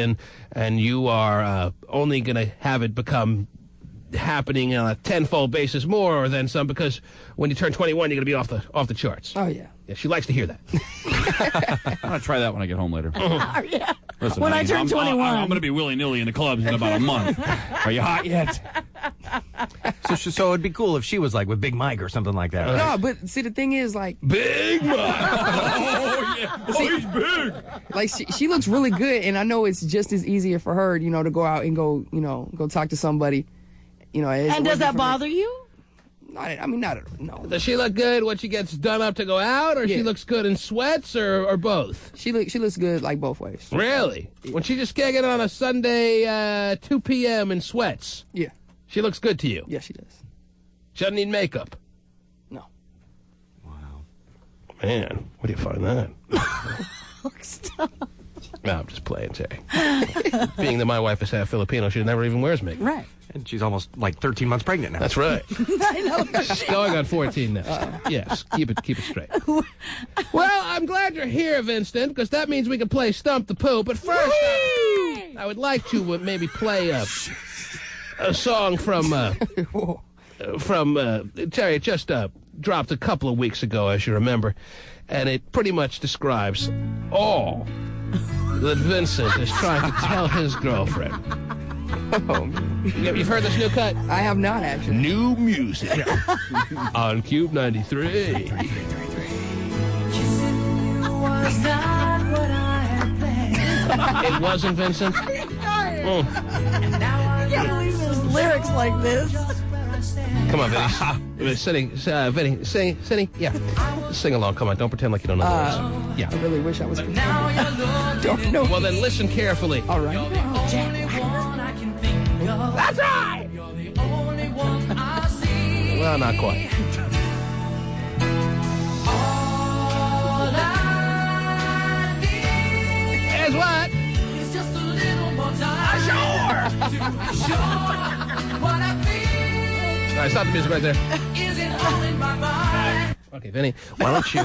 and you are only going to have it become happening on a tenfold basis more than some, because when you turn 21, you're going to be off the charts. Oh, yeah. Yeah, she likes to hear that. I'm going to try that when I get home later. Oh, yeah. Listen, When I turn 21. I'm going to be willy-nilly in the clubs in about a month. Are you hot yet? So it'd be cool if she was like with Big Mike or something like that. Right? No, but see, the thing is, like, Big Mike. Oh, yeah. Oh, he's big. Like, she looks really good, and I know it's just as easier for her, to go out and go talk to somebody, And does that bother you? No. Does she look good when she gets done up to go out, or she looks good in sweats, or both? She looks good, like, both ways. Really? Yeah. When she just gigging on a Sunday 2 p.m. in sweats? Yeah. She looks good to you? Yeah, she does. She doesn't need makeup? No. Wow. man. Where do you find that? Stop. No, I'm just playing, Terry. Being that my wife is half Filipino, she never even wears makeup. Right. And she's almost like 13 months pregnant now. That's right. I know. Going on 14 now. Yes, keep it straight. Well, I'm glad you're here, Vincent, because that means we can play Stump the Poo. But first, I would like to maybe play a song from Terry. It just dropped a couple of weeks ago, as you remember, and it pretty much describes all that Vincent is trying to tell his girlfriend. Oh. You've heard this new cut? I have not, actually. New music on Cube 93. It wasn't, Vincent? I can't believe there's lyrics like this. Come on, Vinny. Vinny, yeah. Sing along. Come on, don't pretend like you don't know the words. Yeah. I really wish I was prepared. Don't know. Well, then listen carefully. All right. That's right! Well, not quite. Here's what? It's just a little more time. Sure! All right, stop the music right there. Is it all in my mind? Okay, Vinny, why don't you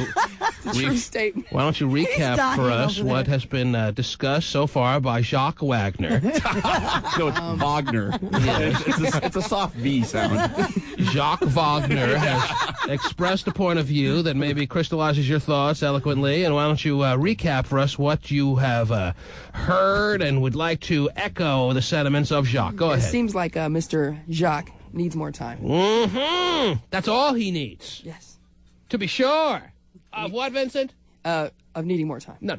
recap for us what has been discussed so far by Jacques Wagner? No, it's Wagner. Yeah. It's a soft V sound. Jacques Wagner has expressed a point of view that maybe crystallizes your thoughts eloquently, and why don't you recap for us what you have heard and would like to echo the sentiments of Jacques. Go ahead. It seems like Mr. Jacques needs more time. Mm-hmm. That's all he needs. Yes. To be sure. Of what, Vincent? Of needing more time. No.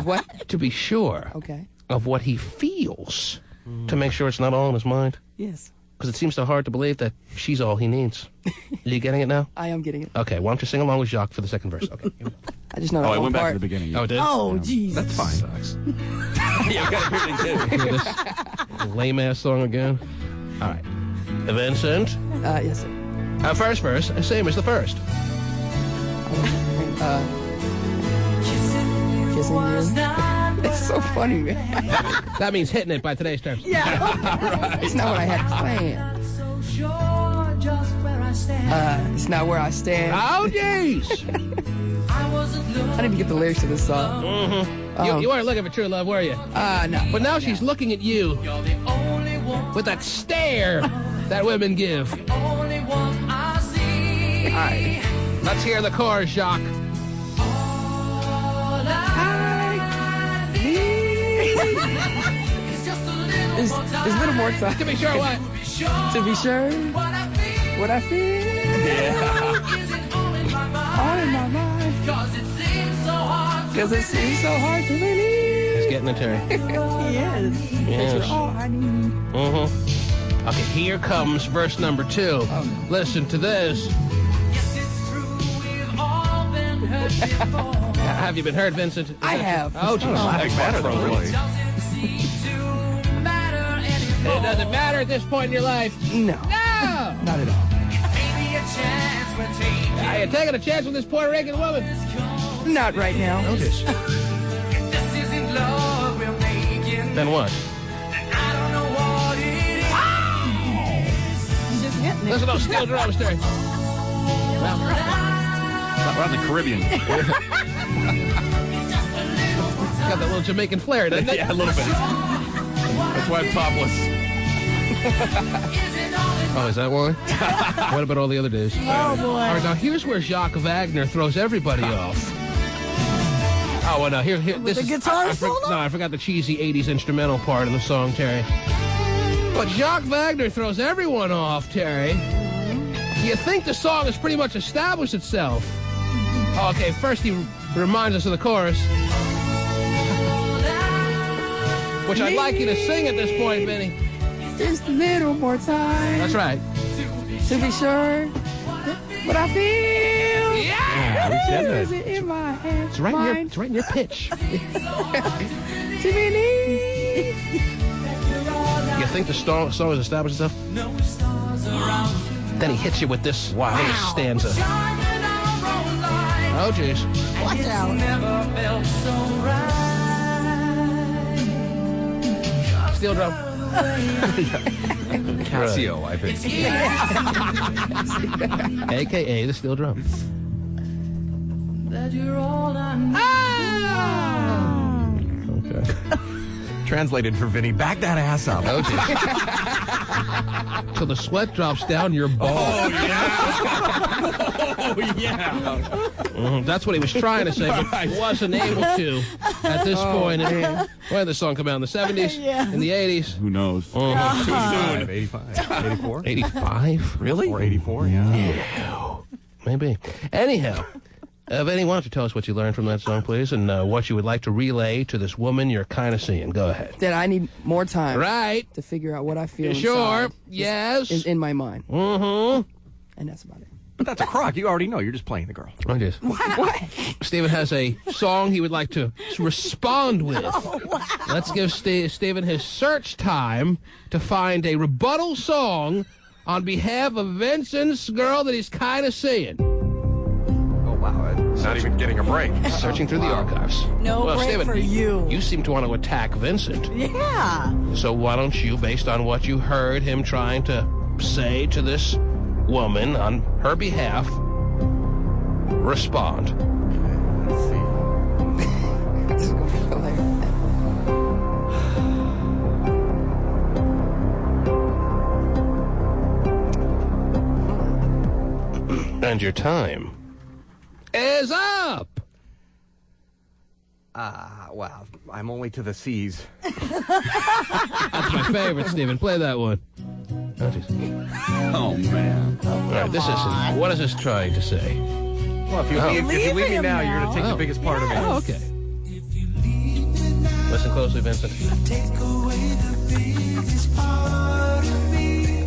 What? To be sure. Okay. Of what he feels. To make sure it's not all in his mind. Yes. Because it seems so hard to believe that she's all he needs. Are you getting it now? I am getting it. Okay, why don't you sing along with Jacques for the second verse? Okay. I just know that I one went back part. to the beginning. Oh, it did? Oh, jeez. That's fine. Sucks. Yeah, we got to hear Hear this lame-ass song again? All right. Vincent? Yes, sir. First verse, same as the first. Kissing you. It's so funny, man. That means hitting it by today's terms. Yeah. Right. It's not what I had planned. It's not where I stand. Oh, jeez. I need to get the lyrics to this song. Mm-hmm. You weren't looking for true love, were you? No. But now she's looking at you with that stare that women give. All right. Let's hear the chorus, Jacques. There's a little more time. To be sure what? To be sure what I feel. Yeah. All in my mind. Because it seems so hard to believe. He's getting it, Terry. He is. Yes. You're all I need. Mm-hmm. Okay, here comes verse number 2. Listen to this. Have you been heard, Vincent? I have. Oh, geez. Doesn't matter, though, really. It doesn't matter at this point in your life. No. No! Not at all. Are you taking a chance with this Puerto Rican woman? Not right now. Notice. Then what? He's just hitting it. Listen to those steel drums, Terry. We're on the Caribbean. Got that little Jamaican flair, doesn't it? Yeah, a little bit. That's why I'm topless. Oh, is that why? What about all the other days? Oh, boy. All right, now here's where Jacques Wagner throws everybody off. Oh, well, no, here. This the is, guitar solo? No, I forgot the cheesy 80s instrumental part of the song, Terry. But Jacques Wagner throws everyone off, Terry. You think the song has pretty much established itself. Oh, okay, first he reminds us of the chorus. Which I'd like you to sing at this point, Vinny. Just a little more time. That's right. To be sure what I feel. Yeah! Is it in my head? It's right in your pitch. To believe. You think the song has established itself? Then he hits you with this little stanza. Oh, jeez. Watch out. Steel drum. Casio, I think. A.K.A. the steel drum. Okay. Translated for Vinny, back that ass up. Oh, geez. So the sweat drops down your balls. Oh, yeah. That's what he was trying to say, but wasn't able to at this point. When did the song come out? In the 70s? Yeah. In the 80s? Who knows? Too soon. 85, 84? 85? Really? Or 84, yeah. Yeah. Maybe. Anyhow, Vinny, why don't you tell us what you learned from that song, please, and what you would like to relay to this woman you're kind of seeing. Go ahead. That I need more time. Right. To figure out what I feel Sure. inside Yes. is in my mind. Mm-hmm. And that's about it. But that's a crock. You already know. You're just playing the girl. I just. What? Stephen has a song he would like to respond with. Oh, wow. Let's give Stephen his search time to find a rebuttal song on behalf of Vincent's girl that he's kind of seeing. Oh, wow. Not even getting a break. Searching through the archives. No break Stephen, for you. You seem to want to attack Vincent. Yeah. So why don't you, based on what you heard him trying to say to this woman on her behalf, respond? Let's see. This is going to feel like And your time is up. Wow. I'm only to the C's. That's my favorite, Stephen. Play that one. Oh, geez. Oh, man. All right, this is. What is this trying to say? Well, if you leave me now, you're going to take the biggest part of it. Oh, okay. Listen closely, Vincent.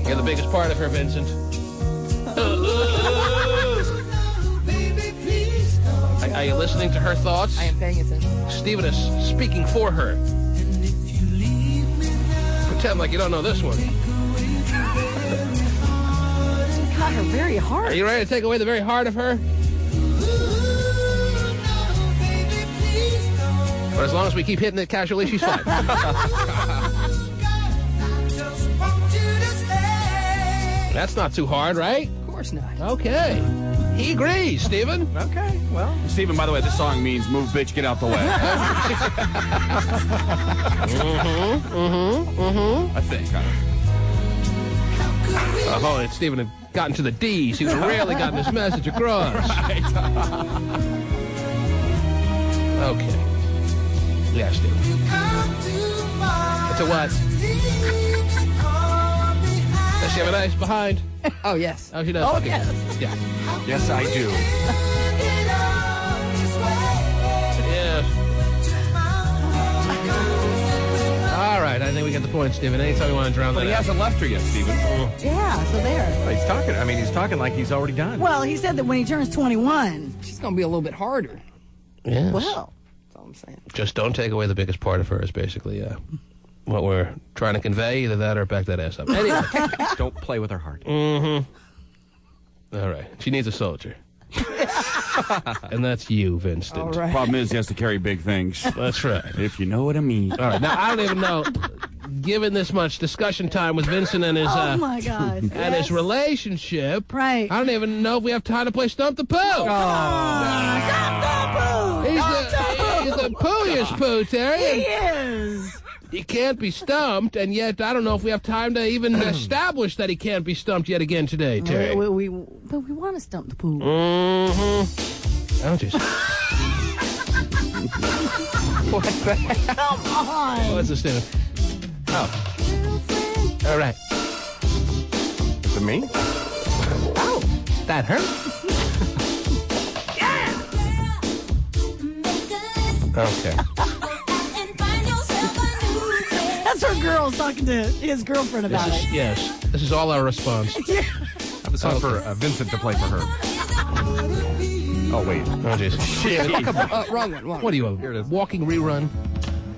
You're the biggest part of her, Vincent. Are you listening to her thoughts? I am paying attention. Stephen is speaking for her. Pretend like you don't know this one. Got her very hard. Are you ready to take away the very heart of her? But as long as we keep hitting it casually, she's fine. That's not too hard, right? Of course not. Okay. He agrees, Stephen. Okay, well. Stephen, by the way, this song means move, bitch, get out the way. I think. Oh, if Stephen had gotten to the D's, he would have really gotten his message across. Right. Okay. Yeah, Stephen. It's a what? Does she have a nice behind? Oh, yes. Oh, she does? Oh, Okay. yes. Yeah. Yes, I do. Yeah. All right, I think we get the point, Stephen. Anytime you want to drown But that he out. hasn't left her yet, Stephen. Yeah, so there. Well, he's talking like he's already done. Well, he said that when he turns 21. She's going to be a little bit harder. Yes. Well. That's all I'm saying. Just don't take away the biggest part of her is basically what we're trying to convey. Either that or back that ass up. Anyway. Don't play with her heart. Mm-hmm. All right. She needs a soldier. And that's you, Vincent. All right. Problem is, he has to carry big things. That's right. If you know what I mean. All right. Now, I don't even know, given this much discussion time with Vincent and his Oh, my God. and his relationship, Right. I don't even know if we have time to play Stump the Pooh. He's the poohiest poo, Terry. He is. He can't be stumped, and yet I don't know if we have time to even establish that he can't be stumped yet again today, Terry. But we want to stump the poo. Mm-hmm. Oh, jeez. Come on. What's this doing? Oh. All right. To me? Oh. That hurt? Okay. That's her girl talking to his girlfriend about it. Yes. This is all our response. Yeah. I have a song for Vincent to play for her. Oh, wait. Oh, jeez. Wrong one. What are you, a walking rerun?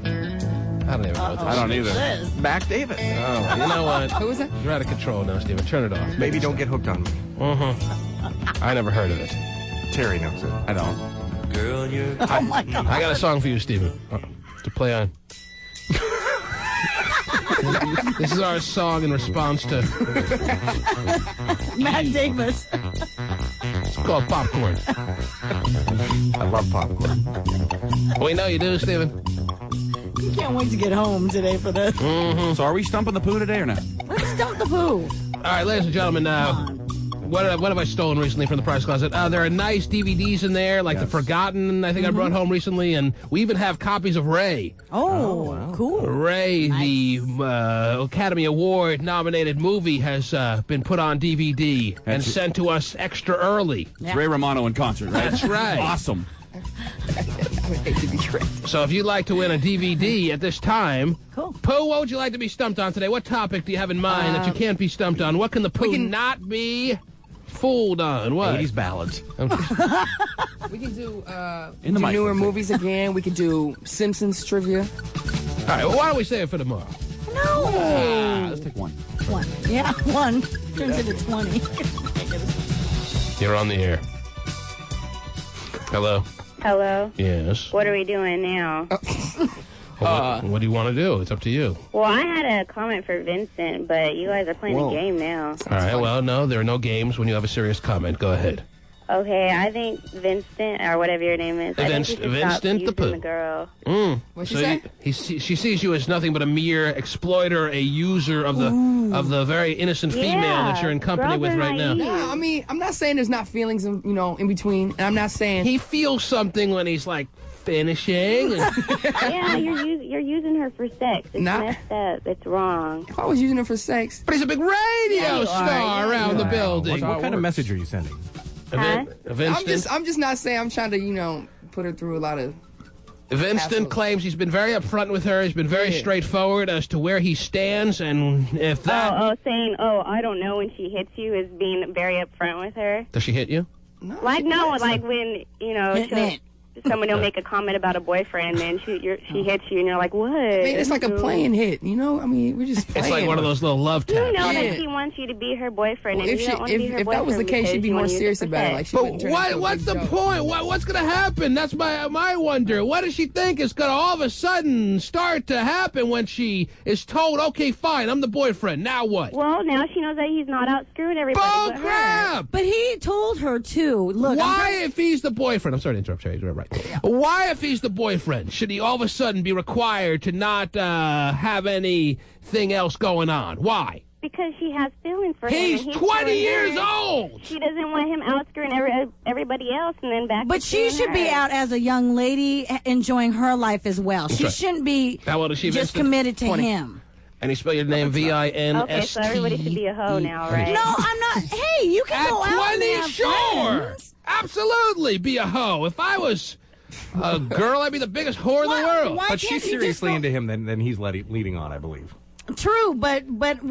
I don't even know what this I don't is. either. Mac David. Oh, you know what? Who was that? You're out of control now, Stephen. Turn it off. Maybe don't get hooked on me. Mm-hmm. I never heard of it. Terry knows it. I don't. Girl, you're... Oh, my God. I got a song for you, Stephen, to play on. This is our song in response to Matt Davis. It's called Popcorn. I love popcorn. We know you do, Stephen. Can't wait to get home today for this. Mm-hmm. So are we stumping the poo today or not? Let's stump the poo. All right, ladies and gentlemen, what have I stolen recently from the prize closet? There are nice DVDs in there, like The Forgotten, I think I brought home recently, and we even have copies of Ray. Oh, wow. Cool. Ray, the Academy Award-nominated movie, has been put on DVD and sent to us extra early. It's Ray Romano in concert, right? That's right. Awesome. So if you'd like to win a DVD at this time, Pooh, what would you like to be stumped on today? What topic do you have in mind that you can't be stumped on? What can the Pooh not be fooled on? What? 80s ballads. We can do In the mic, newer movies again. We could do Simpsons trivia. All right, well, why don't we save it for tomorrow? No. Let's take one. One. Yeah, one turns into 20. You're on the air. Hello? Hello? Yes. What are we doing now? What do you want to do? It's up to you. Well, I had a comment for Vincent, but you guys are playing a game now. All right, well, no, there are no games when you have a serious comment. Go ahead. Okay, I think Vincent, or whatever your name is, I think you should stop Vincent the using Pooh. the girl. What'd she say? She sees you as nothing but a mere exploiter, a user of the very innocent female that you're in company with right now. No, I mean, I'm not saying there's not feelings, in between, and I'm not saying he feels something when he's like finishing. Yeah, you're using her for sex. It's messed up. It's wrong. If I was using her for sex, but he's a big radio star around the building. What kind of message are you sending? Huh? I'm just not saying I'm trying to, put her through a lot of. Vincent claims he's been very upfront with her. He's been very straightforward as to where he stands, and if that. Saying, I don't know when she hits you is being very upfront with her. Does she hit you? No. Like when someone will make a comment about a boyfriend, and she hits you, and you're like, what? I mean, it's like a playing hit, I mean, we're just playing. It's like one of those little love taps. You know that she wants you to be her boyfriend, and you don't want to be her boyfriend. If that was the case, she'd be more serious about it. Like, she wouldn't turn into a big what's the joke. point? What's going to happen? That's my wonder. What does she think is going to all of a sudden start to happen when she is told, okay, fine, I'm the boyfriend. Now what? Well, now she knows that he's not out screwing everybody. Bull but crap! But he told her, too. Look, why, if he's the boyfriend? I'm sorry to interrupt, Terry. You're right. Why, if he's the boyfriend, should he all of a sudden be required to not have anything else going on? Why? Because she has feelings for him. He's 20 years old! She doesn't want him out screwing everybody else and then back. But she should be out as a young lady enjoying her life as well. She shouldn't be How old is she, just Vincent? committed to 20. him. And you spell your name V-I-N-S-T. Okay, so everybody should be a hoe now, right? No, I'm not. Hey, you can go out and 20, have sure! friends. Absolutely be a hoe. If I was a girl, I'd be the biggest whore in the world. why But can't she's you just seriously go- into him, then he's leading on, I believe. True, but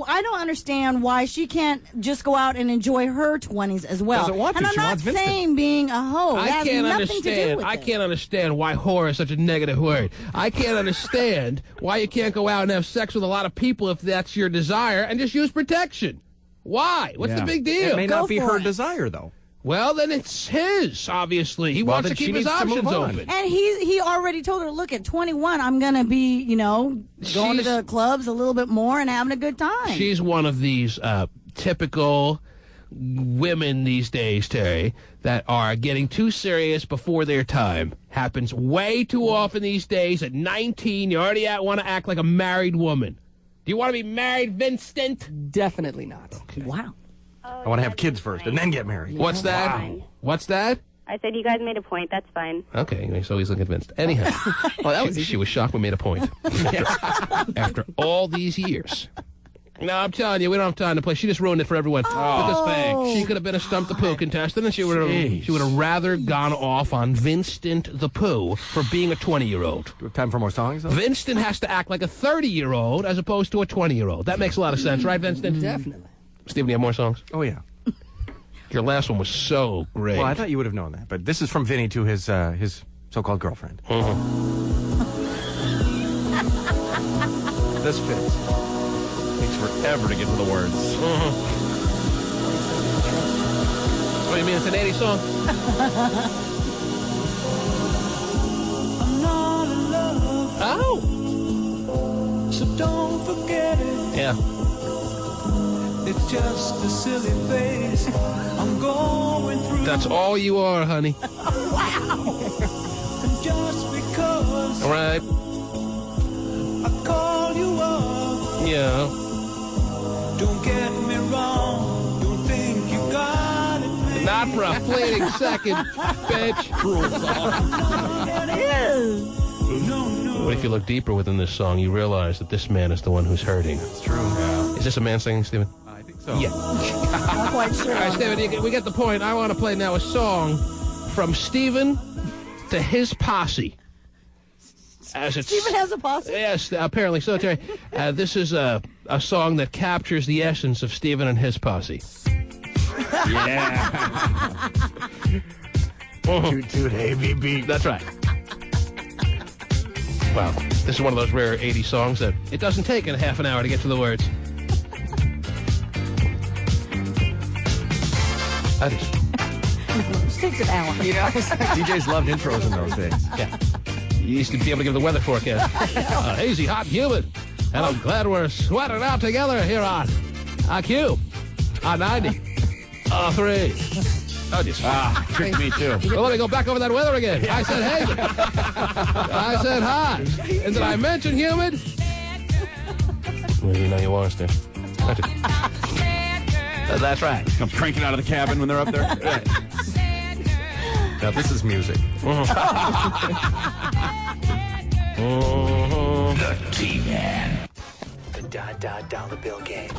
I don't understand why she can't just go out and enjoy her 20s as well. Doesn't want to. And I'm She not wants Vincent. saying being a hoe. I That has can't nothing to do understand. with I it. can't understand why whore is such a negative word. I can't understand why you can't go out and have sex with a lot of people if that's your desire and just use protection. Why? What's the big deal? It may not be her desire, though. Well, then it's his, obviously. He wants to then she keep his needs to move options on. open. And he already told her, look, at 21, I'm going to be, going to the clubs a little bit more and having a good time. She's one of these typical women these days, Terry, that are getting too serious before their time. Happens way too often these days. At 19, you already want to act like a married woman. Do you want to be married, Vincent? Definitely not. Okay. Wow. I want to have kids first and then get married. What's that? Fine. What's that? I said you guys made a point. That's fine. Okay, so he's convinced. Anyhow, she was shocked we made a point after all these years. No, I'm telling you, we don't have time to play. She just ruined it for everyone. Oh. She could have been a Stump the Pooh contestant, and she would have rather gone off on Vincent the Pooh for being a 20-year-old. Do we have time for more songs, though? Vincent has to act like a 30-year-old as opposed to a 20-year-old. That makes a lot of sense, right, Vincent? Definitely. Stephen, do you have more songs? Oh, yeah. Your last one was so great. Well, I thought you would have known that, but this is from Vinnie to his so-called girlfriend. This fits. Takes forever to get to the words. What do you mean, it's an 80s song? I'm not in love. Oh. So don't forget it. Yeah. It's just a silly phase I'm going through. That's all you are, honey. And just because All right. I call you up. Yeah. Don't get me wrong. Don't think you got it made. Not for a fleeting second, bitch. Cruel song. It is. But if you look deeper within this song, you realize that this man is the one who's hurting. It's true. Yeah. Is this a man singing, Stephen? I think so. Yeah. Not quite sure. All right, Stephen, we get the point. I want to play now a song from Stephen to his posse. Stephen has a posse? Yes, apparently so, Terry. This is a song that captures the essence of Stephen and his posse. Yeah. Toot toot ABB. That's right. Wow, this is one of those rare 80s songs that it doesn't take a half an hour to get to the words. That is. It takes an hour. You know, DJs loved intros in those days. Yeah. You used to be able to give the weather forecast. Hazy, hot, humid. And I'm glad we're sweating out together here on IQ, on 90, 3. Oh, just tricked me too. Well, let me go back over that weather again. I said hazy. I said hot. And did I mention humid? Well, you know you want us to. That's right. Comes cranking out of the cabin when they're up there. Right. Now, this is music. The T-Man. The $1 bill game.